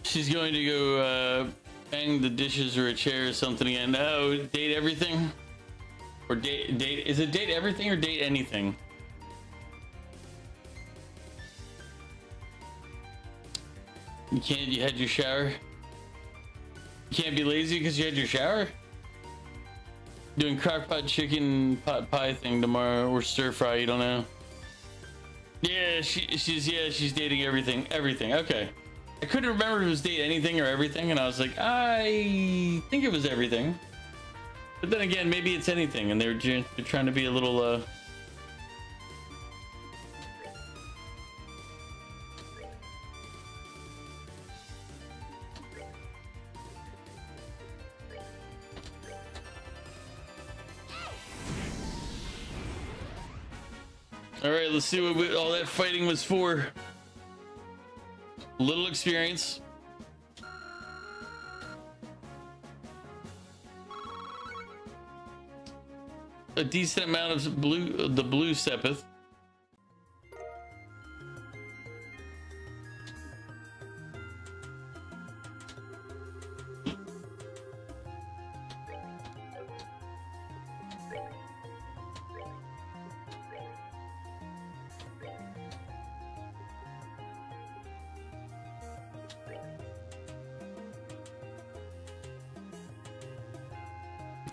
She's going to go bang the dishes or a chair or something again. Oh, date everything? Or date, is it date everything or date anything? You had your shower? You can't be lazy because you had your shower? Doing crockpot chicken pot pie thing tomorrow, or stir fry, you don't know. Yeah, she's dating everything. Okay. I couldn't remember if it was date anything or everything, and I was like, I think it was everything. But then again, maybe it's anything, and they're trying to be a little All right, let's see what all that fighting was for. Little experience. A decent amount of the blue Sepith.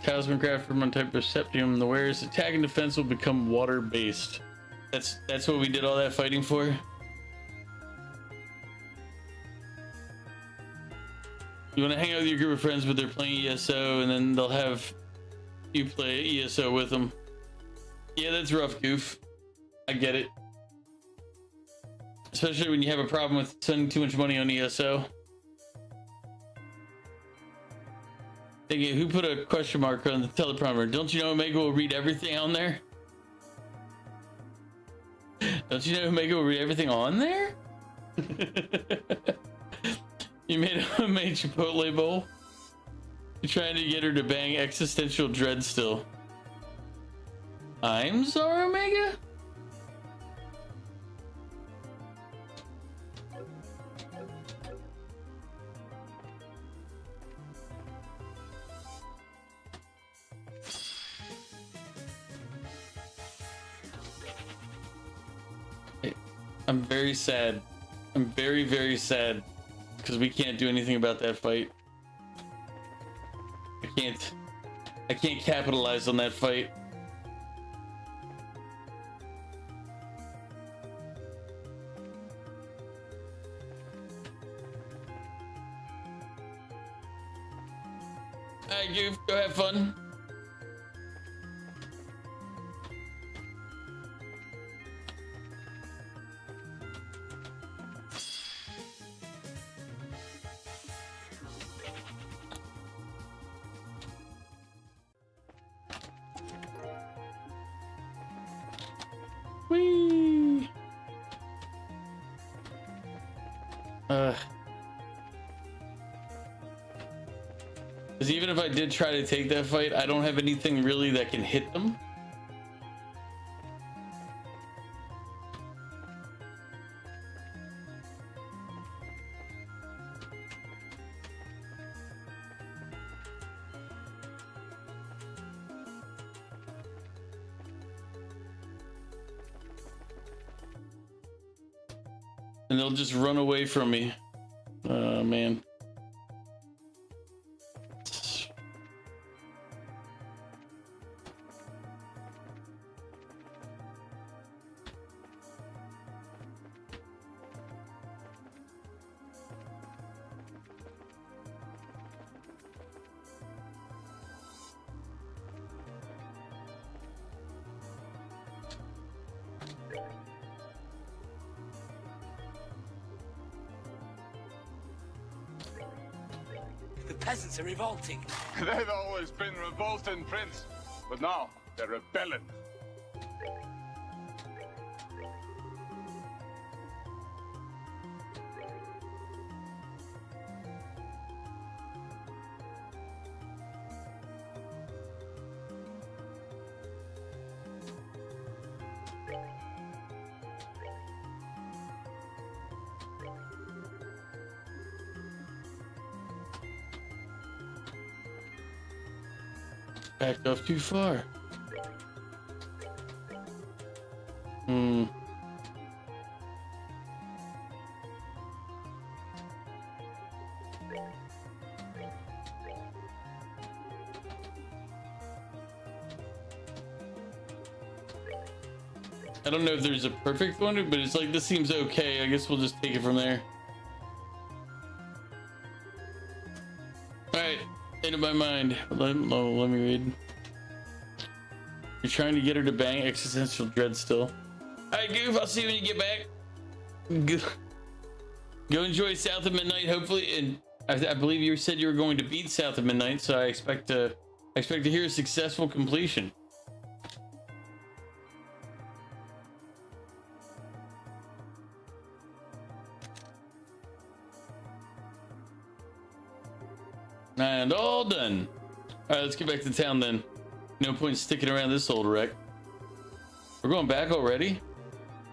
Talisman craft from one type of septium. The wearer's attack and defense will become water based. That's what we did all that fighting for. You want to hang out with your group of friends, but they're playing ESO, and then they'll have you play ESO with them. Yeah, that's rough, Goof. I get it. Especially when you have a problem with spending too much money on ESO. Thinking, who put a question mark on the teleprompter? Don't you know Omega will read everything on there? Don't you know Omega will read everything on there? You made a homemade Chipotle bowl? You're trying to get her to bang existential dread still. I'm CzarOmega? I'm very sad. I'm very, very sad because we can't do anything about that fight. I can't capitalize on that fight. Alright, Goof, go have fun. Whee! Because even if I did try to take that fight, I don't have anything really that can hit them. And they'll just run away from me. Oh, man. The peasants are revolting. They've always been revolting, Prince, but now they're rebelling. Backed off too far. I don't know if there's a perfect one, but it's like, this seems okay. I guess we'll just take it from there. Alright, into my mind. Let me read. You're trying to get her to bang existential dread still. Alright, Goof, I'll see you when you get back. Go enjoy South of Midnight, hopefully. And I believe you said you were going to beat South of Midnight, so I expect to hear a successful completion. And all done. All right, let's get back to town then. No point sticking around this old wreck. We're going back already?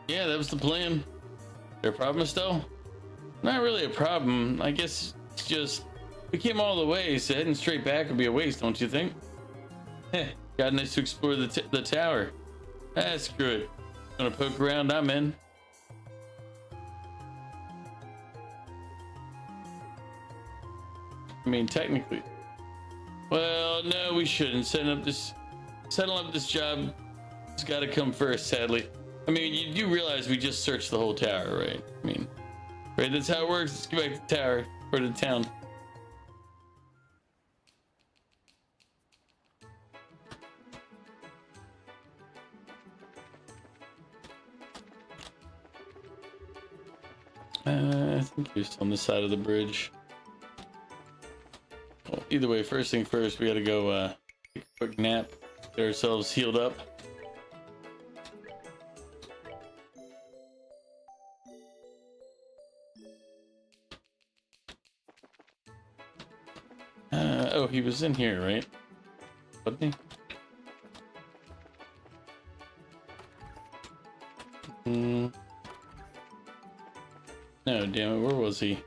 Yeah, that was the plan. There a problem, Estelle? Not really a problem. I guess it's just we came all the way, so heading straight back would be a waste, don't you think? Heh, got nice to explore the tower. Ah, screw it. Gonna poke around, I'm in. I mean, technically. Well, no, we shouldn't. Setting up this job has got to come first, sadly. I mean, you do realize we just searched the whole tower, right? I mean, right, that's how it works. Let's get back to the tower, or to town. I think you're on the side of the bridge. Well, either way, first thing first, we gotta go take a quick nap, get ourselves healed up. Oh, he was in here, right? Wasn't he? No, damn it, where was he?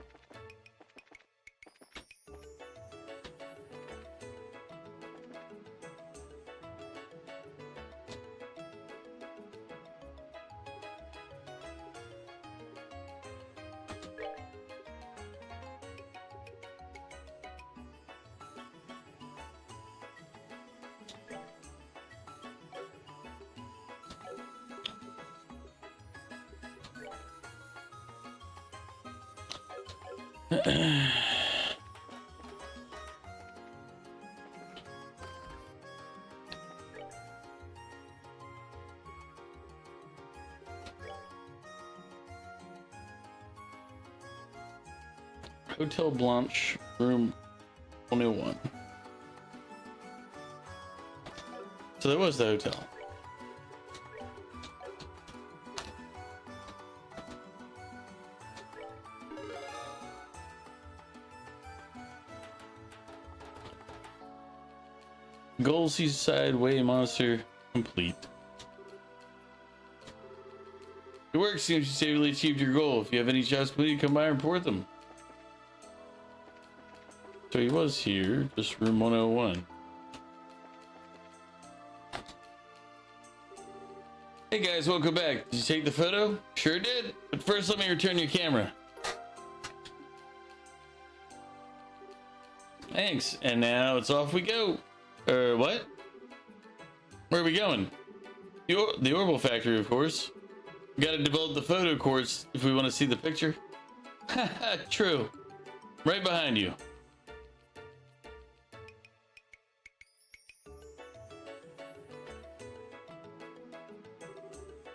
Hotel Blanche, room 101. So that was the hotel. Goal Seaside Way Monster complete. Good work, seems you safely achieved your goal. If you have any jobs completed, come by and report them. So he was here, just room 101. Hey guys, welcome back. Did you take the photo? Sure did. But first let me return your camera. Thanks. And now it's off we go. What? Where are we going? The Orbital Factory, of course. We gotta develop the photo course if we want to see the picture. Haha, true. Right behind you.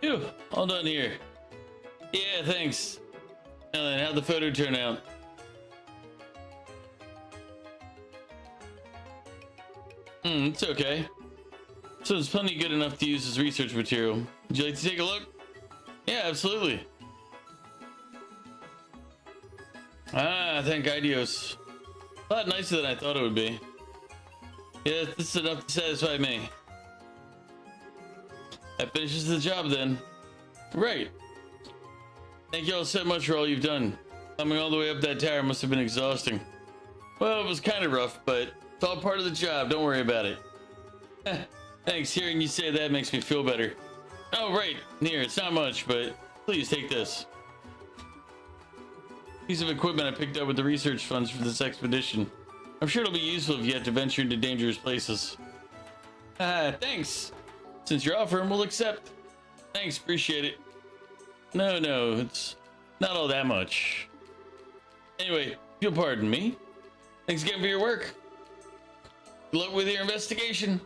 Phew, all done here. Yeah, thanks. Now then, how'd the photo turn out? It's okay. So it's plenty good enough to use as research material. Would you like to take a look? Yeah, absolutely. Ah, thank Idios. A lot nicer than I thought it would be. Yeah, this is enough to satisfy me. That finishes the job then. Right. Thank you all so much for all you've done. Climbing all the way up that tower must have been exhausting. Well, it was kind of rough, but it's all part of the job. Don't worry about it. Thanks. Hearing you say that makes me feel better. Oh, right. Here, it's not much, but please take this. Piece of equipment I picked up with the research funds for this expedition. I'm sure it'll be useful if you have to venture into dangerous places. Thanks. Since you're offering, we'll accept. Thanks, appreciate it. No, it's not all that much. Anyway, if you'll pardon me. Thanks again for your work. Good luck with your investigation.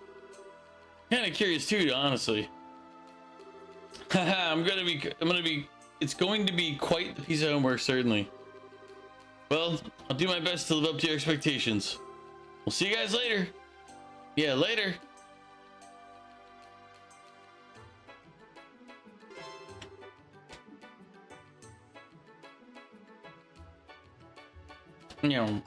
Kind of curious too, honestly. It's going to be quite the piece of homework, certainly. Well, I'll do my best to live up to your expectations. We'll see you guys later. Yeah, later. Yeah.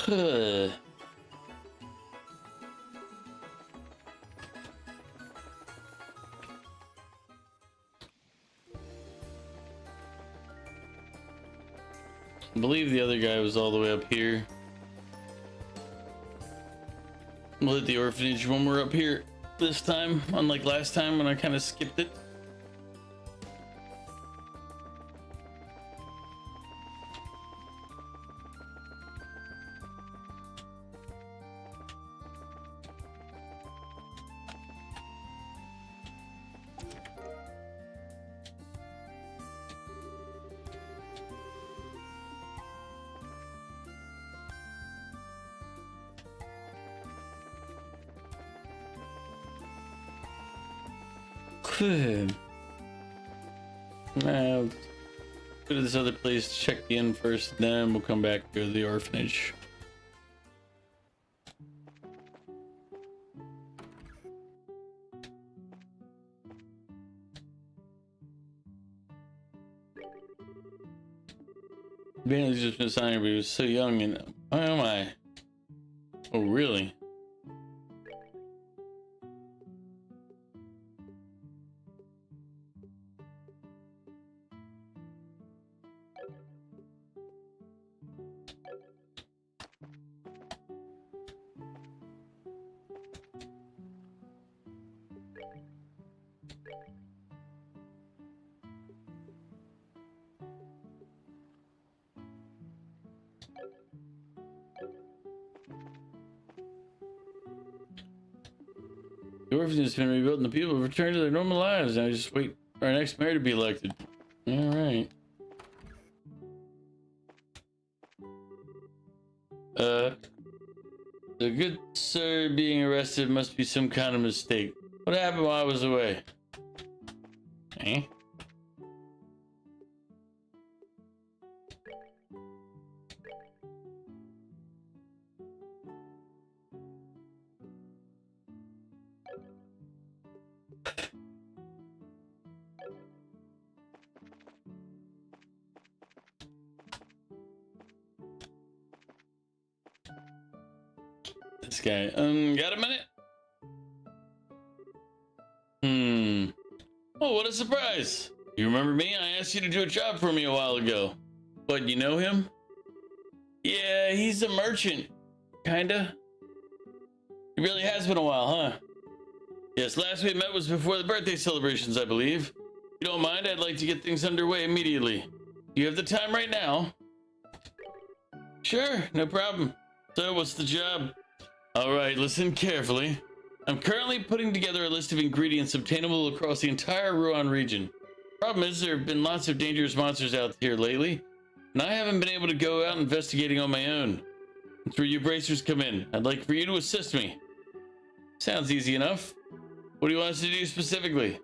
I believe the other guy was all the way up here. We'll hit the orphanage when we're up here this time, unlike last time when I kind of skipped it. Now, go to this other place, check the inn first, then we'll come back to the orphanage. Bailey's just been signing, but he was so young and oh my. Oh really? The orphanage has been rebuilt and the people have returned to their normal lives. Now just wait for our next mayor to be elected. Alright. The good sir being arrested must be some kind of mistake. What happened while I was away? Eh? This guy. Got a minute? Oh, what a surprise. You remember me? I asked you to do a job for me a while ago. But you know him? Yeah, he's a merchant. Kinda. It really has been a while, huh? Yes, last we met was before the birthday celebrations, I believe. If you don't mind, I'd like to get things underway immediately. Do you have the time right now? Sure, no problem. So, what's the job? Alright, listen carefully. I'm currently putting together a list of ingredients obtainable across the entire Ruan region. Problem is, there have been lots of dangerous monsters out here lately, and I haven't been able to go out investigating on my own. That's where you bracers come in. I'd like for you to assist me. Sounds easy enough. What do you want us to do specifically?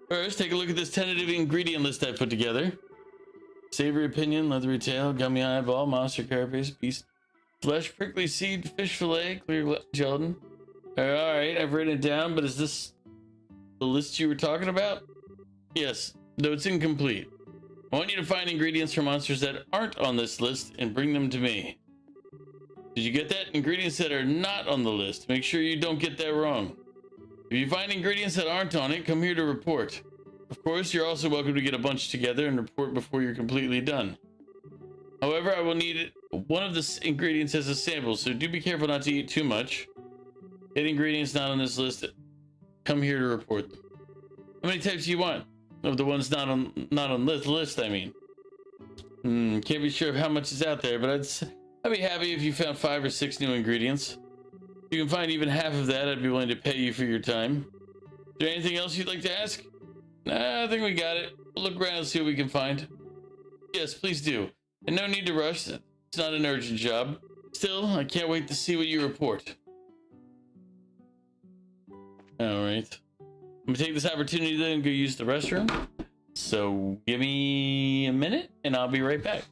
First, take a look at this tentative ingredient list I put together. Savory pinion, leathery tail, gummy eyeball, monster carapace, beast flesh, prickly seed, fish fillet, clear gelatin. Alright, I've written it down, but is this the list you were talking about? Yes, though it's incomplete. I want you to find ingredients for monsters that aren't on this list and bring them to me. Did you get that? Ingredients that are not on the list. Make sure you don't get that wrong. If you find ingredients that aren't on it, come here to report. Of course, you're also welcome to get a bunch together and report before you're completely done. However, I will need one of the ingredients as a sample, so do be careful not to eat too much. Get ingredients not on this list. Come here to report them. How many types do you want? Of the ones not on this list, I mean. Can't be sure of how much is out there, but I'd be happy if you found 5 or 6 new ingredients. If you can find even half of that, I'd be willing to pay you for your time. Is there anything else you'd like to ask? Nah, I think we got it. We'll look around and see what we can find. Yes, please do. And no need to rush. It's not an urgent job. Still, I can't wait to see what you report. Alright. I'm gonna take this opportunity then and go use the restroom. So give me a minute and I'll be right back.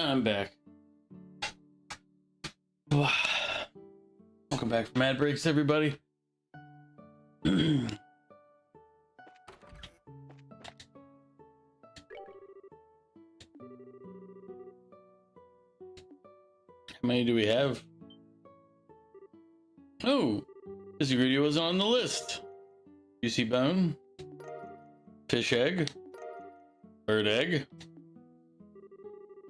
I'm back. Welcome back from ad breaks, everybody. How many do we have? Oh, this ingredient wasn't on the list. Juicy bone, fish egg, bird egg.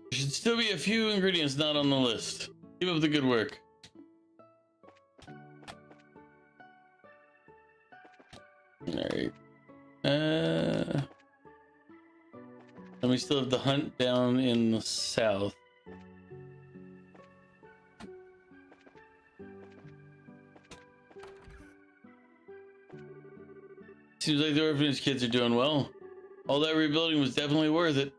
There should still be a few ingredients not on the list. Keep up the good work. Alright. And we still have the hunt down in the south. Seems like the orphanage kids are doing well. All that rebuilding was definitely worth it.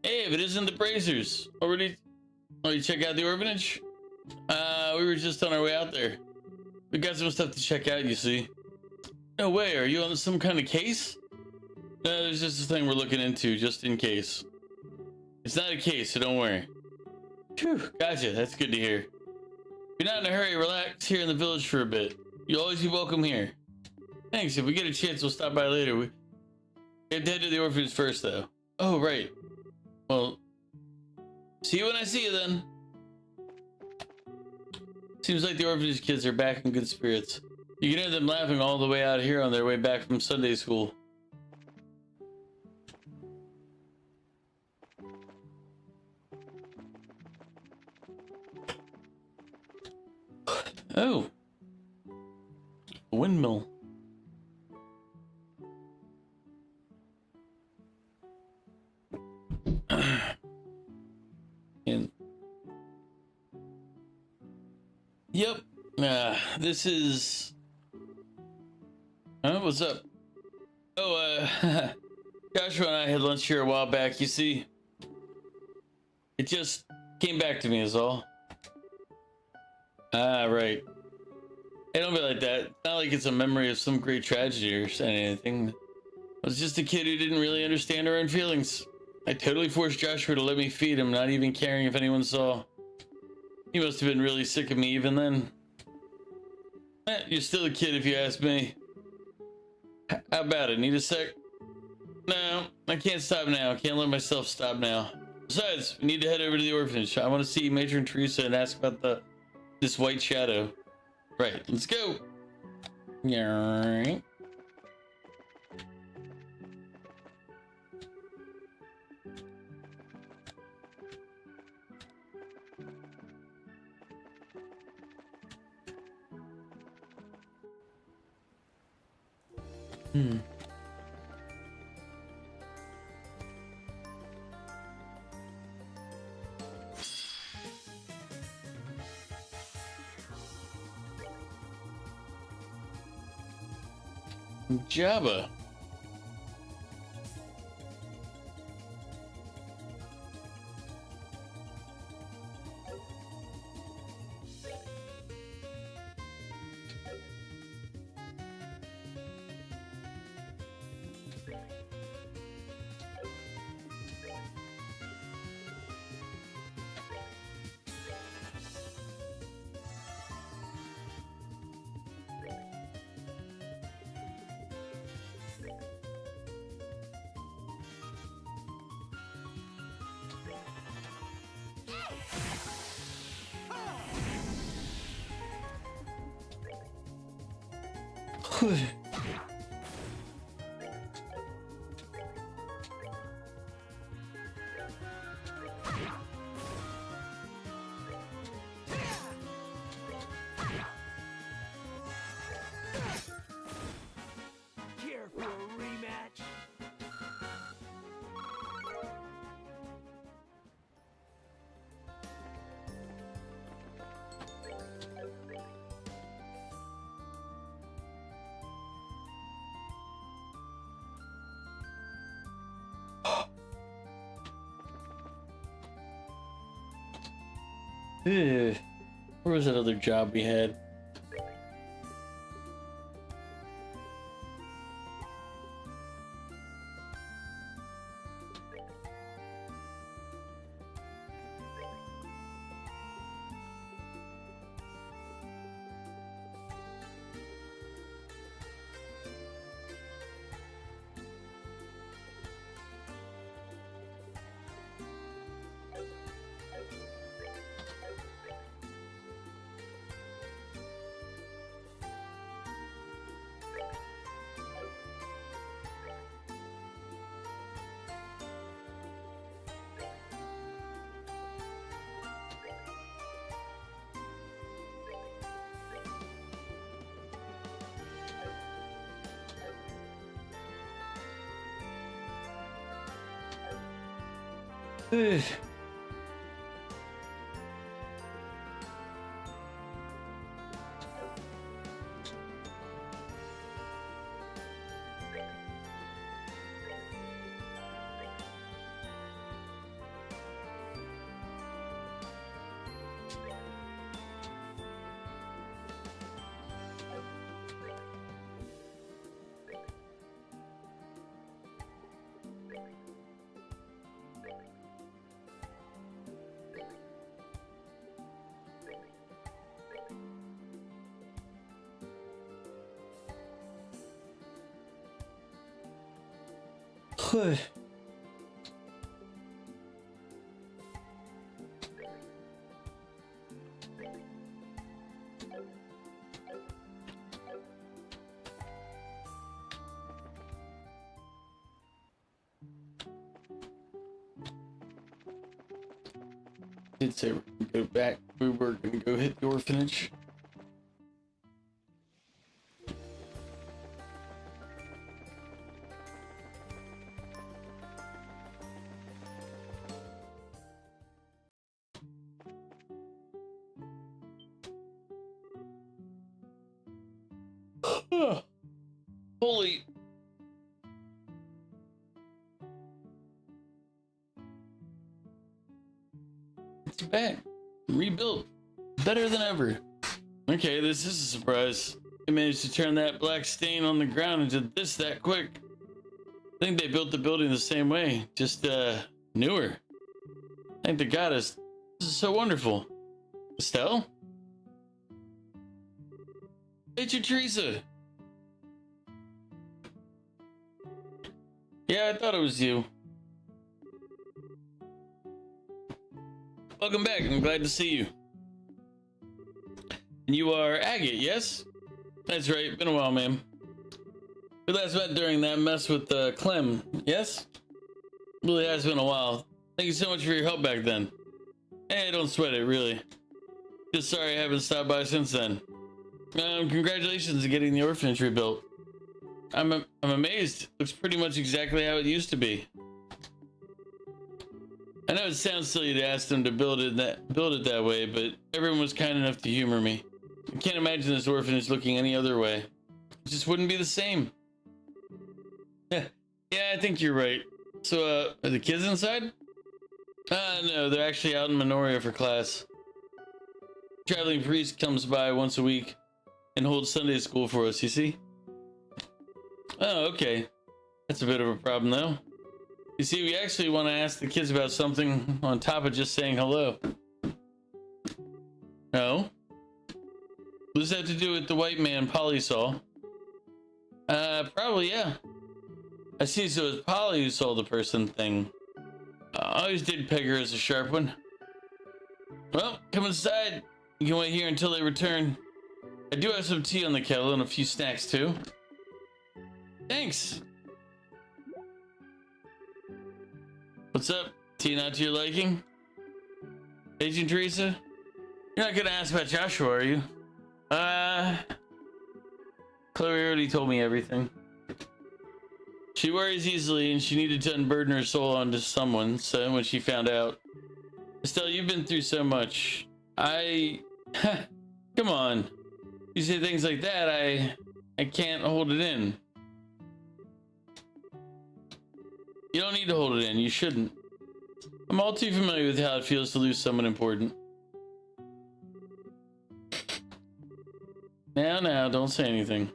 Hey, if it isn't the Brazers, already? Oh, you check out the orphanage? We were just on our way out there. We got some stuff to check out, you see. No way, are you on some kind of case? No, there's just a thing we're looking into, just in case. It's not a case, so don't worry. Phew, gotcha, that's good to hear. If you're not in a hurry, relax here in the village for a bit. You'll always be welcome here. Thanks, if we get a chance, we'll stop by later. We have to head to the orphanage first, though. Oh, right. Well, see you when I see you, then. Seems like the orphanage kids are back in good spirits. You can hear them laughing all the way out here on their way back from Sunday school. Oh. A windmill. And yep. This is what's up? Oh, Joshua and I had lunch here a while back, you see. It just came back to me is all. Ah, right. Hey, don't be like that. It's not like it's a memory of some great tragedy or anything. I was just a kid who didn't really understand her own feelings. I totally forced Joshua to let me feed him, not even caring if anyone saw. He must have been really sick of me even then. You're still a kid if you ask me. How about it? Need a sec? No, I can't stop now. Can't let myself stop now. Besides, we need to head over to the orphanage. I want to see Matron Teresa and ask about this white shadow. Right, let's go. Yeah. Jabba. Care for a rematch? Ugh. Where was that other job we had? Ugh. Did say we're gonna go back. We were gonna go hit the orphanage. Holy. It's back. Rebuilt. Better than ever. Okay, this is a surprise. They managed to turn that black stain on the ground into this that quick. I think they built the building the same way, just newer. Thank the goddess. This is so wonderful. Estelle? Agent Teresa. Yeah, I thought it was you. Welcome back. I'm glad to see you. And you are Agate, yes? That's right. Been a while, ma'am. We last met during that mess with Clem, yes? Really has been a while. Thank you so much for your help back then. Hey, don't sweat it, really. Just sorry I haven't stopped by since then. Congratulations on getting the orphanage rebuilt. I'm amazed. Looks pretty much exactly how it used to be. I know it sounds silly to ask them to build it that way, but everyone was kind enough to humor me. I can't imagine this orphanage looking any other way. It just wouldn't be the same. Yeah, I think you're right. So, are the kids inside? No, they're actually out in Minoria for class. Traveling priest comes by once a week and holds Sunday school for us, you see? Oh, okay. That's a bit of a problem, though. You see, we actually want to ask the kids about something on top of just saying hello. No? What does that have to do with the white man Polly saw? Probably, yeah. I see, so it's Polly who saw the person thing. I always did peg her as a sharp one. Well, come inside. You can wait here until they return. I do have some tea on the kettle and a few snacks, too. Thanks. What's up? Tea not to your liking? Agent Teresa? You're not gonna ask about Joshua, are you? Chloe already told me everything. She worries easily and she needed to unburden her soul onto someone, so when she found out. Estelle, you've been through so much. Come on. You say things like that, I can't hold it in. You don't need to hold it in. You shouldn't. I'm all too familiar with how it feels to lose someone important. Now, don't say anything.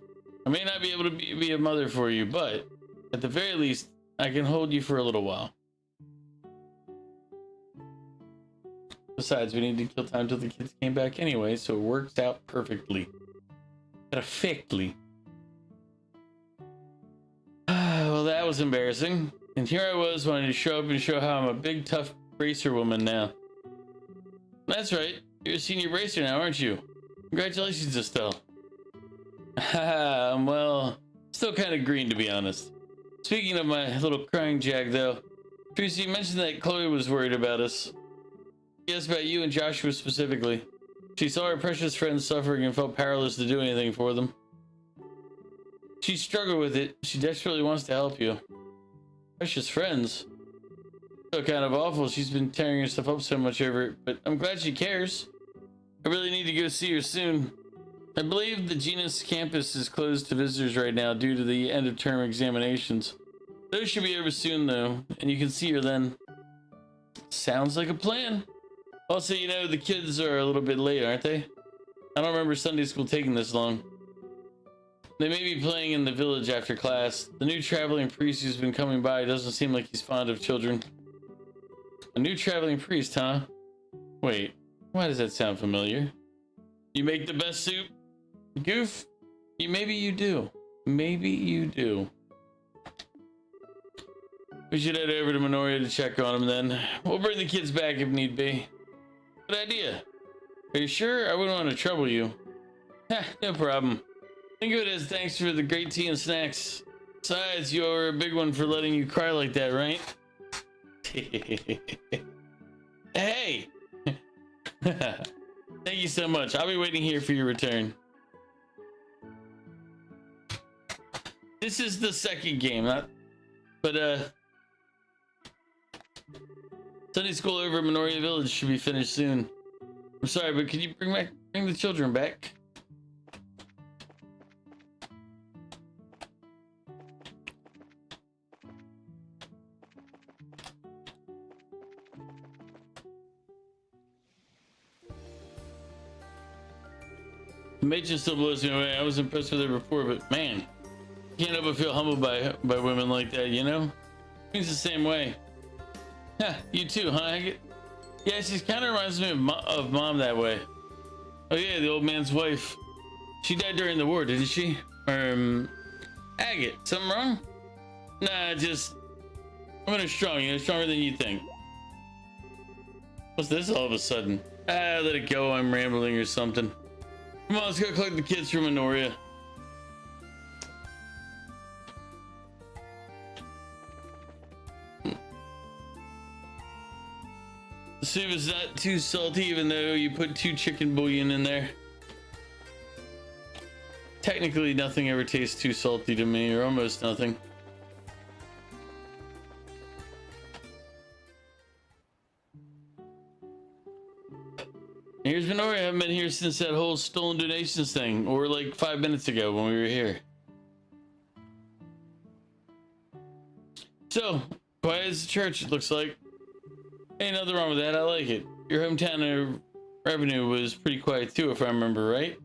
I may not be able to be a mother for you, but at the very least, I can hold you for a little while. Besides, we need to kill time till the kids came back anyway, so it works out perfectly. Perfectly. Well, that was embarrassing. And here I was wanting to show up and show how I'm a big, tough bracer woman now. That's right. You're a senior bracer now, aren't you? Congratulations, Estelle. Haha, well, still kind of green, to be honest. Speaking of my little crying jag, though, Tracy, you mentioned that Chloe was worried about us. Yes, about you and Joshua specifically. She saw her precious friends suffering and felt powerless to do anything for them. She struggled with it. She desperately wants to help you. Precious friends? So kind of awful. She's been tearing herself up so much over it, but I'm glad she cares. I really need to go see her soon. I believe the Genus campus is closed to visitors right now due to the end of term examinations. Those should be over soon though, and you can see her then. Sounds like a plan. Also, you know, the kids are a little bit late, aren't they? I don't remember Sunday school taking this long. They may be playing in the village after class. The new traveling priest who's been coming by doesn't seem like he's fond of children. A new traveling priest, huh? Wait, why does that sound familiar? You make the best soup? Goof? Maybe you do. Maybe you do. We should head over to Minoria to check on him then. We'll bring the kids back if need be. Good idea. Are you sure? I wouldn't want to trouble you. Ha, no problem. Think of it as thanks for the great tea and snacks. Besides, you are a big one for letting you cry like that, right? Hey! Thank you so much. I'll be waiting here for your return. This is the second game, but Sunday school over at Minoria Village should be finished soon. I'm sorry, but can you bring the children back? The matron still blows me away. I was impressed with her before, but man, can't help but feel humbled by women like that, you know? Seems the same way. Yeah, you too, huh? Yeah, she kind of reminds me of mom that way. Oh yeah, the old man's wife. She died during the war, didn't she? Agate, something wrong? Nah, just women are strong, you know, stronger than you think. What's this all of a sudden? Ah, let it go. I'm rambling or something. Come on, let's go collect the kids from Minoria. The soup is not too salty, even though you put 2 chicken bouillon in there. Technically, nothing ever tastes too salty to me, or almost nothing. Here's Minoria. I haven't been here since that whole stolen donations thing, or like 5 minutes ago when we were here. So, quiet as the church, it looks like. Ain't nothing wrong with that. I like it. Your hometown revenue was pretty quiet too, if I remember right.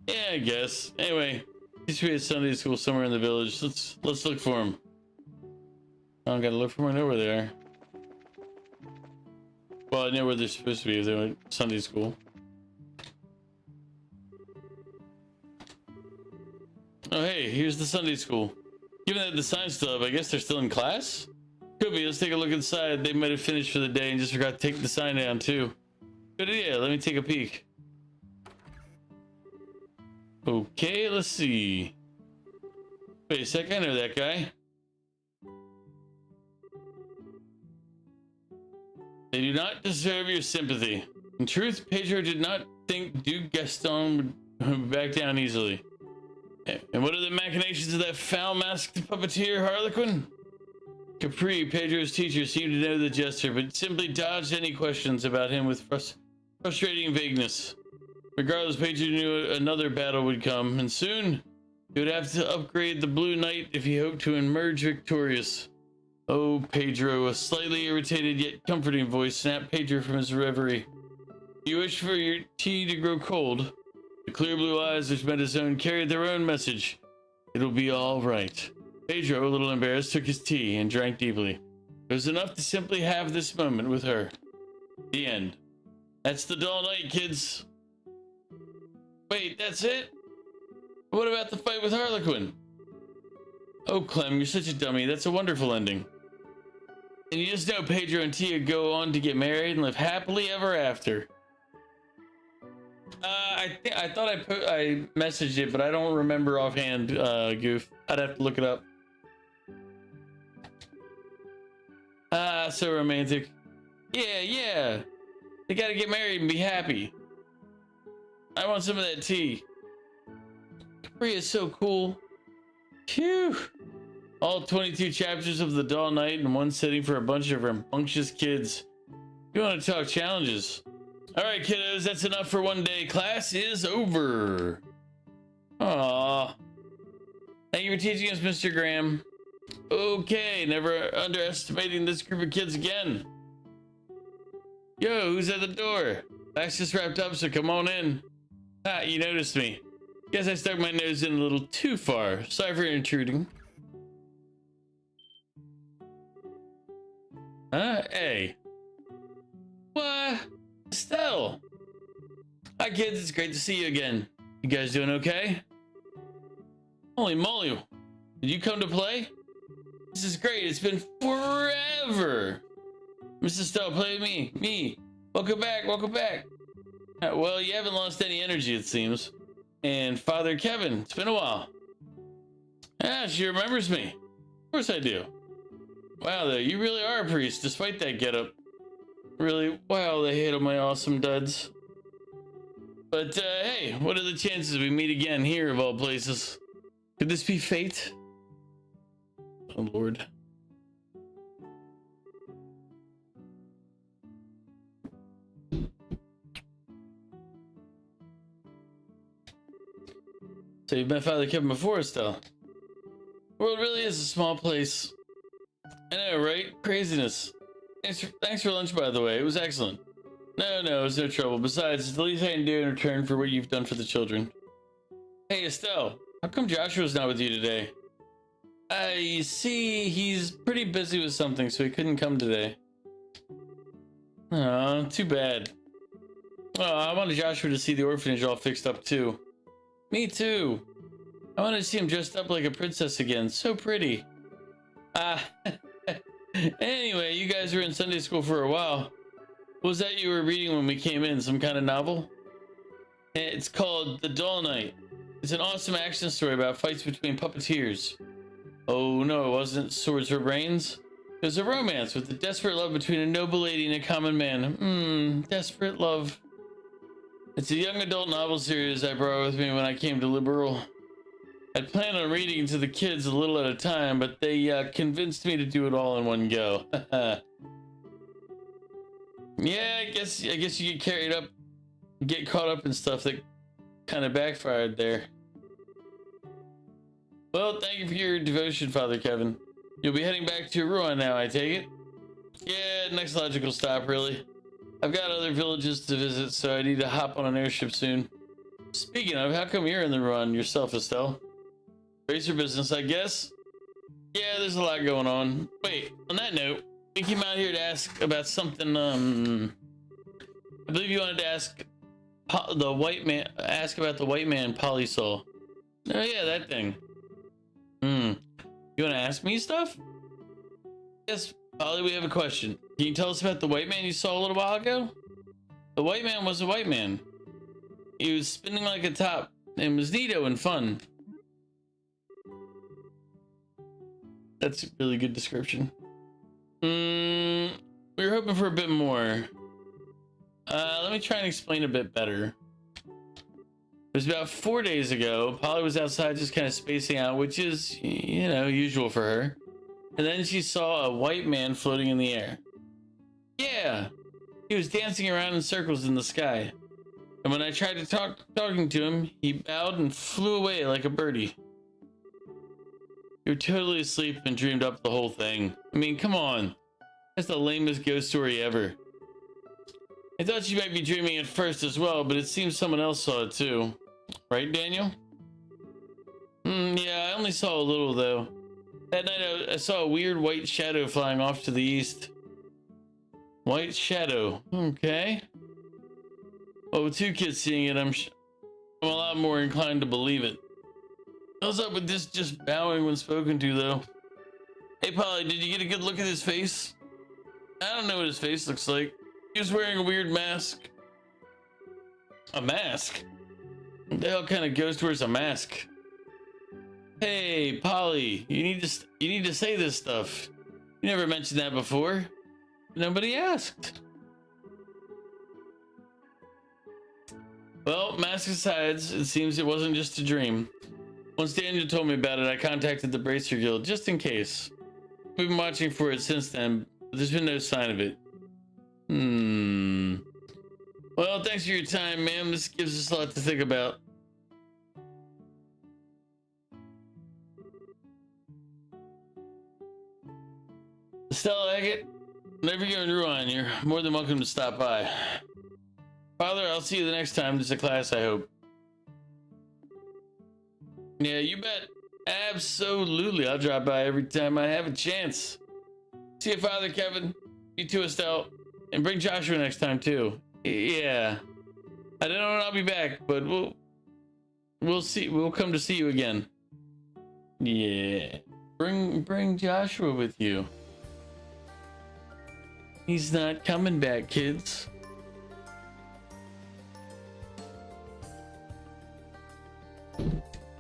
Yeah, I guess. Anyway, used to be a Sunday school somewhere in the village. Let's look for him. I don't gotta look for them. I know where they are. Well, I know where they're supposed to be if they went to Sunday school. Oh, hey, here's the Sunday school. Given that the sign's still up, I guess they're still in class? Could be. Let's take a look inside. They might have finished for the day and just forgot to take the sign down, too. Good idea. Let me take a peek. Okay, let's see. Wait a sec. I know that guy. They do not deserve your sympathy. In truth, Pedro did not think Duke Gaston would back down easily. And what are the machinations of that foul-masked puppeteer, Harlequin? Capri, Pedro's teacher, seemed to know the jester, but simply dodged any questions about him with frustrating vagueness. Regardless, Pedro knew another battle would come, and soon he would have to upgrade the Blue Knight if he hoped to emerge victorious. Oh, Pedro, a slightly irritated yet comforting voice snapped Pedro from his reverie. You wish for your tea to grow cold? The clear blue eyes which met his own carried their own message. It'll be all right. Pedro, a little embarrassed, took his tea and drank deeply. It was enough to simply have this moment with her. The end. That's the dull night, kids. Wait, that's it? What about the fight with Harlequin? Oh, Clem, you're such a dummy. That's a wonderful ending. And you just know Pedro and Tia go on to get married and live happily ever after. I thought I messaged it, but I don't remember offhand, Goof. I'd have to look it up. Ah, so romantic. Yeah. They gotta get married and be happy. I want some of that tea. Capri is so cool. Phew. All 22 chapters of The Dull Night in one sitting for a bunch of rambunctious kids. You want to talk challenges? All right, kiddos, that's enough for one day. Class is over. Aww. Thank you for teaching us, Mr. Graham. Okay, never underestimating this group of kids again. Yo, who's at the door? Class just wrapped up, so come on in. Ah, you noticed me. Guess I stuck my nose in a little too far. Sorry for intruding. Hey. What? Estelle. Hi, kids. It's great to see you again. You guys doing okay? Holy moly. Did you come to play? This is great. It's been forever. Mrs. Estelle, play with me. Me. Welcome back. Well, you haven't lost any energy, it seems. And Father Kevin, it's been a while. Ah, she remembers me. Of course I do. Wow, though, you really are a priest, despite that getup. Really, wow, they hate all my awesome duds. But, hey, what are the chances we meet again here, of all places? Could this be fate? Oh, Lord. So you've met Father Kevin before, Estelle? The world really is a small place. I know, right? Craziness. Thanks for lunch, by the way. It was excellent. No, it was no trouble. Besides, it's the least I can do in return for what you've done for the children. Hey, Estelle, how come Joshua's not with you today? You see, he's pretty busy with something, so he couldn't come today. Oh, too bad. Oh, I wanted Joshua to see the orphanage all fixed up, too. Me too. I wanted to see him dressed up like a princess again. So pretty. Anyway, you guys were in Sunday school for a while. What was that you were reading when we came in? Some kind of novel? It's called The Dull Night. It's an awesome action story about fights between puppeteers. Oh no, it wasn't Swords for Brains. It was a romance with a desperate love between a noble lady and a common man. Desperate love. It's a young adult novel series I brought with me when I came to Liberal. I'd planned on reading to the kids a little at a time, but they convinced me to do it all in one go. Yeah, I guess you get caught up in stuff that kind of backfired there. Well, thank you for your devotion, Father Kevin. You'll be heading back to Rouen now, I take it? Yeah, next logical stop, really. I've got other villages to visit, so I need to hop on an airship soon. Speaking of, how come you're in the run yourself, Estelle? Racer business, I guess? Yeah, there's a lot going on. Wait, on that note, we came out here to ask about something, I believe you wanted to ask about the white man Polysol. Oh yeah, that thing. You want to ask me stuff? Yes, Polly, we have a question. Can you tell us about the white man you saw a little while ago? The white man was a white man. He was spinning like a top and was neato and fun. That's a really good description. We were hoping for a bit more. Let me try and explain a bit better. It was about 4 days ago. Polly was outside just kind of spacing out, which is, you know, usual for her. And then she saw a white man floating in the air. Yeah, he was dancing around in circles in the sky. And when I tried to talking to him, he bowed and flew away like a birdie. You were totally asleep and dreamed up the whole thing. I mean, come on. That's the lamest ghost story ever. I thought you might be dreaming at first as well, but it seems someone else saw it too. Right, Daniel? Yeah, I only saw a little though. That night I saw a weird white shadow flying off to the east. White shadow. Okay. Well, with 2 kids seeing it, I'm a lot more inclined to believe it. What's up with this just bowing when spoken to, though? Hey, Polly, did you get a good look at his face? I don't know what his face looks like. He was wearing a weird mask. A mask? What the hell kind of ghost wears a mask? Hey, Polly, you need to say this stuff. You never mentioned that before. Nobody asked. Well, mask aside, it seems it wasn't just a dream. Once Daniel told me about it, I contacted the Bracer Guild just in case. We've been watching for it since then, but there's been no sign of it. Well, thanks for your time, ma'am. This gives us a lot to think about. Stella Agate, whenever you're in Ruan, you're more than welcome to stop by. Father, I'll see you the next time there's a class, I hope. Yeah, you bet. Absolutely. I'll drop by every time I have a chance. See you, Father Kevin. You too, Estelle. And bring Joshua next time, too. Yeah. I don't know when I'll be back, but we'll see. We'll come to see you again. Yeah. Bring Joshua with you. He's not coming back, kids.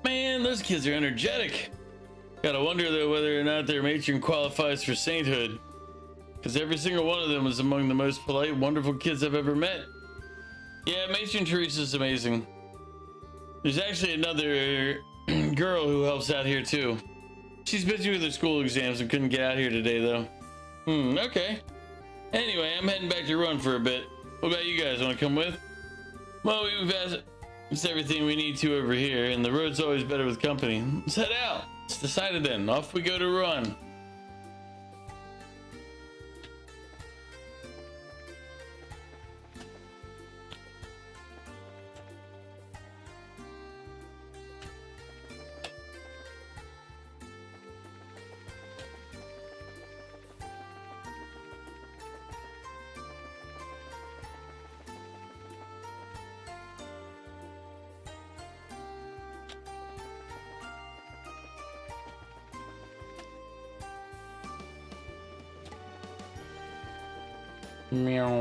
Man, those kids are energetic. Gotta wonder though whether or not their matron qualifies for sainthood. Because every single one of them is among the most polite, wonderful kids I've ever met. Yeah, Matron Teresa's amazing. There's actually another girl who helps out here too. She's busy with her school exams and couldn't get out here today though. Okay. Anyway, I'm heading back to Run for a bit. What about you guys? Want to come with? Well, we've it's everything we need to over here, and the road's always better with company. Let's head out. It's decided then. Off we go to Run. Meow.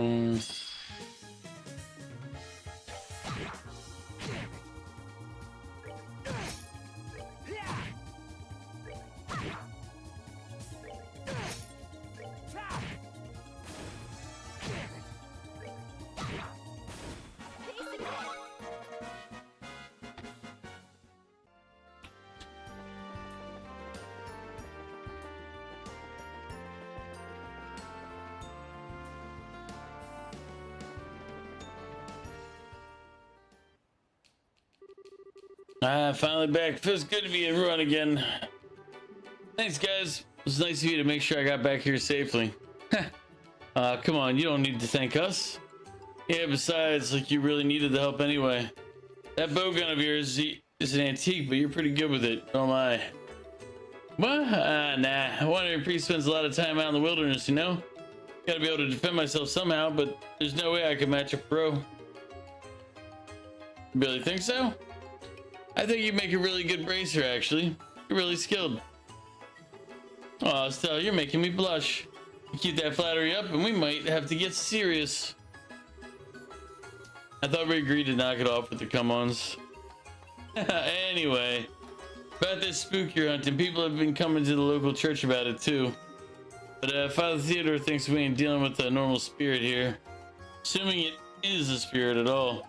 Finally back. Feels good to be in Run again. Thanks, guys. It was nice of you to make sure I got back here safely. Come on, you don't need to thank us. Yeah, besides, like you really needed the help anyway. That bow gun of yours is an antique, but you're pretty good with it. Oh my. What? Nah. I wonder if Priest spends a lot of time out in the wilderness, you know? Gotta be able to defend myself somehow, but there's no way I can match a pro. Really think so? I think you make a really good bracer, actually. You're really skilled. Oh, Estelle, you're making me blush. You keep that flattery up and we might have to get serious. I thought we agreed to knock it off with the come-ons. Anyway, about this spook you're hunting, people have been coming to the local church about it too. But Father Theodore thinks we ain't dealing with a normal spirit here. Assuming it is a spirit at all.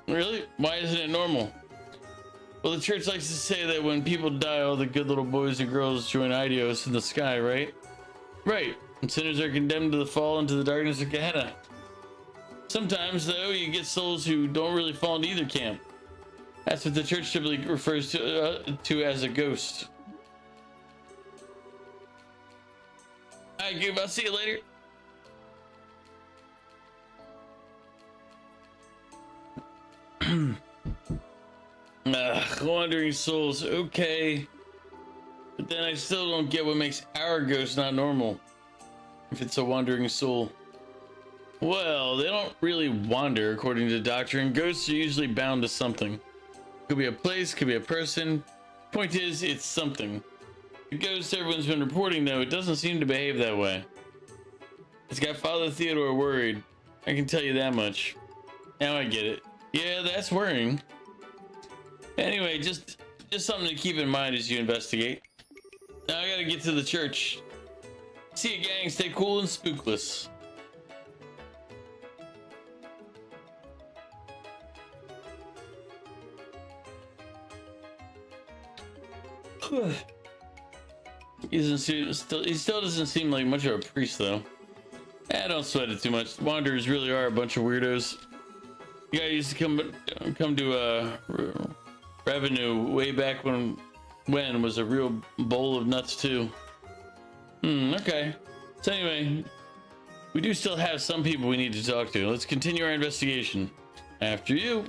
Really? Why isn't it normal? Well, the church likes to say that when people die, all the good little boys and girls join Idios in the sky, right? Right. And sinners are condemned to the fall into the darkness of Gehenna. Sometimes, though, you get souls who don't really fall into either camp. That's what the church typically refers to as a ghost. Alright, Goob, I'll see you later. Ugh, wandering souls, okay. But then I still don't get what makes our ghost not normal. If it's a wandering soul. Well, they don't really wander according to doctrine. Ghosts are usually bound to something. Could be a place, could be a person. Point is, it's something. The ghost everyone's been reporting, though, it doesn't seem to behave that way. It's got Father Theodore worried. I can tell you that much. Now I get it. Yeah, that's worrying. Anyway, just something to keep in mind as you investigate. Now I gotta get to the church. See you, gang. Stay cool and spookless. He still doesn't seem like much of a priest, though. Don't sweat it too much. Wanderers really are a bunch of weirdos. The guy used to come to revenue way back when was a real bowl of nuts too. Okay. So anyway, we do still have some people we need to talk to. Let's continue our investigation. After you.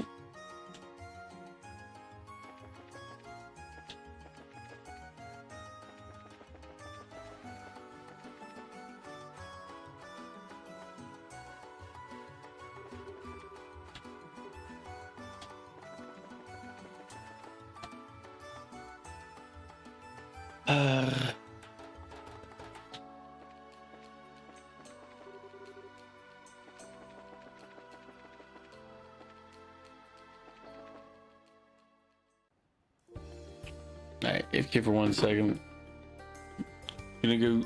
Alright, AFK for 1 second. Gonna go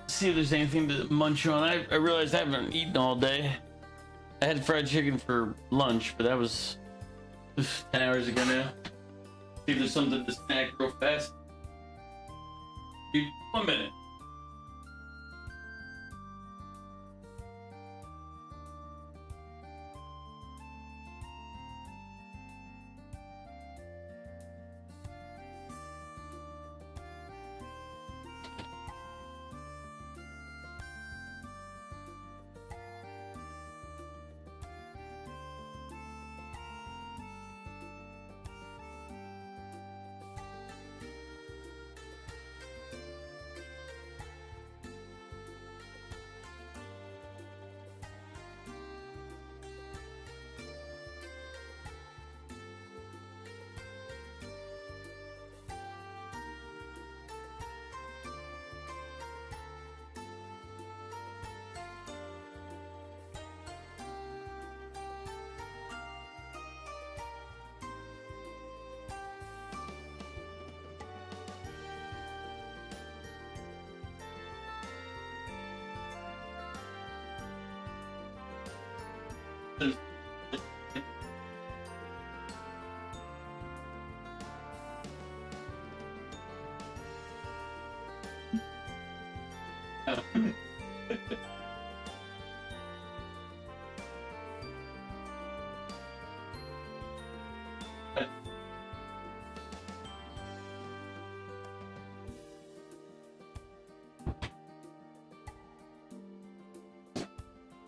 see if there's anything to munch on. I realized I haven't eaten all day. I had fried chicken for lunch, but that was 10 hours ago now. See if there's something to snack real fast. Dude, 1 minute.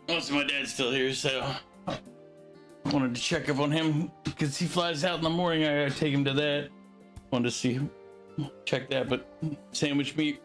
Most of my dad's still here, so I wanted to check up on him because he flies out in the morning. I gotta take him to that. Wanted to see, check that, but sandwich meat.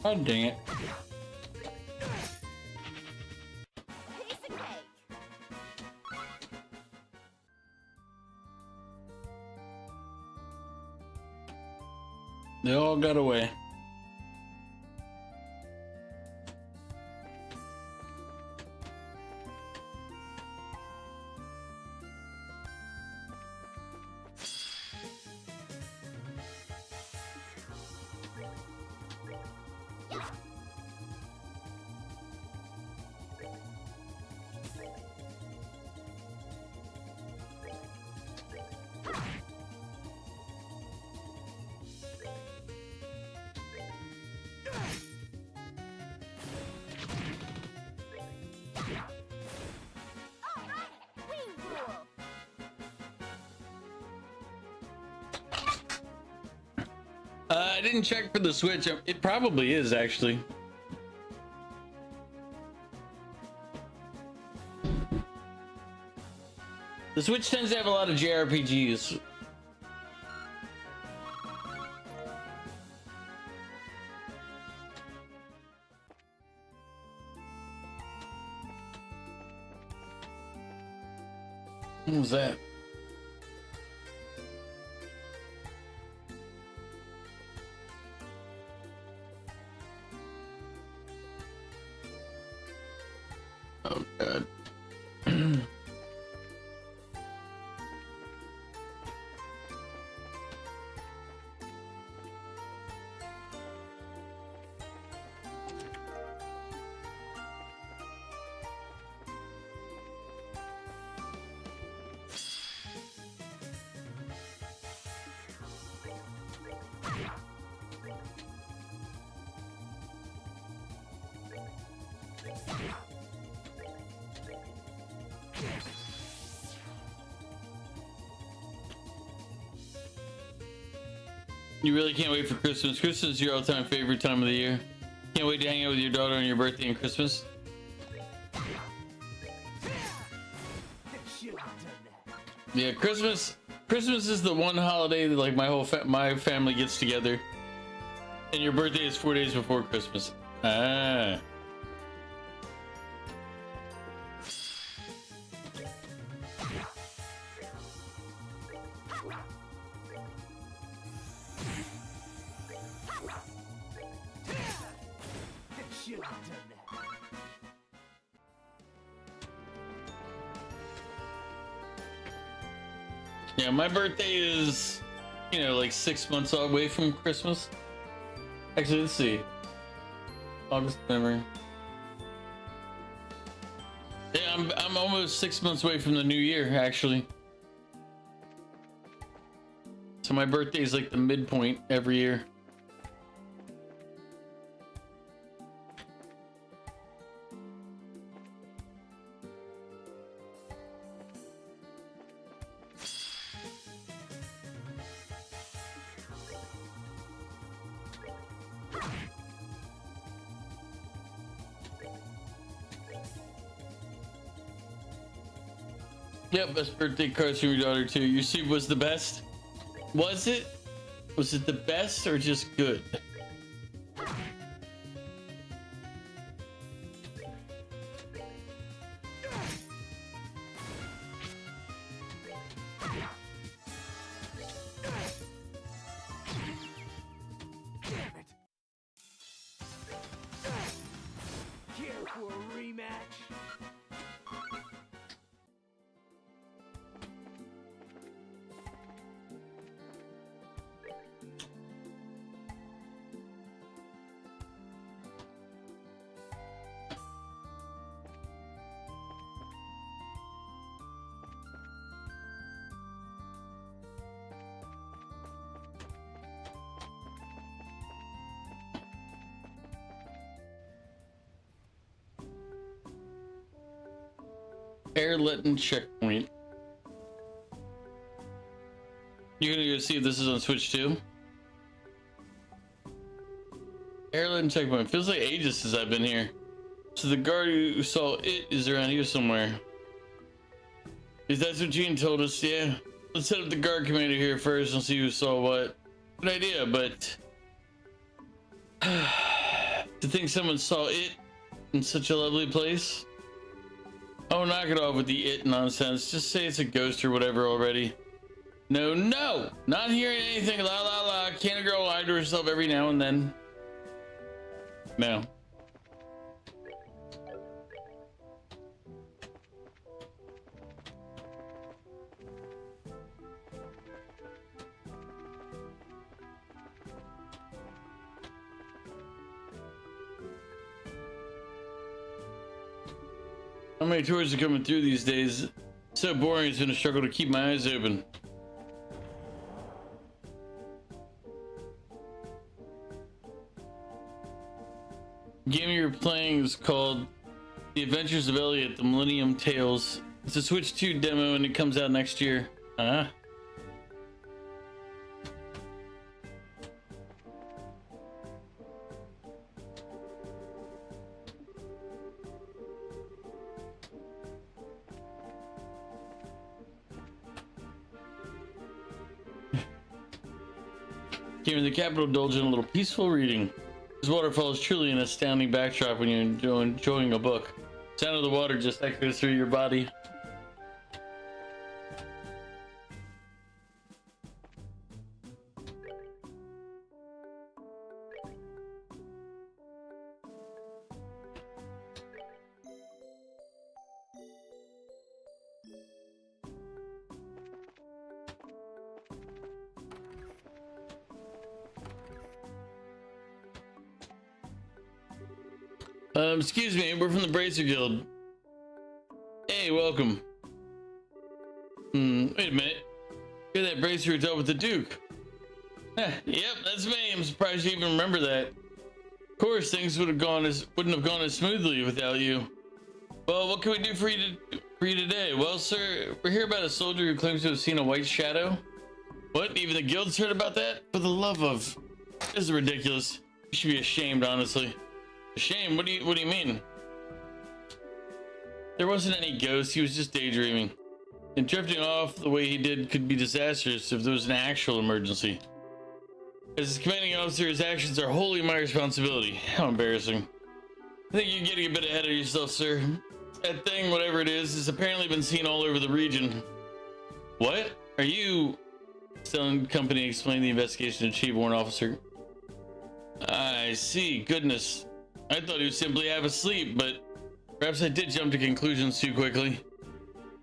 Oh, dang it. Piece of cake. They all got away. I didn't check for the Switch. It probably is actually. The Switch tends to have a lot of JRPGs. What was that? Oh god. You really can't wait for Christmas. Christmas is your all-time favorite time of the year. Can't wait to hang out with your daughter on your birthday and Christmas. Yeah, Christmas is the one holiday that like my family gets together. And your birthday is 4 days before Christmas. Ah. Yeah, my birthday is, you know, like 6 months away from Christmas. Actually, let's see. August, November. Yeah, I'm almost 6 months away from the new year, actually. So my birthday is like the midpoint every year. Yep, best birthday cards from your daughter too. Your soup was the best. Was it? Was it the best or just good? Care for a rematch? Airletton checkpoint. You're gonna go see if this is on Switch too? Airletton checkpoint. Feels like ages since I've been here. So the guard who saw it is around here somewhere. If that's what Gene told us, yeah. Let's set up the guard commander here first and see who saw what. Good idea, but to think someone saw it in such a lovely place. Oh, knock it off with the it nonsense. Just say it's a ghost or whatever already. No, no! Not hearing anything. La la la. Can't a girl lie to herself every now and then? No. How many tourists are coming through these days? It's so boring, it's been a struggle to keep my eyes open. The game you're playing is called The Adventures of Elliot, The Millennium Tales. It's a Switch 2 demo and it comes out next year. came in the capital indulge in a little peaceful reading. This waterfall is truly an astounding backdrop when you're enjoying a book. The sound of the water just echoes through your body. Excuse me, we're from the Bracer Guild. Hey, welcome. Wait a minute. You're that bracer who dealt with the Duke. Yep, that's me. I'm surprised you even remember that. Of course, things wouldn't have gone as smoothly without you. Well, what can we do for you today? Well, sir, we're here about a soldier who claims to have seen a white shadow. What? Even the guild's heard about that? For the love of... This is ridiculous. You should be ashamed, honestly. Shame? What do you mean? There wasn't any ghost, he was just daydreaming. And drifting off the way he did could be disastrous if there was an actual emergency. As his commanding officer, his actions are wholly my responsibility. How embarrassing. I think you're getting a bit ahead of yourself, sir. That thing, whatever it is, has apparently been seen all over the region. What? Are you... Stone Company explained the investigation to Chief Warrant Officer. I see. Goodness. I thought he was simply half asleep, but perhaps I did jump to conclusions too quickly.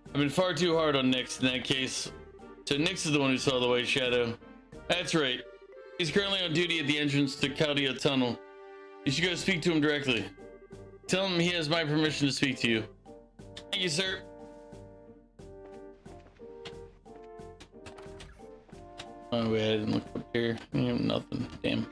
I've been far too hard on Nix in that case. So Nix is the one who saw the white shadow. That's right. He's currently on duty at the entrance to Caudia Tunnel. You should go speak to him directly. Tell him he has my permission to speak to you. Thank you, sir. Oh wait, I didn't look up here. Nothing. Damn.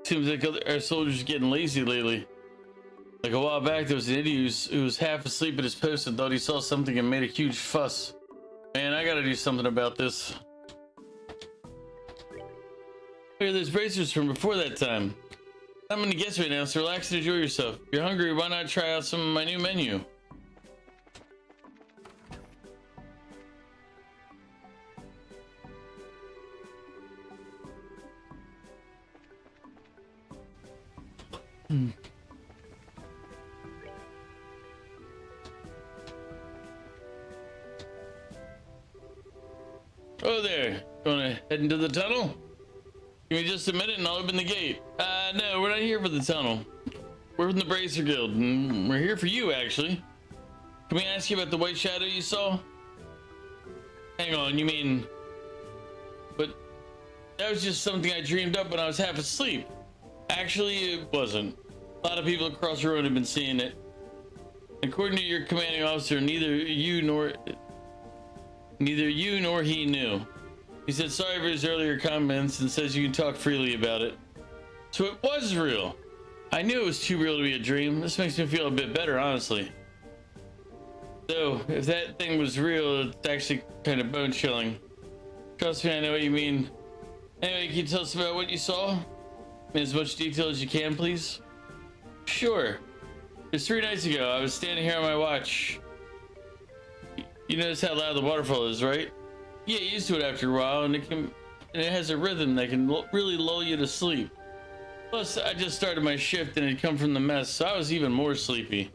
Seems like our soldiers are getting lazy lately. Like a while back, there was an idiot who was half asleep at his post and thought he saw something and made a huge fuss. Man, I gotta do something about this. Where are those bracers from before that time? I'm gonna guess right now, so relax and enjoy yourself. If you're hungry, why not try out some of my new menu? Oh there, gonna head into the tunnel? Give me just a minute and I'll open the gate. No, we're not here for the tunnel. We're from the Bracer Guild, and we're here for you, actually. Can we ask you about the white shadow you saw? Hang on, you mean... But that was just something I dreamed up when I was half asleep. Actually, it wasn't. A lot of people across the road have been seeing it. According to your commanding officer, neither you nor he knew. He said sorry for his earlier comments and says you can talk freely about it. So it was real. I knew it was too real to be a dream. This makes me feel a bit better, honestly. So, if that thing was real, it's actually kind of bone-chilling. Trust me, I know what you mean. Anyway, can you tell us about what you saw? In as much detail as you can, please? Sure. It was 3 nights ago. I was standing here on my watch. You notice how loud the waterfall is, right? You get used to it after a while, and it has a rhythm that can really lull you to sleep. Plus, I just started my shift and had come from the mess, so I was even more sleepy.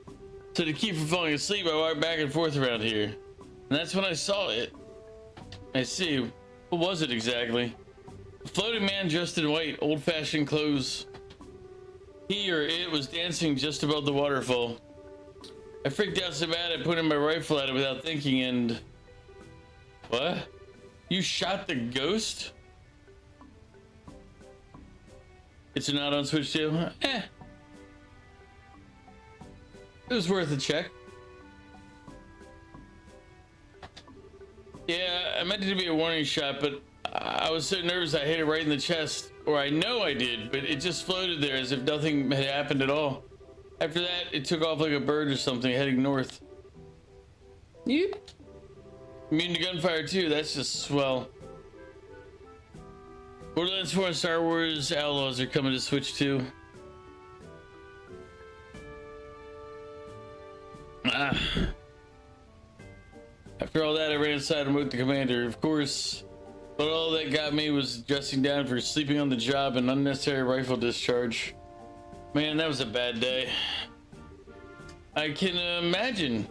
So to keep from falling asleep, I walked back and forth around here. And that's when I saw it. I see. What was it exactly? A floating man dressed in white, old-fashioned clothes. He or it was dancing just above the waterfall. I freaked out so bad I put in my rifle at it without thinking and... What? You shot the ghost? It's not on Switch too? It was worth a check. Yeah, I meant it to be a warning shot, but I was so nervous I hit it right in the chest. Or I know I did, but it just floated there as if nothing had happened at all. After that, it took off like a bird or something, heading north. Yep. Immune to gunfire too. That's just swell. Borderlands 4 and Star Wars Outlaws are coming to Switch too. Ah. After all that, I ran inside and woke the commander. Of course, but all that got me was dressing down for sleeping on the job and unnecessary rifle discharge. Man, that was a bad day. I can imagine.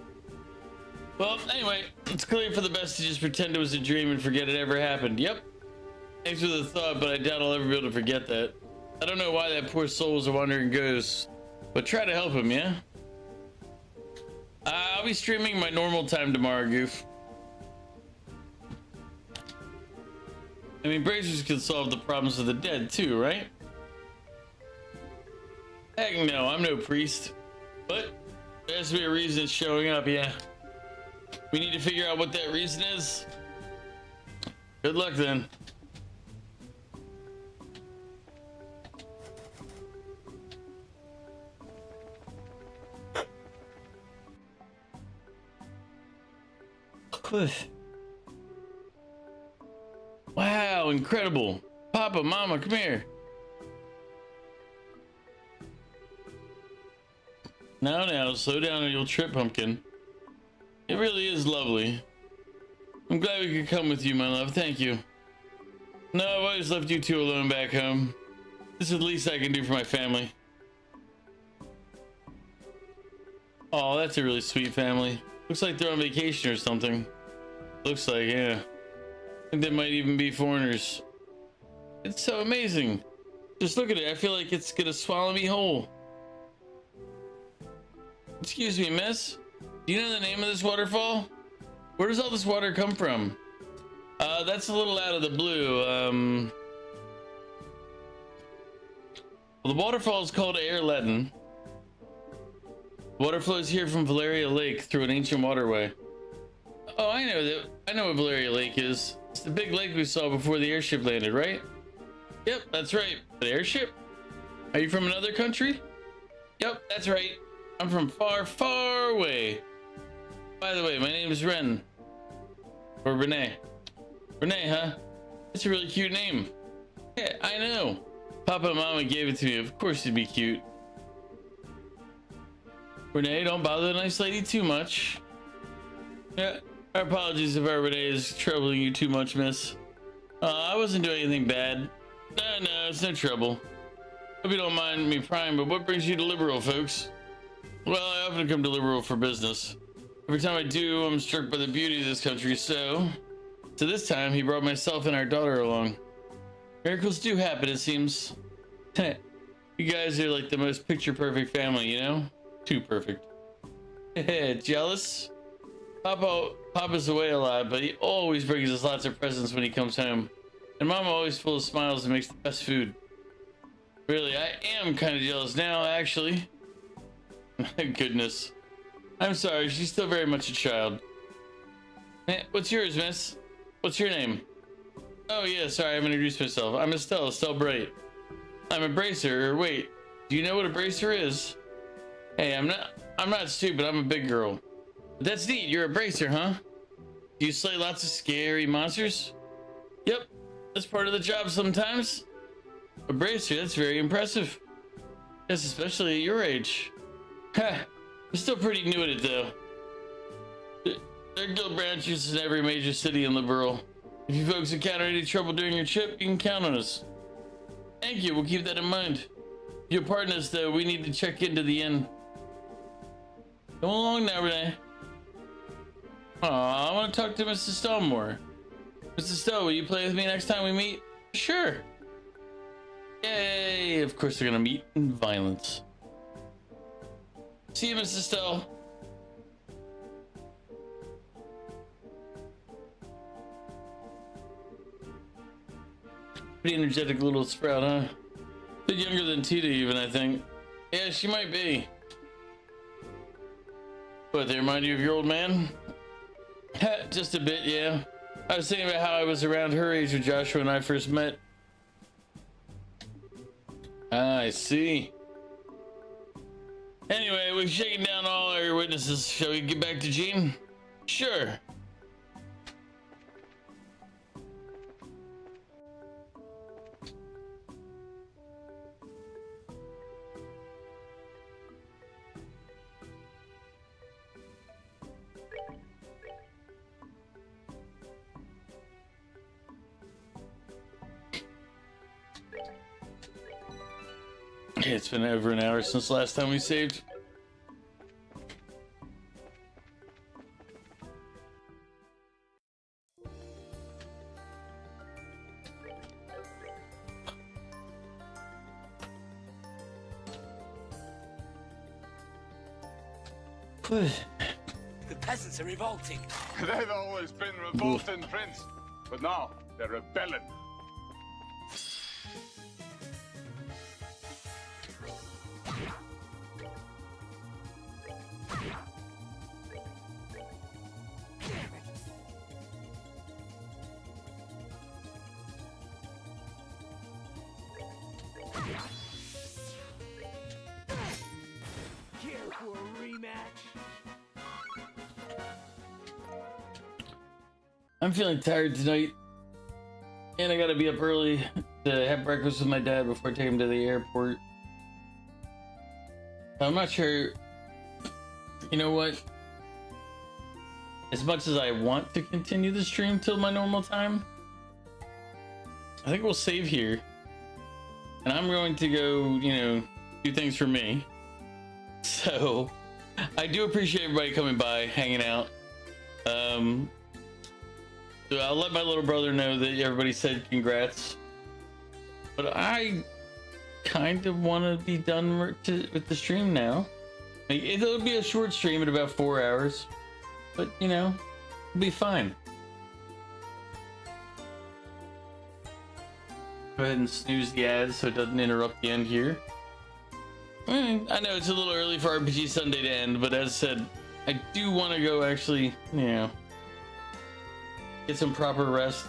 Well, anyway, it's clearly for the best to just pretend it was a dream and forget it ever happened. Yep. Thanks for the thought, but I doubt I'll ever be able to forget that. I don't know why that poor soul was a wandering ghost, but try to help him, yeah? I'll be streaming my normal time tomorrow, Goof. I mean, bracers can solve the problems of the dead too, right? Heck no, I'm no priest. But there has to be a reason it's showing up, yeah. We need to figure out what that reason is. Good luck then. Wow, incredible. Papa, Mama, come here. Now, slow down or you'll trip, Pumpkin. It really is lovely. I'm glad we could come with you, my love. Thank you. No, I've always left you two alone back home. This is the least I can do for my family. Oh, that's a really sweet family. Looks like they're on vacation or something. Looks like, yeah. I think they might even be foreigners. It's so amazing. Just look at it. I feel like it's gonna swallow me whole. Excuse me, miss. Do you know the name of this waterfall? Where does all this water come from? That's a little out of the blue. Well, the waterfall is called Airletten. Water flows here from Valeria Lake through an ancient waterway. Oh, I know that. I know what Valeria Lake is. It's the big lake we saw before the airship landed, right? Yep, that's right. The airship? Are you from another country? Yep, that's right. I'm from far, far away. By the way, my name is Ren. Or Renee. Renee, huh? It's a really cute name. Yeah, I know. Papa and Mama gave it to me. Of course it'd be cute. Renee, don't bother the nice lady too much. Yeah, our apologies if our Renee is troubling you too much, miss. I wasn't doing anything bad. No, it's no trouble. Hope you don't mind me prying, but what brings you to Liberal, folks? Well, I often come to Liberal for business. Every time I do, I'm struck by the beauty of this country, so this time he brought myself and our daughter along. Miracles do happen, it seems. You guys are like the most picture-perfect family, you know? Too perfect. Jealous? Papa's away a lot, but he always brings us lots of presents when he comes home. And Mama always full of smiles and makes the best food. Really, I am kind of jealous now, actually. My goodness. I'm sorry, she's still very much a child. What's yours, miss? What's your name? Oh yeah, sorry, I haven't introduced myself. I'm Estelle Bright. I'm a bracer, or wait, do you know what a bracer is? Hey, I'm not stupid, I'm a big girl. But that's neat, you're a bracer, huh? Do you slay lots of scary monsters? Yep, that's part of the job sometimes. A bracer, that's very impressive. Yes, especially at your age. Ha, I'm still pretty new at it though. There are guild branches in every major city in Liberal. If you folks encounter any trouble during your trip, you can count on us. Thank you, we'll keep that in mind. If you'll pardon us though, we need to check into the inn. Come along now, Renee. Aw, I want to talk to Mrs. Stowe more. Mrs. Stowe, will you play with me next time we meet? Sure. Yay, of course they're gonna meet in violence. See you, Mrs. Stowe. Pretty energetic little sprout, huh? Bit younger than Tita even, I think. Yeah, she might be. What, they remind you of your old man? Just a bit, yeah. I was thinking about how I was around her age when Joshua and I first met. Ah, I see. Anyway, we've shaken down all our witnesses. Shall we get back to Jean? Sure. Okay, it's been over an hour since the last time we saved. The peasants are revolting. They've always been revolting, Prince, but now they're rebelling. Care for a rematch? I'm feeling tired tonight, and I gotta be up early to have breakfast with my dad before I take him to the airport. I'm not sure. You know what? As much as I want to continue the stream till my normal time, I think we'll save here, and I'm going to go, do things for me. So I do appreciate everybody coming by, hanging out. So I'll let my little brother know that everybody said congrats, but I kind of want to be done with the stream now. Like, it'll be a short stream at about 4 hours, but it'll be fine. Go ahead and snooze the ads so it doesn't interrupt the end here. I know it's a little early for RPG Sunday to end, but as said, I do want to go actually, get some proper rest.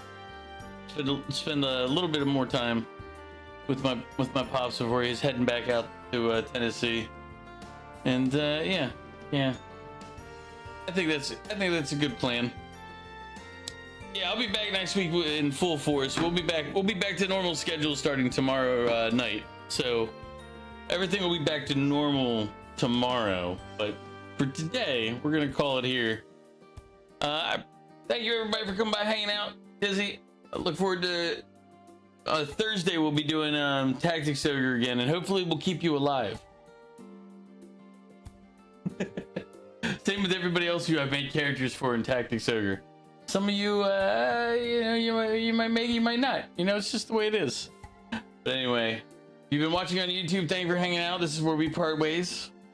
Spend a little bit more time with my pops before he's heading back out to Tennessee. And yeah. I think that's a good plan. Yeah, I'll be back next week in full force. We'll be back to normal schedule starting tomorrow night. So everything will be back to normal tomorrow. But for today, we're gonna call it here. Thank you everybody for coming by, hanging out. Dizzy, I look forward to Thursday. We'll be doing Tactics Ogre again, and hopefully we'll keep you alive. Same with everybody else who I've made characters for in Tactics Ogre. Some of you, you might make, you might not. It's just the way it is. But anyway, if you've been watching on YouTube, thank you for hanging out. This is where we part ways.